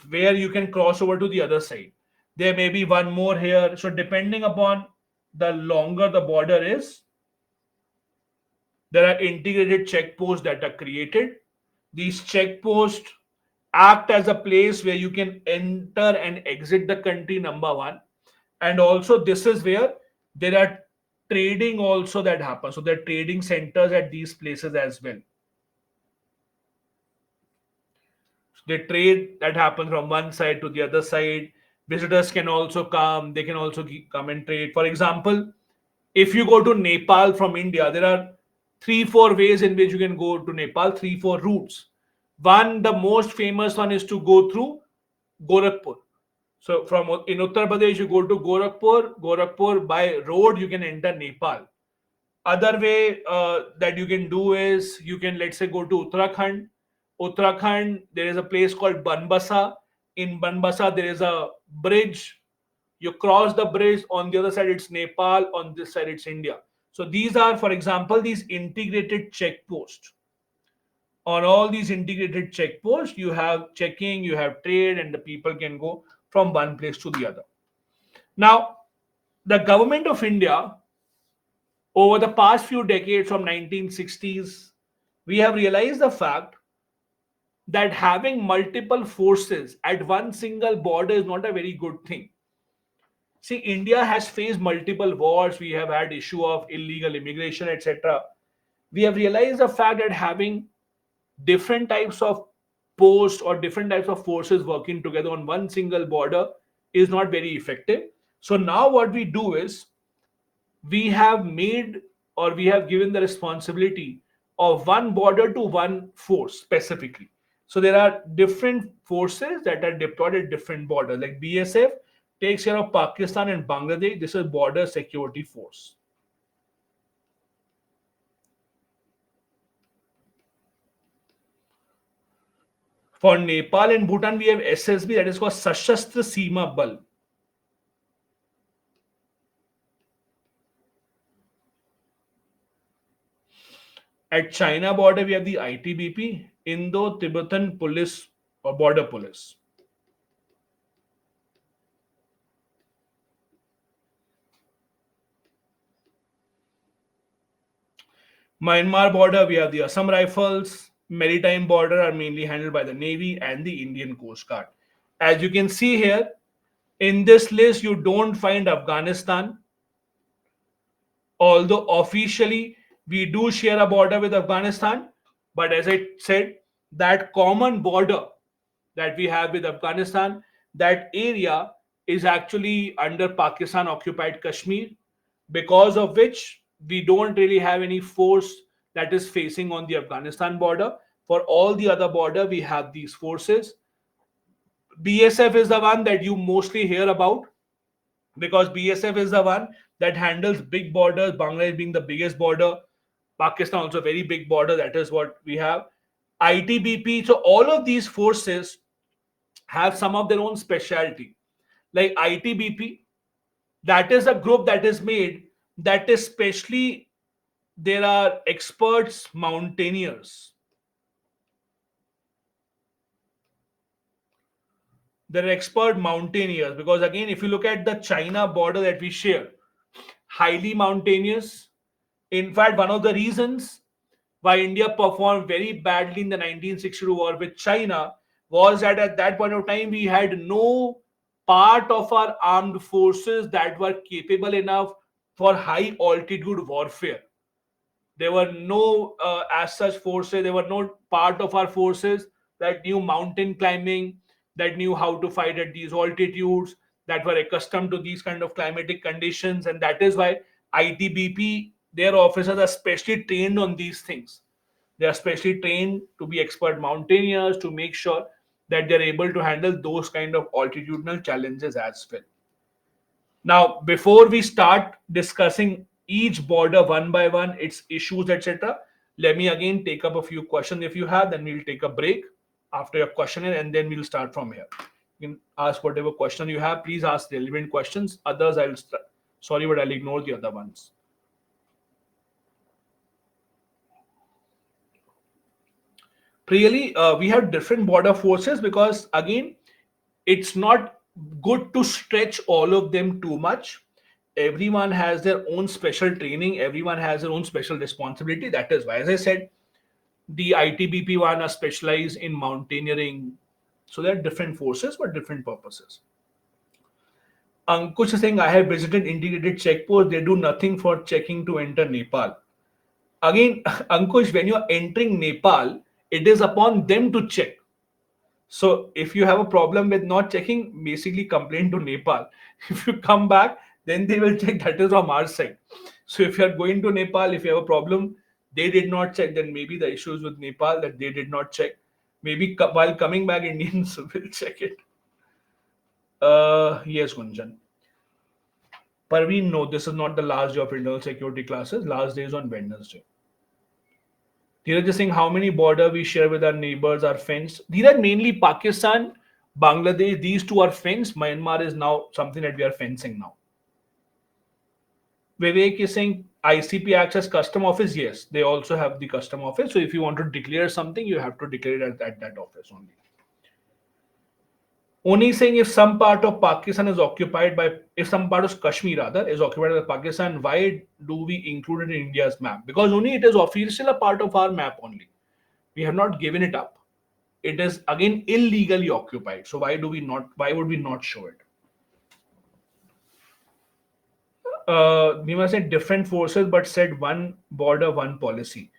where you can cross over to the other side. There may be one more here. So, depending upon the longer the border is, there are integrated checkposts that are created. These checkposts act as a place where you can enter and exit the country, number one. And also, this is where there are trading also that happens. So, there are trading centers at these places as well. The trade that happens from one side to the other side. Visitors can also come, they can also come and trade. For example, if you go to Nepal from India, there are 3 4 ways in which you can go to Nepal, 3 4 routes. One, the most famous one is to go through Gorakhpur. So from in Uttar Pradesh, you go to Gorakhpur. Gorakhpur by road, you can enter Nepal. Other way that you can do is you can, let's say, go to Uttarakhand. Uttarakhand, there is a place called Banbasa. In Banbasa, there is a bridge. You cross the bridge. On the other side, it's Nepal. On this side, it's India. So these are, for example, these integrated checkposts. On all these integrated checkposts, you have checking, you have trade, and the people can go from one place to the other. Now, the government of India, over the past few decades from 1960s, we have realized the fact that having multiple forces at one single border is not a very good thing. See, India has faced multiple wars. We have had issue of illegal immigration, etc. We have realized the fact that having different types of posts or different types of forces working together on one single border is not very effective. So now what we do is we have made or we have given the responsibility of one border to one force specifically. So there are different forces that are deployed at different borders. Like BSF takes care of Pakistan and Bangladesh. This is border security force. For Nepal and Bhutan, we have SSB, that is called Sashastra Seema Bal. At China border, we have the ITBP, Indo-Tibetan Police or Border Police. Myanmar border, we have the Assam Rifles. Maritime border are mainly handled by the Navy and the Indian Coast Guard. As you can see here, in this list, you don't find Afghanistan, although officially we do share a border with Afghanistan. But as I said, that common border that we have with Afghanistan, that area is actually under Pakistan occupied Kashmir, because of which we don't really have any force that is facing on the Afghanistan border. For all the other border, we have these forces. BSF is the one that you mostly hear about, because BSF is the one that handles big borders, Bangladesh being the biggest border, Pakistan also very big border. That is what we have. ITBP. So all of these forces have some of their own specialty. Like ITBP, that is a group that is made, that is specially, there are experts mountaineers. They're expert mountaineers because, again, if you look at the China border that we share, highly mountainous. In fact, one of the reasons why India performed very badly in the 1962 war with China was that at that point of time we had no part of our armed forces that were capable enough for high altitude warfare. There were no, as such, forces. There were no part of our forces that knew mountain climbing, that knew how to fight at these altitudes, that were accustomed to these kind of climatic conditions. And that is why ITBP, their officers are specially trained on these things. They are specially trained to be expert mountaineers, to make sure that they're able to handle those kind of altitudinal challenges as well. Now, before we start discussing each border one by one, its issues, etc., let me again take up a few questions if you have, then we'll take a break after your questionnaire and then we'll start from here. You can ask whatever question you have. Please ask relevant questions. Others, I'll start. Sorry, but I'll ignore the other ones. Really, we have different border forces because, again, it's not good to stretch all of them too much. Everyone has their own special training, everyone has their own special responsibility. That is why, as I said, the ITBP one are specialized in mountaineering. So there are different forces for different purposes. Ankush is saying, I have visited integrated checkposts. They do nothing for checking to enter Nepal. Again, Ankush, when you're entering Nepal, it is upon them to check. So if you have a problem with not checking, basically complain to Nepal. If you come back, then they will check. That is from our side. So if you are going to Nepal, if you have a problem, they did not check, then maybe the issues with Nepal that they did not check. Maybe while coming back, Indians will check it. Yes, Gunjan. Parveen, no, this is not the last day of internal security classes. Last day is on Wednesday. Dheeraj is saying how many border we share with our neighbors are fenced. These are mainly Pakistan, Bangladesh. These two are fenced. Myanmar is now something that we are fencing now. Vivek is saying ICP acts as custom office. Yes, they also have the custom office. So if you want to declare something, you have to declare it at that office only. Only saying if some part of Pakistan is occupied by, if some part of Kashmir rather is occupied by Pakistan, why do we include it in India's map? Because only it is officially a part of our map only. We have not given it up. It is again illegally occupied. So why do we not? Why would we not show it? We must say different forces, but said one border, one policy.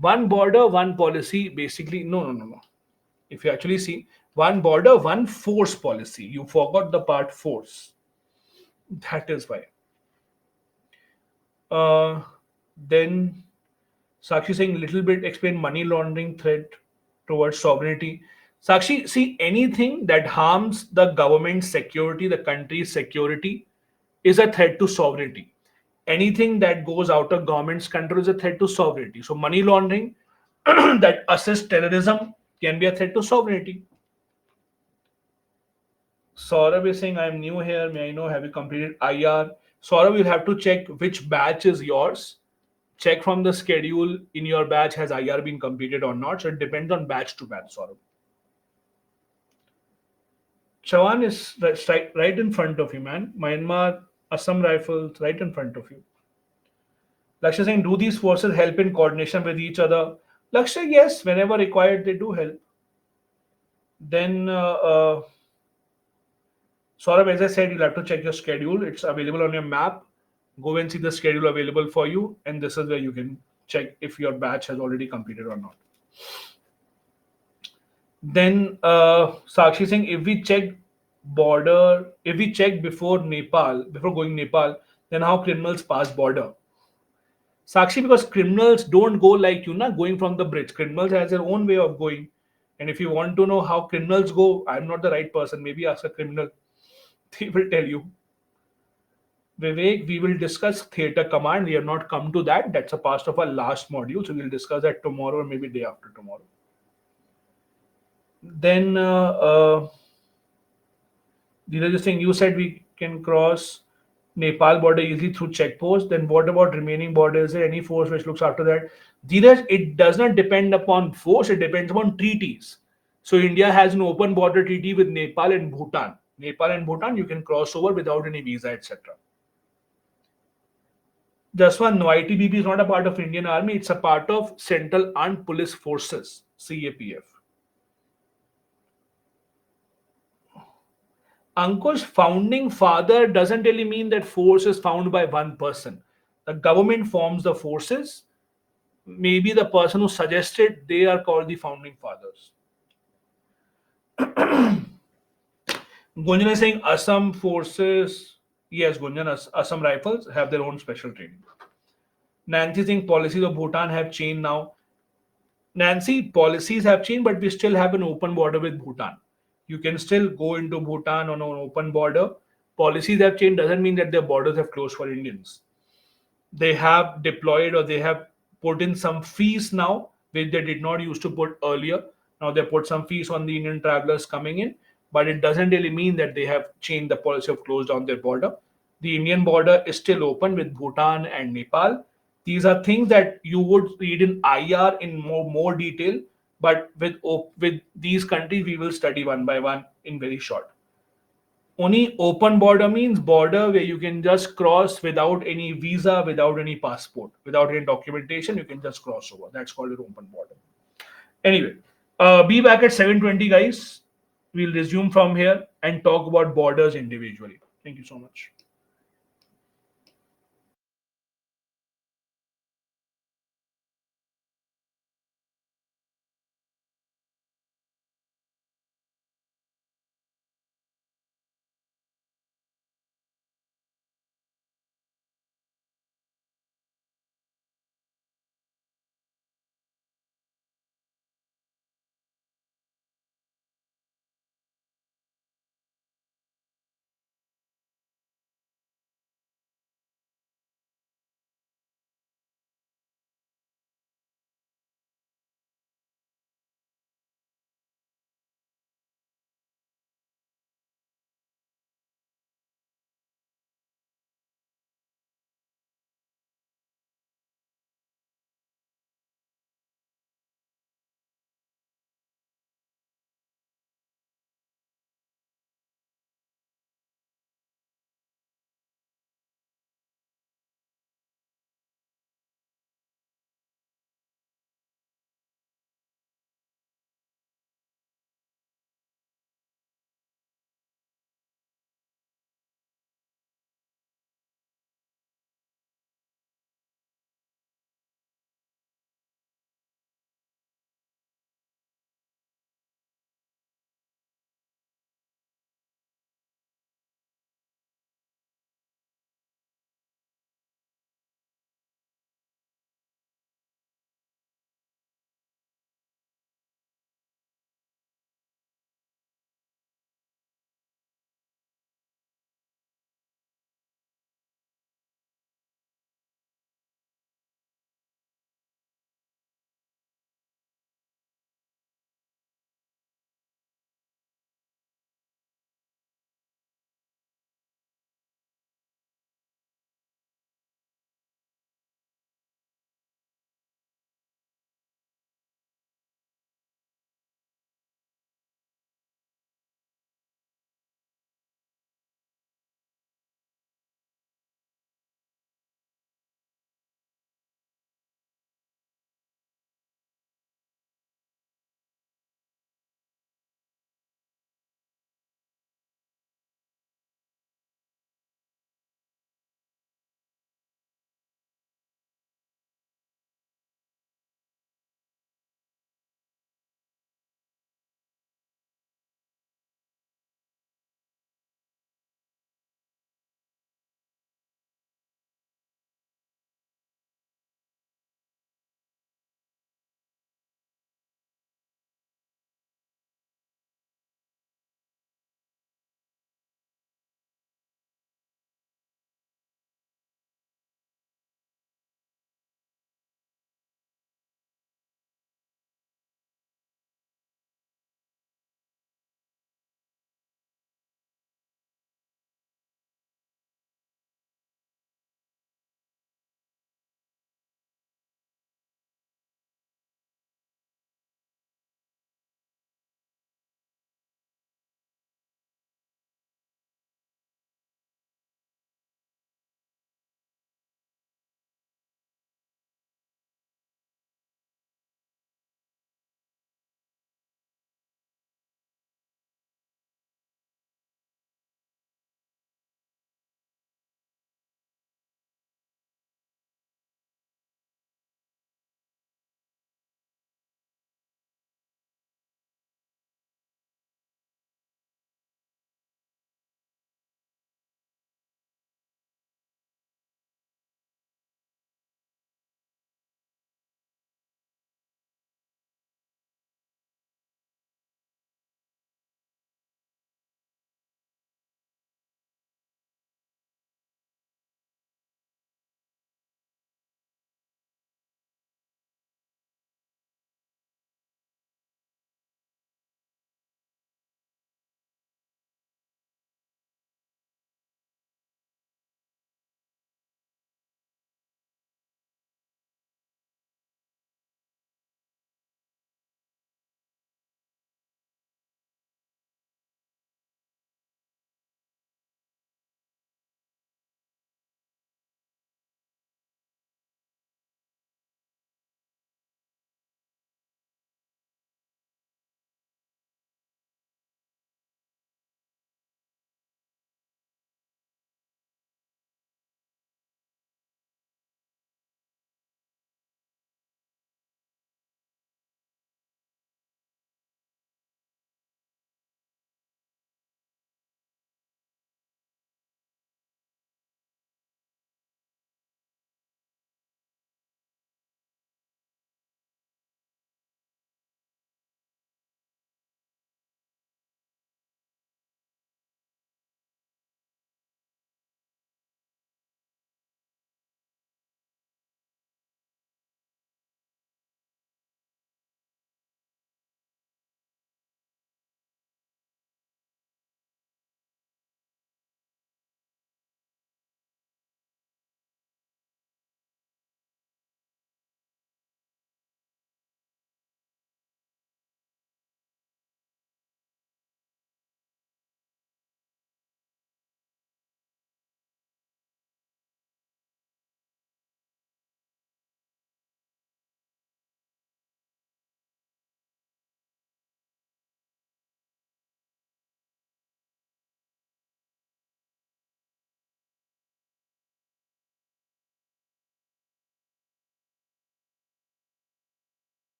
One border, one policy. Basically, no, no, no, no. If you actually see one border, one force policy, you forgot the part force. That is why. Then Sakshi saying little bit explain money laundering threat towards sovereignty. Sakshi, see, anything that harms the government's security, the country's security, is a threat to sovereignty. Anything that goes out of government's control is a threat to sovereignty. So, money laundering that assists terrorism can be a threat to sovereignty. Saurabh is saying, I'm new here. May I know, have you completed IR? Saurabh, you'll have to check which batch is yours. Check from the schedule in your batch, has IR been completed or not. So it depends on batch to batch, Saurabh. Chawan is right in front of you, man. Myanmar, Assam Rifles, right in front of you. Lakshya saying, do these forces help in coordination with each other? Lakshya, yes, whenever required, they do help. Then, Saurabh, as I said, you'll have to check your schedule. It's available on your map. Go and see the schedule available for you, and this is where you can check if your batch has already completed or not. Then Sakshi saying, if we check before Nepal, before going Nepal, then how criminals pass border? Sakshi, because criminals don't go like you, not going from the bridge. Criminals has their own way of going. And if you want to know how criminals go, I'm not the right person. Maybe ask a criminal. They will tell you. Vivek, we will discuss theater command. We have not come to that. That's a part of our last module. So we'll discuss that tomorrow or maybe day after tomorrow. Then Dheeraj is saying, you said we can cross Nepal border easily through checkposts. Then what about remaining borders? Is there any force which looks after that? Dheeraj, it does not depend upon force. It depends upon treaties. So India has an open border treaty with Nepal and Bhutan. Nepal and Bhutan, you can cross over without any visa, etc. Just one, no, ITBP is not a part of Indian Army. It's a part of Central Armed Police Forces, CAPF. Ankush, founding father doesn't really mean that force is found by one person. The government forms the forces. Maybe the person who suggested, they are called the founding fathers. Gunjan is saying Assam forces, yes, Gunjan, Assam rifles have their own special training. Nancy saying policies of Bhutan have changed now. Nancy, policies have changed, but we still have an open border with Bhutan. You can still go into Bhutan on an open border. Policies have changed doesn't mean that their borders have closed for Indians. They have deployed or they have put in some fees now, which they did not used to put earlier. Now they put some fees on the Indian travelers coming in, but it doesn't really mean that they have changed the policy of closed down their border. The Indian border is still open with Bhutan and Nepal. These are things that you would read in IR in more detail, but with these countries we will study one by one in very short. Only open border means border where you can just cross without any visa, without any passport, without any documentation. You can just cross over. That's called an open border. Anyway, be back at 7:20, guys. We'll resume from here and talk about borders individually. Thank you so much.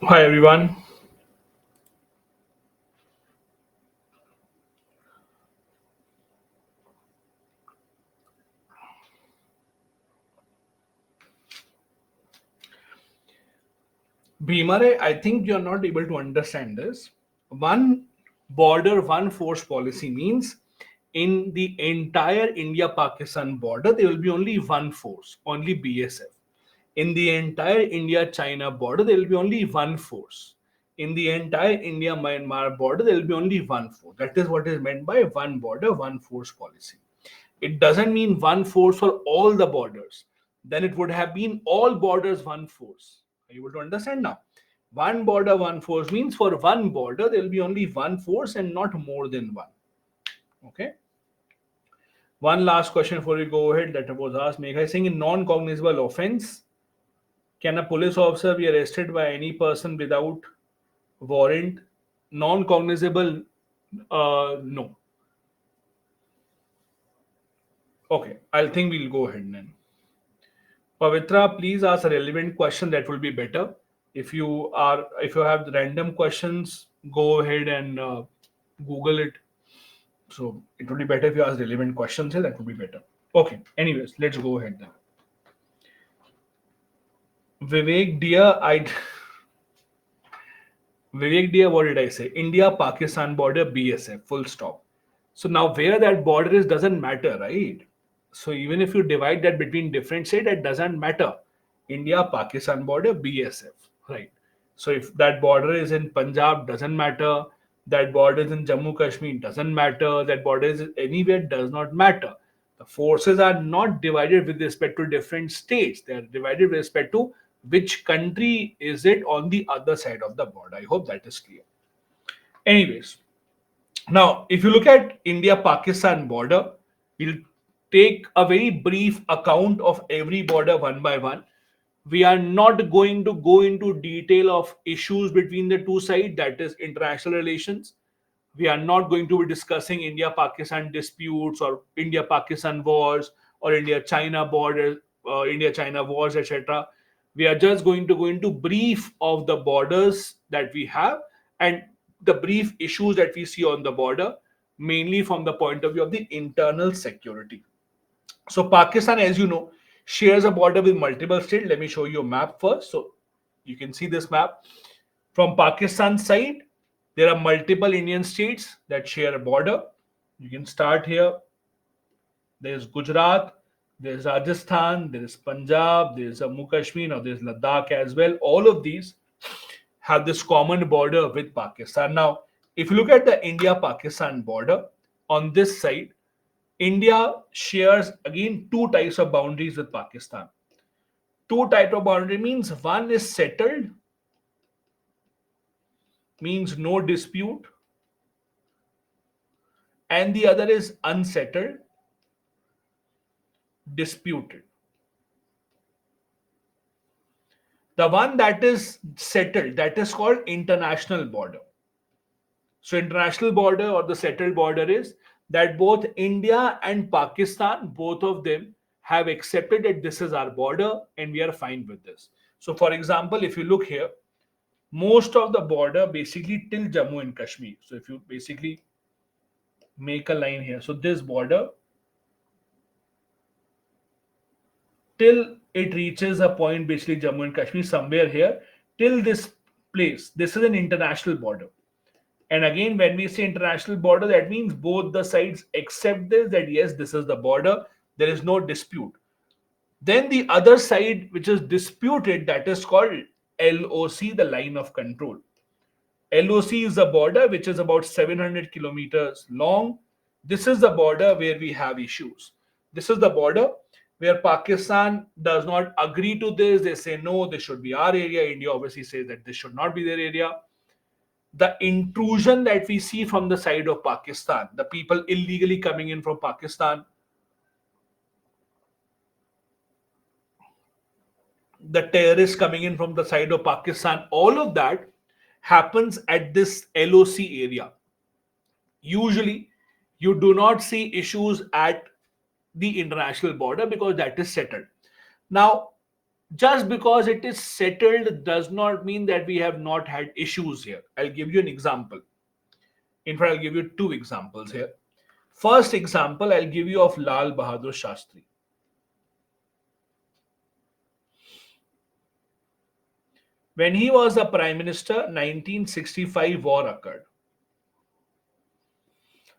Hi everyone. Bhimare, I think you're not able to understand this. One border, one force policy means in the entire India Pakistan border, there will be only one force, only BSF. In the entire India China border, there will be only one force. In the entire India Myanmar border, there will be only one force. That is what is meant by one border, one force policy. It doesn't mean one force for all the borders. Then it would have been all borders, one force. Are you able to understand now? One border, one force means for one border, there will be only one force and not more than one. Okay. One last question before we go ahead that was asked. Megha is saying in non cognizable offense, can a police officer be arrested by any person without warrant? Non cognizable, no. Okay, I'll think we'll go ahead then. Pavitra, please ask a relevant question. That will be better. If you have random questions, go ahead and Google it. So it would be better if you ask relevant questions here. That would be better. Okay. Anyways, let's go ahead then. Vivek, dear, I Vivek, dear, what did I say? India Pakistan border BSF. Full stop. So now where that border is doesn't matter, right? So even if you divide that between different states, it doesn't matter. India Pakistan border BSF, right? So if that border is in Punjab, doesn't matter. That border is in Jammu Kashmir, doesn't matter. That border is anywhere, does not matter. The forces are not divided with respect to different states. They are divided with respect to which country is it on the other side of the border. I hope that is clear. Anyways, now, if you look at India-Pakistan border, we'll take a very brief account of every border one by one. We are not going to go into detail of issues between the two sides, that is international relations. We are not going to be discussing India-Pakistan disputes or India-Pakistan wars or India-China borders, India-China wars, etc. We are just going to go into brief of the borders that we have and the brief issues that we see on the border, mainly from the point of view of the internal security. So Pakistan, as you know, shares a border with multiple states. Let me show you a map first. So you can see this map. From Pakistan side, there are multiple Indian states that share a border. You can start here. There's Gujarat, there's Rajasthan, there is Punjab, there's Jammu Kashmir, now there's Ladakh as well. All of these have this common border with Pakistan. Now, if you look at the India-Pakistan border, on this side, India shares again two types of boundaries with Pakistan. Two type of boundary means one is settled, means no dispute, and the other is unsettled, disputed. The one that is settled, that is called international border. So international border or the settled border is that both India and Pakistan, both of them have accepted that this is our border and we are fine with this. So for example, if you look here, most of the border basically till Jammu and Kashmir. So if you basically make a line here, so this border till it reaches a point basically Jammu and Kashmir somewhere here till this place. This is an international border. And again, when we say international border, that means both the sides accept this, that yes, this is the border, there is no dispute. Then the other side, which is disputed, that is called LOC, the line of control. LOC is the border which is about 700 kilometers long. This is the border where we have issues. This is the border where Pakistan does not agree to this. They say, no, this should be our area. India obviously says that this should not be their area. The intrusion that we see from the side of Pakistan, the people illegally coming in from Pakistan, the terrorists coming in from the side of Pakistan, all of that happens at this LOC area. Usually, you do not see issues at the international border because that is settled. Now, Just because it is settled does not mean that we have not had issues here. I'll give you an example. In fact, I'll give you two examples here. First example I'll give you of Lal Bahadur Shastri. When he was the prime minister, 1965 war occurred.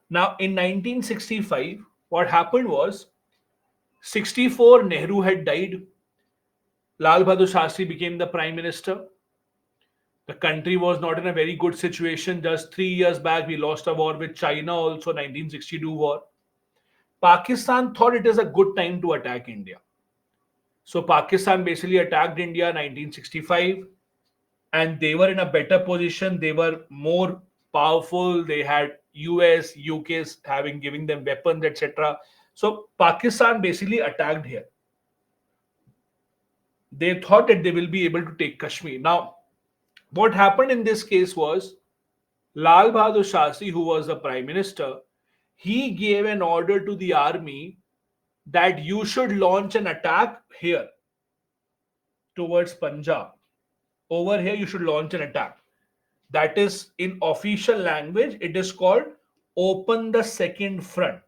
Now, in 1965, what happened was 64 Nehru had died. Lal Bahadur Shastri became the prime minister. The country was not in a very good situation. Just 3 years back, we lost a war with China, also 1962 war. Pakistan thought it is a good time to attack India. So Pakistan basically attacked India 1965, and they were in a better position. They were more powerful. They had US, UK's having giving them weapons, etc. So Pakistan basically attacked here. They thought that they will be able to take Kashmir. Now, what happened in this case was Lal Bahadur Shastri, who was the prime minister, he gave an order to the army that you should launch an attack here towards Punjab. Over here, you should launch an attack. That is, in official language, it is called open the second front.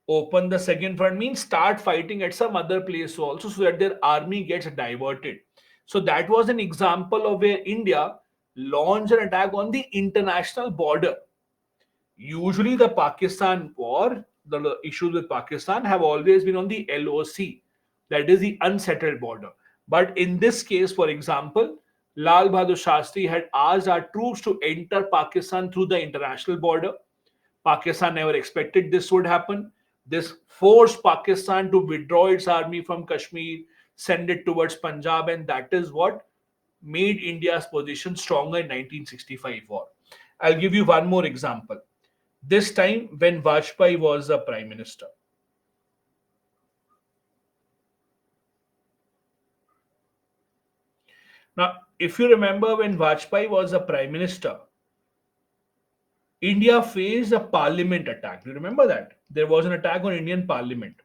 Open the second front means start fighting at some other place also, so that their army gets diverted. So that was an example of where India launched an attack on the international border. Usually the Pakistan war, the issues with Pakistan have always been on the LOC, that is the unsettled border. But in this case, for example, Lal Bahadur Shastri had asked our troops to enter Pakistan through the international border. Pakistan never expected this would happen. This forced Pakistan to withdraw its army from Kashmir, send it towards Punjab, and that is what made India's position stronger in 1965 war. I'll give you one more example. This time when Vajpayee was the prime minister. Now, if you remember when Vajpayee was the prime minister, India faced a parliament attack. Do you remember that? There was an attack on Indian parliament.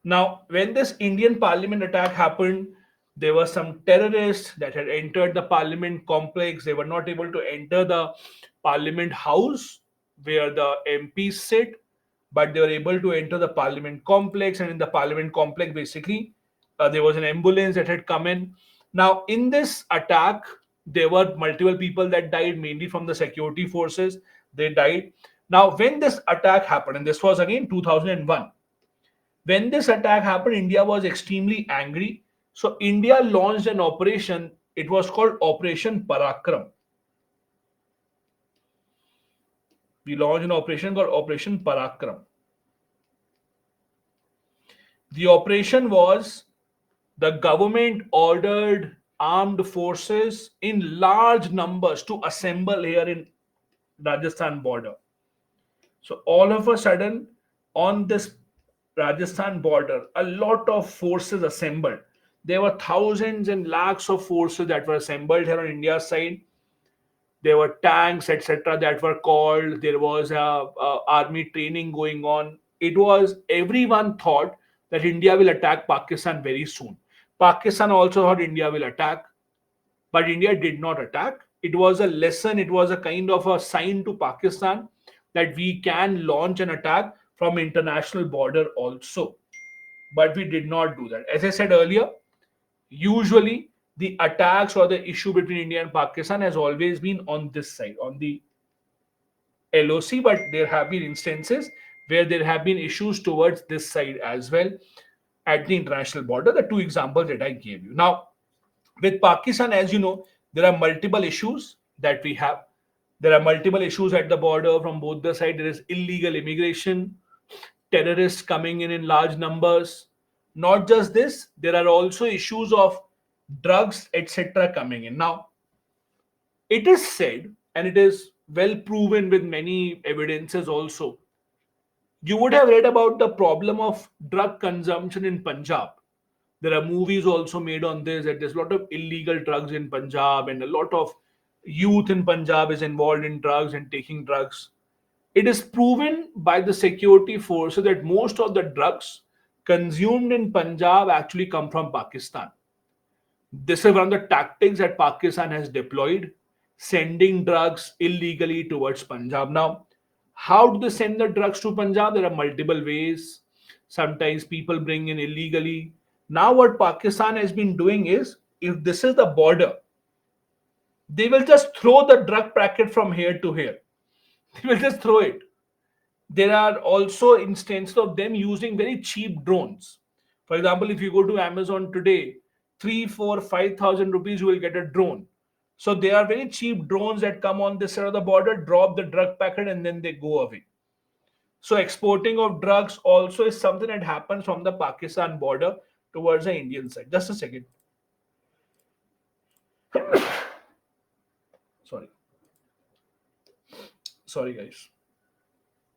Now, when this Indian parliament attack happened, there were some terrorists that had entered the parliament complex. They were not able to enter the parliament house where the MPs sit, but they were able to enter the parliament complex. And in the parliament complex, basically, there was an ambulance that had come in. Now, in this attack, there were multiple people that died, mainly from the security forces. They died. Now, when this attack happened, and this was again 2001, when this attack happened, India was extremely angry. So India launched an operation. It was called Operation Parakram. We launched an operation called Operation Parakram. The operation was the government ordered armed forces in large numbers to assemble here in Rajasthan border. So all of a sudden, on this Rajasthan border, a lot of forces assembled. There were thousands and lakhs of forces that were assembled here on India's side. There were tanks, etc., that were called. There was a army training going on. It was everyone thought that India will attack Pakistan very soon. Pakistan also thought India will attack, but India did not attack. It was a lesson. It was a kind of a sign to Pakistan that we can launch an attack from international border also. But we did not do that. As I said earlier, usually the attacks or the issue between India and Pakistan has always been on this side, on the LOC, but there have been instances where there have been issues towards this side as well at the international border, the two examples that I gave you. Now, with Pakistan, as you know, there are multiple issues that we have. There are multiple issues at the border from both the sides. There is illegal immigration, terrorists coming in large numbers. Not just this, there are also issues of drugs, etc., coming in. Now, it is said, and it is well proven with many evidences also. You would have read about the problem of drug consumption in Punjab. There are movies also made on this, that there's a lot of illegal drugs in Punjab, and a lot of youth in Punjab is involved in drugs and taking drugs. It is proven by the security forces that most of the drugs consumed in Punjab actually come from Pakistan. This is one of the tactics that Pakistan has deployed, sending drugs illegally towards Punjab. Now, how do they send the drugs to Punjab? There are multiple ways. Sometimes people bring in illegally. Now, what Pakistan has been doing is, if this is the border, they will just throw the drug packet from here to here. They will just throw it. There are also instances of them using very cheap drones. For example, if you go to Amazon today, 3, 4, 5,000 rupees, you will get a drone. So there are very cheap drones that come on this side of the border, drop the drug packet, and then they go away. So exporting of drugs also is something that happens from the Pakistan border towards the Indian side. Just a second. Sorry. Sorry, guys.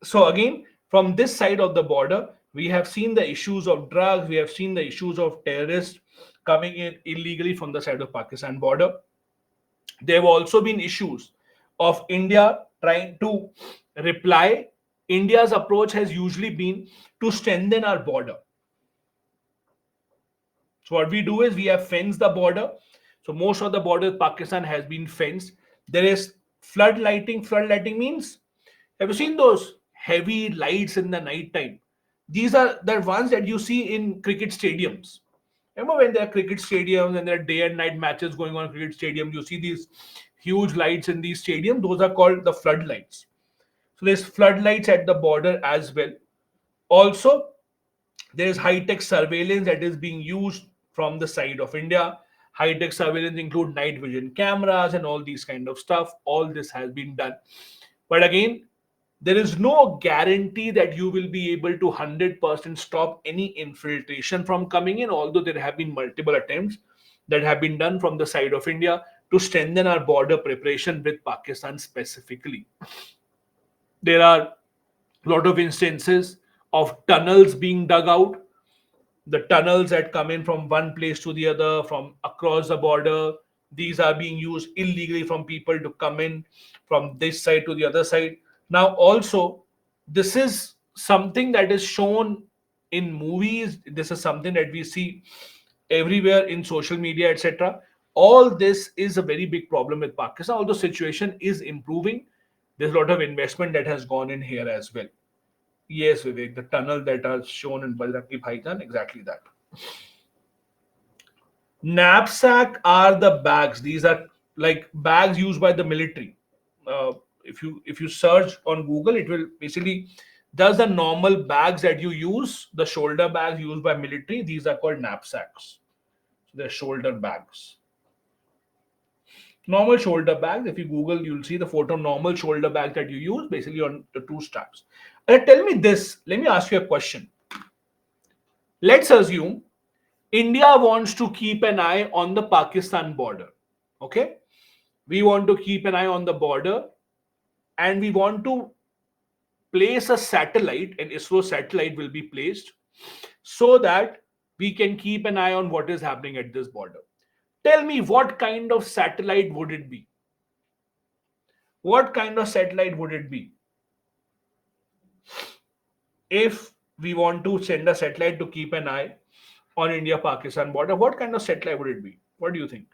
So again, from this side of the border, we have seen the issues of drugs, we have seen the issues of terrorists coming in illegally from the side of Pakistan border. There have also been issues of India trying to reply. India's approach has usually been to strengthen our border. So what we do is we have fenced the border. So most of the border with Pakistan has been fenced. There is flood lighting. Flood lighting means, have you seen those heavy lights in the night time? These are the ones that you see in cricket stadiums. Remember when there are cricket stadiums and there are day and night matches going on in cricket stadium, you see these huge lights in these stadiums. Those are called the floodlights. So there's floodlights at the border as well. Also, there is high-tech surveillance that is being used from the side of India. High-tech surveillance include night vision cameras and all these kind of stuff. All this has been done. But again, there is no guarantee that you will be able to 100% stop any infiltration from coming in, although there have been multiple attempts that have been done from the side of India to strengthen our border preparation with Pakistan specifically. There are a lot of instances of tunnels being dug out, the tunnels that come in from one place to the other from across the border. These are being used illegally from people to come in from this side to the other side. Now also, this is something that is shown in movies, this is something that we see everywhere in social media, etc. All this is a very big problem with Pakistan, although situation is improving. There's a lot of investment that has gone in here as well. Yes, Vivek, the tunnel that are shown in Bajrangi Bhaijaan, exactly that. Knapsack are the bags. These are like bags used by the military. If you search on Google, it will basically does the normal bags that you use, the shoulder bags used by military. These are called knapsacks. So they're shoulder bags. Normal shoulder bags. If you Google, you'll see the photo. Normal shoulder bags that you use, basically on the two straps. Tell me this. Let me ask you a question. Let's assume India wants to keep an eye on the Pakistan border. Okay? We want to keep an eye on the border and we want to place a satellite, an ISRO satellite will be placed so that we can keep an eye on what is happening at this border. Tell me what kind of satellite would it be? What kind of satellite would it be? If we want to send a satellite to keep an eye on India Pakistan border, what kind of satellite would it be? What do you think?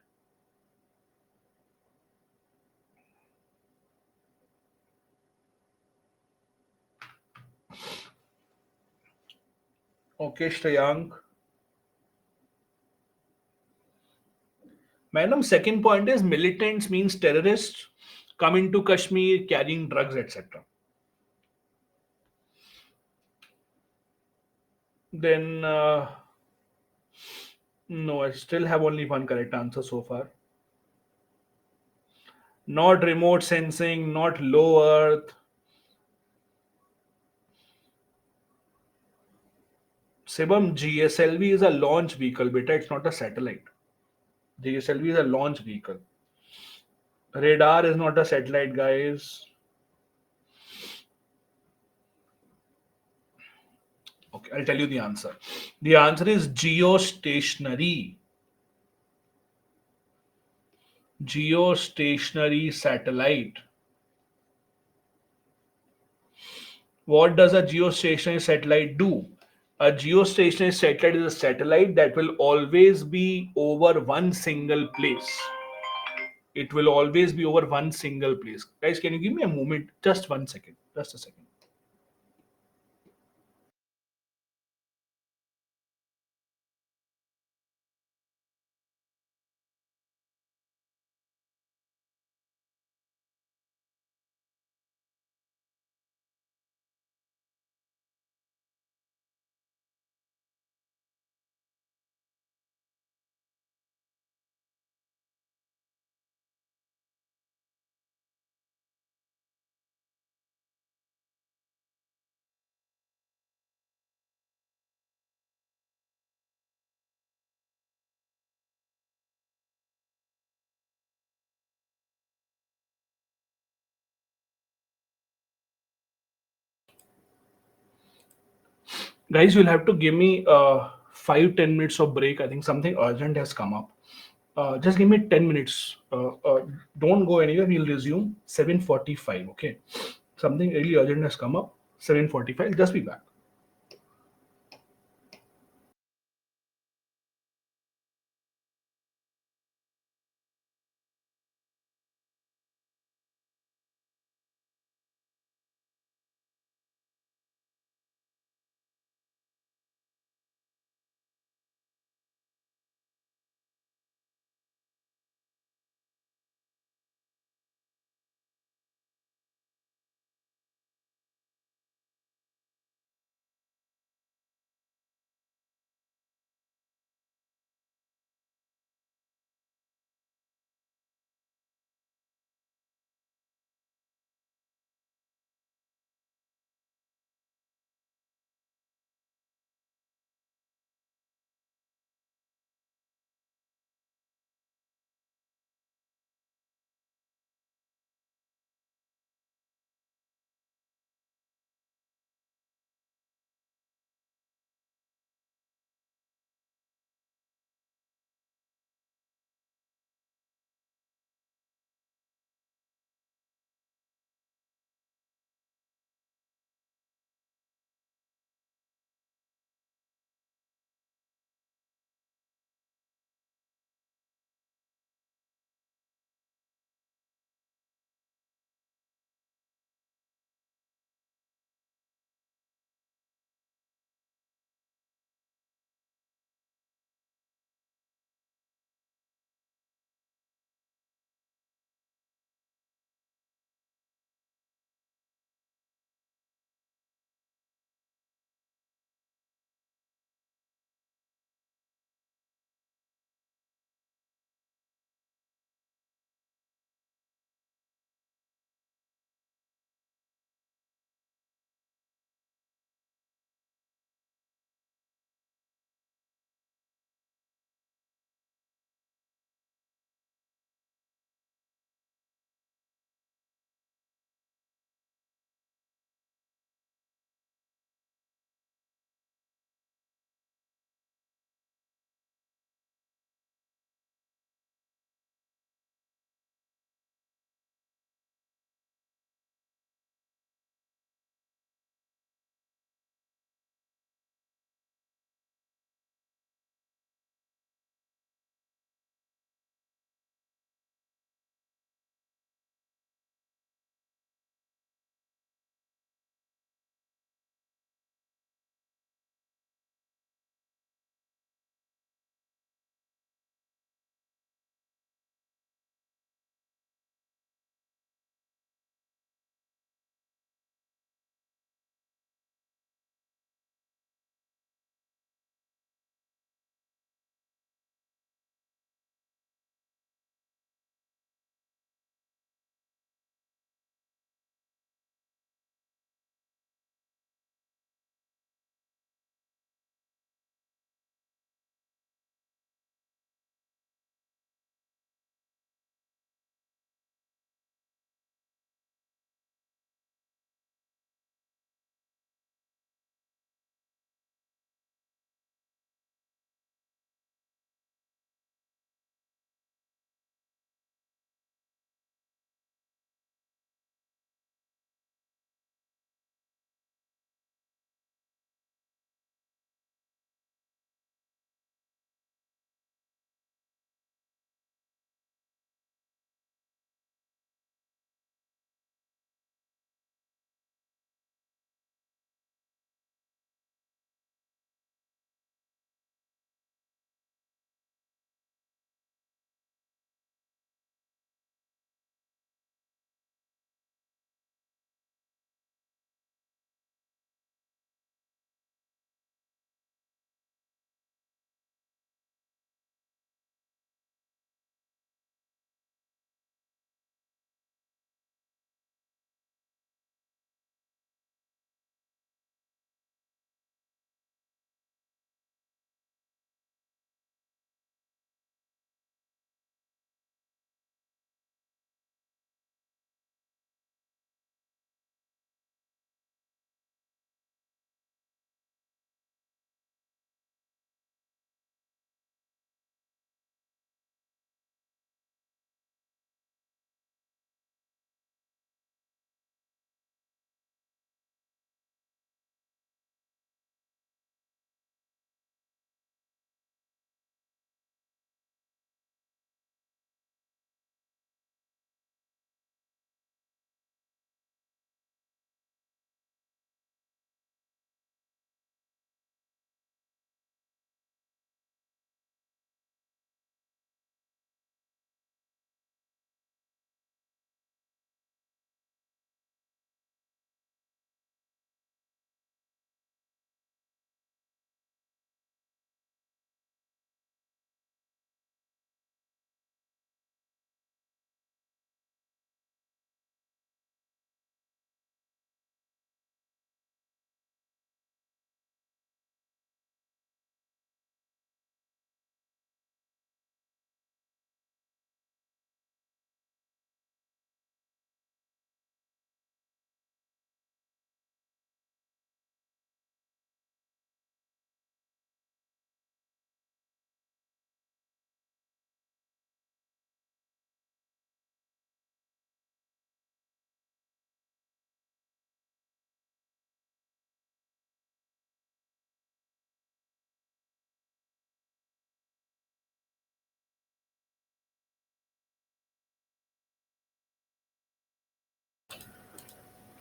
Okay, Shreyank. Madam, second point is militants means terrorists coming to Kashmir carrying drugs, etc. Then, no, I still have only one correct answer so far. Not remote sensing, not low Earth. Sibam, GSLV is a launch vehicle, beta. It's not a satellite. GSLV is a launch vehicle. Radar is not a satellite, guys. Okay, I'll tell you the answer. The answer is geostationary. Geostationary satellite. What does a geostationary satellite do? A geostationary satellite is a satellite that will always be over one single place. It will always be over one single place. Guys, can you give me a moment? Just 1 second. Just a second. Guys, you'll have to give me 5-10 minutes of break. I think something urgent has come up. Just give me 10 minutes. Don't go anywhere. We'll resume 7:45. Okay. Something really urgent has come up. 7:45. Just be back.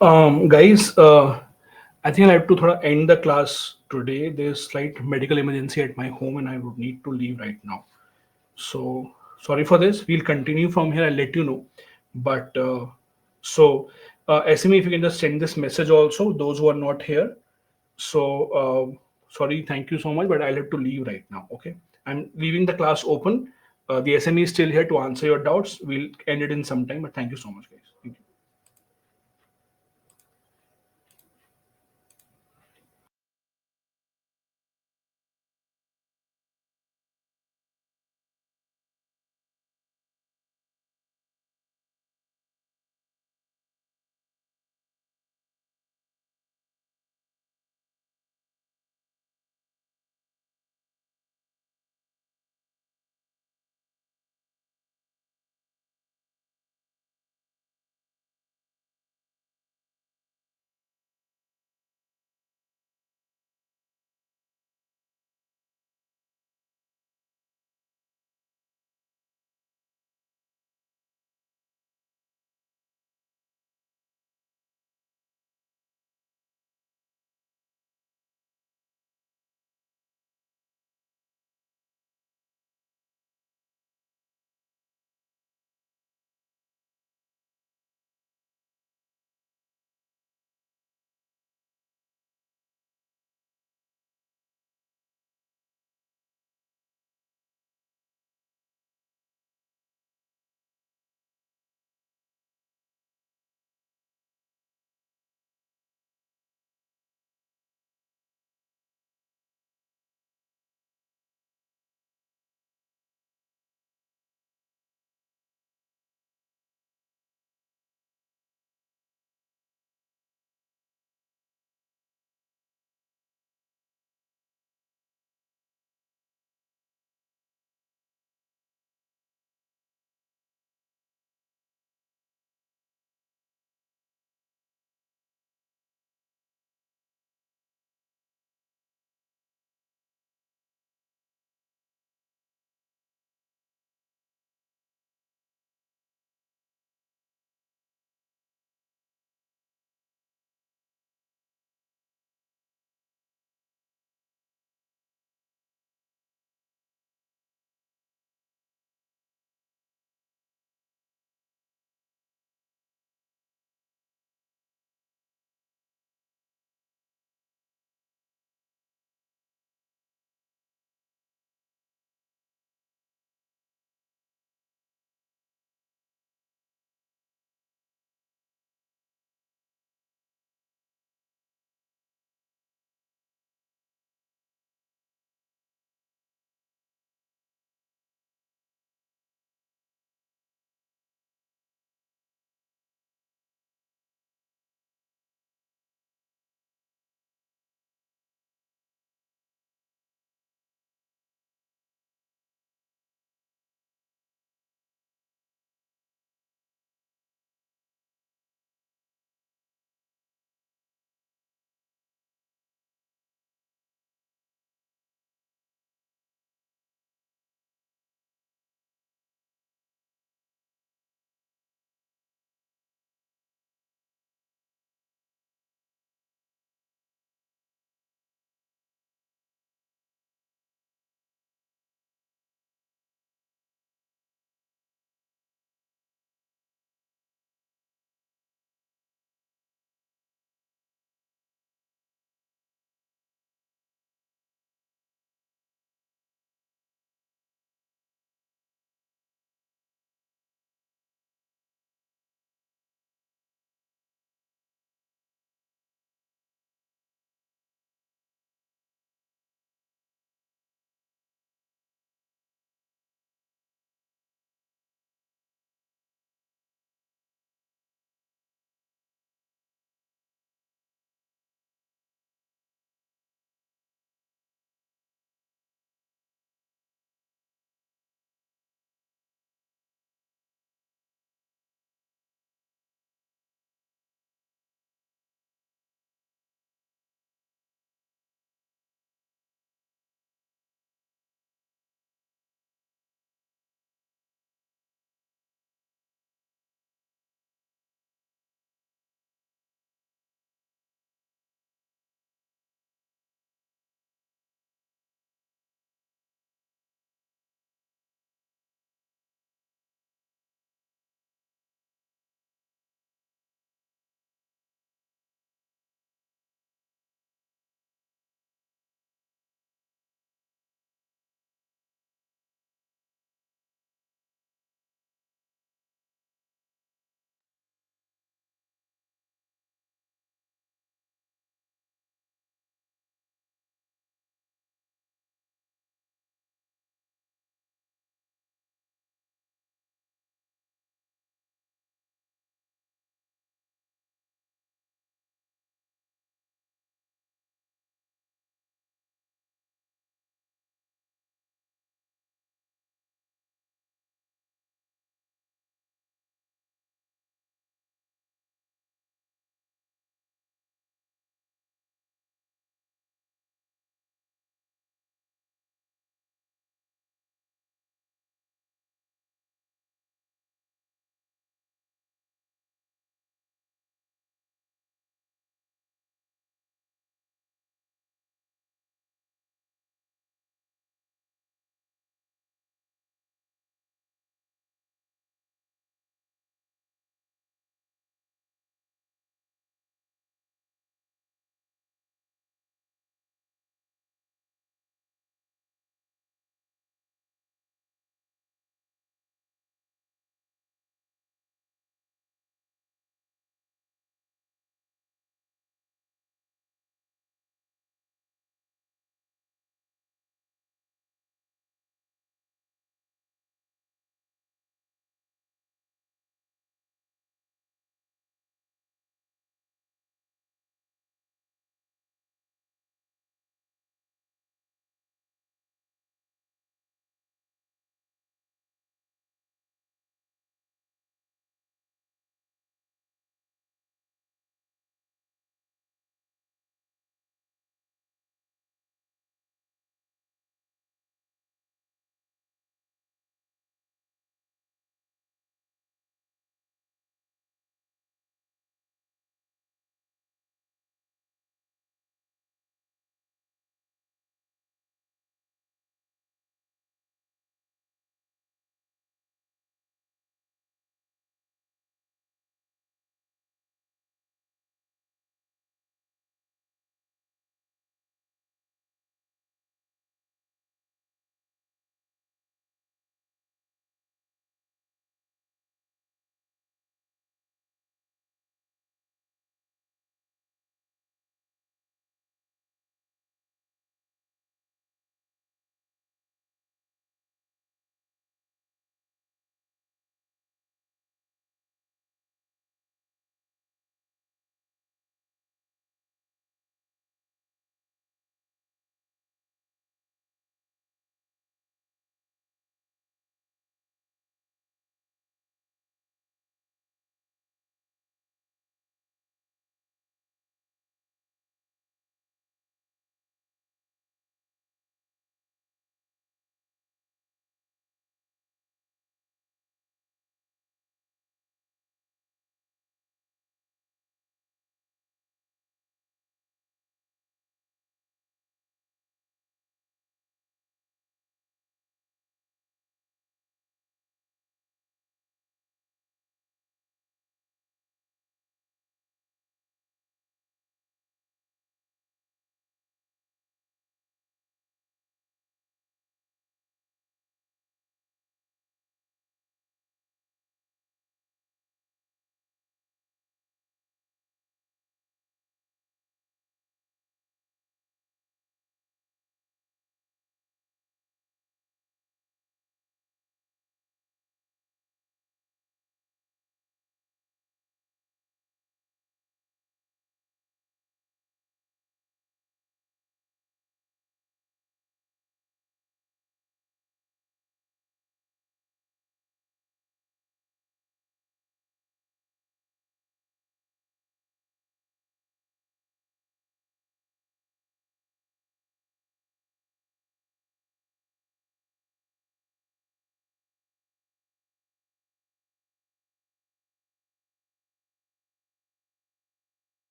Guys, I think I have to end the class today. There's slight medical emergency at my home, and I would need to leave right now. So sorry for this. We'll continue from here. I'll let you know. But SME, if you can just send this message also, those who are not here. So sorry, thank you so much, but I'll have to leave right now. Okay, I'm leaving the class open. The SME is still here to answer your doubts. We'll end it in some time, but thank you so much, guys.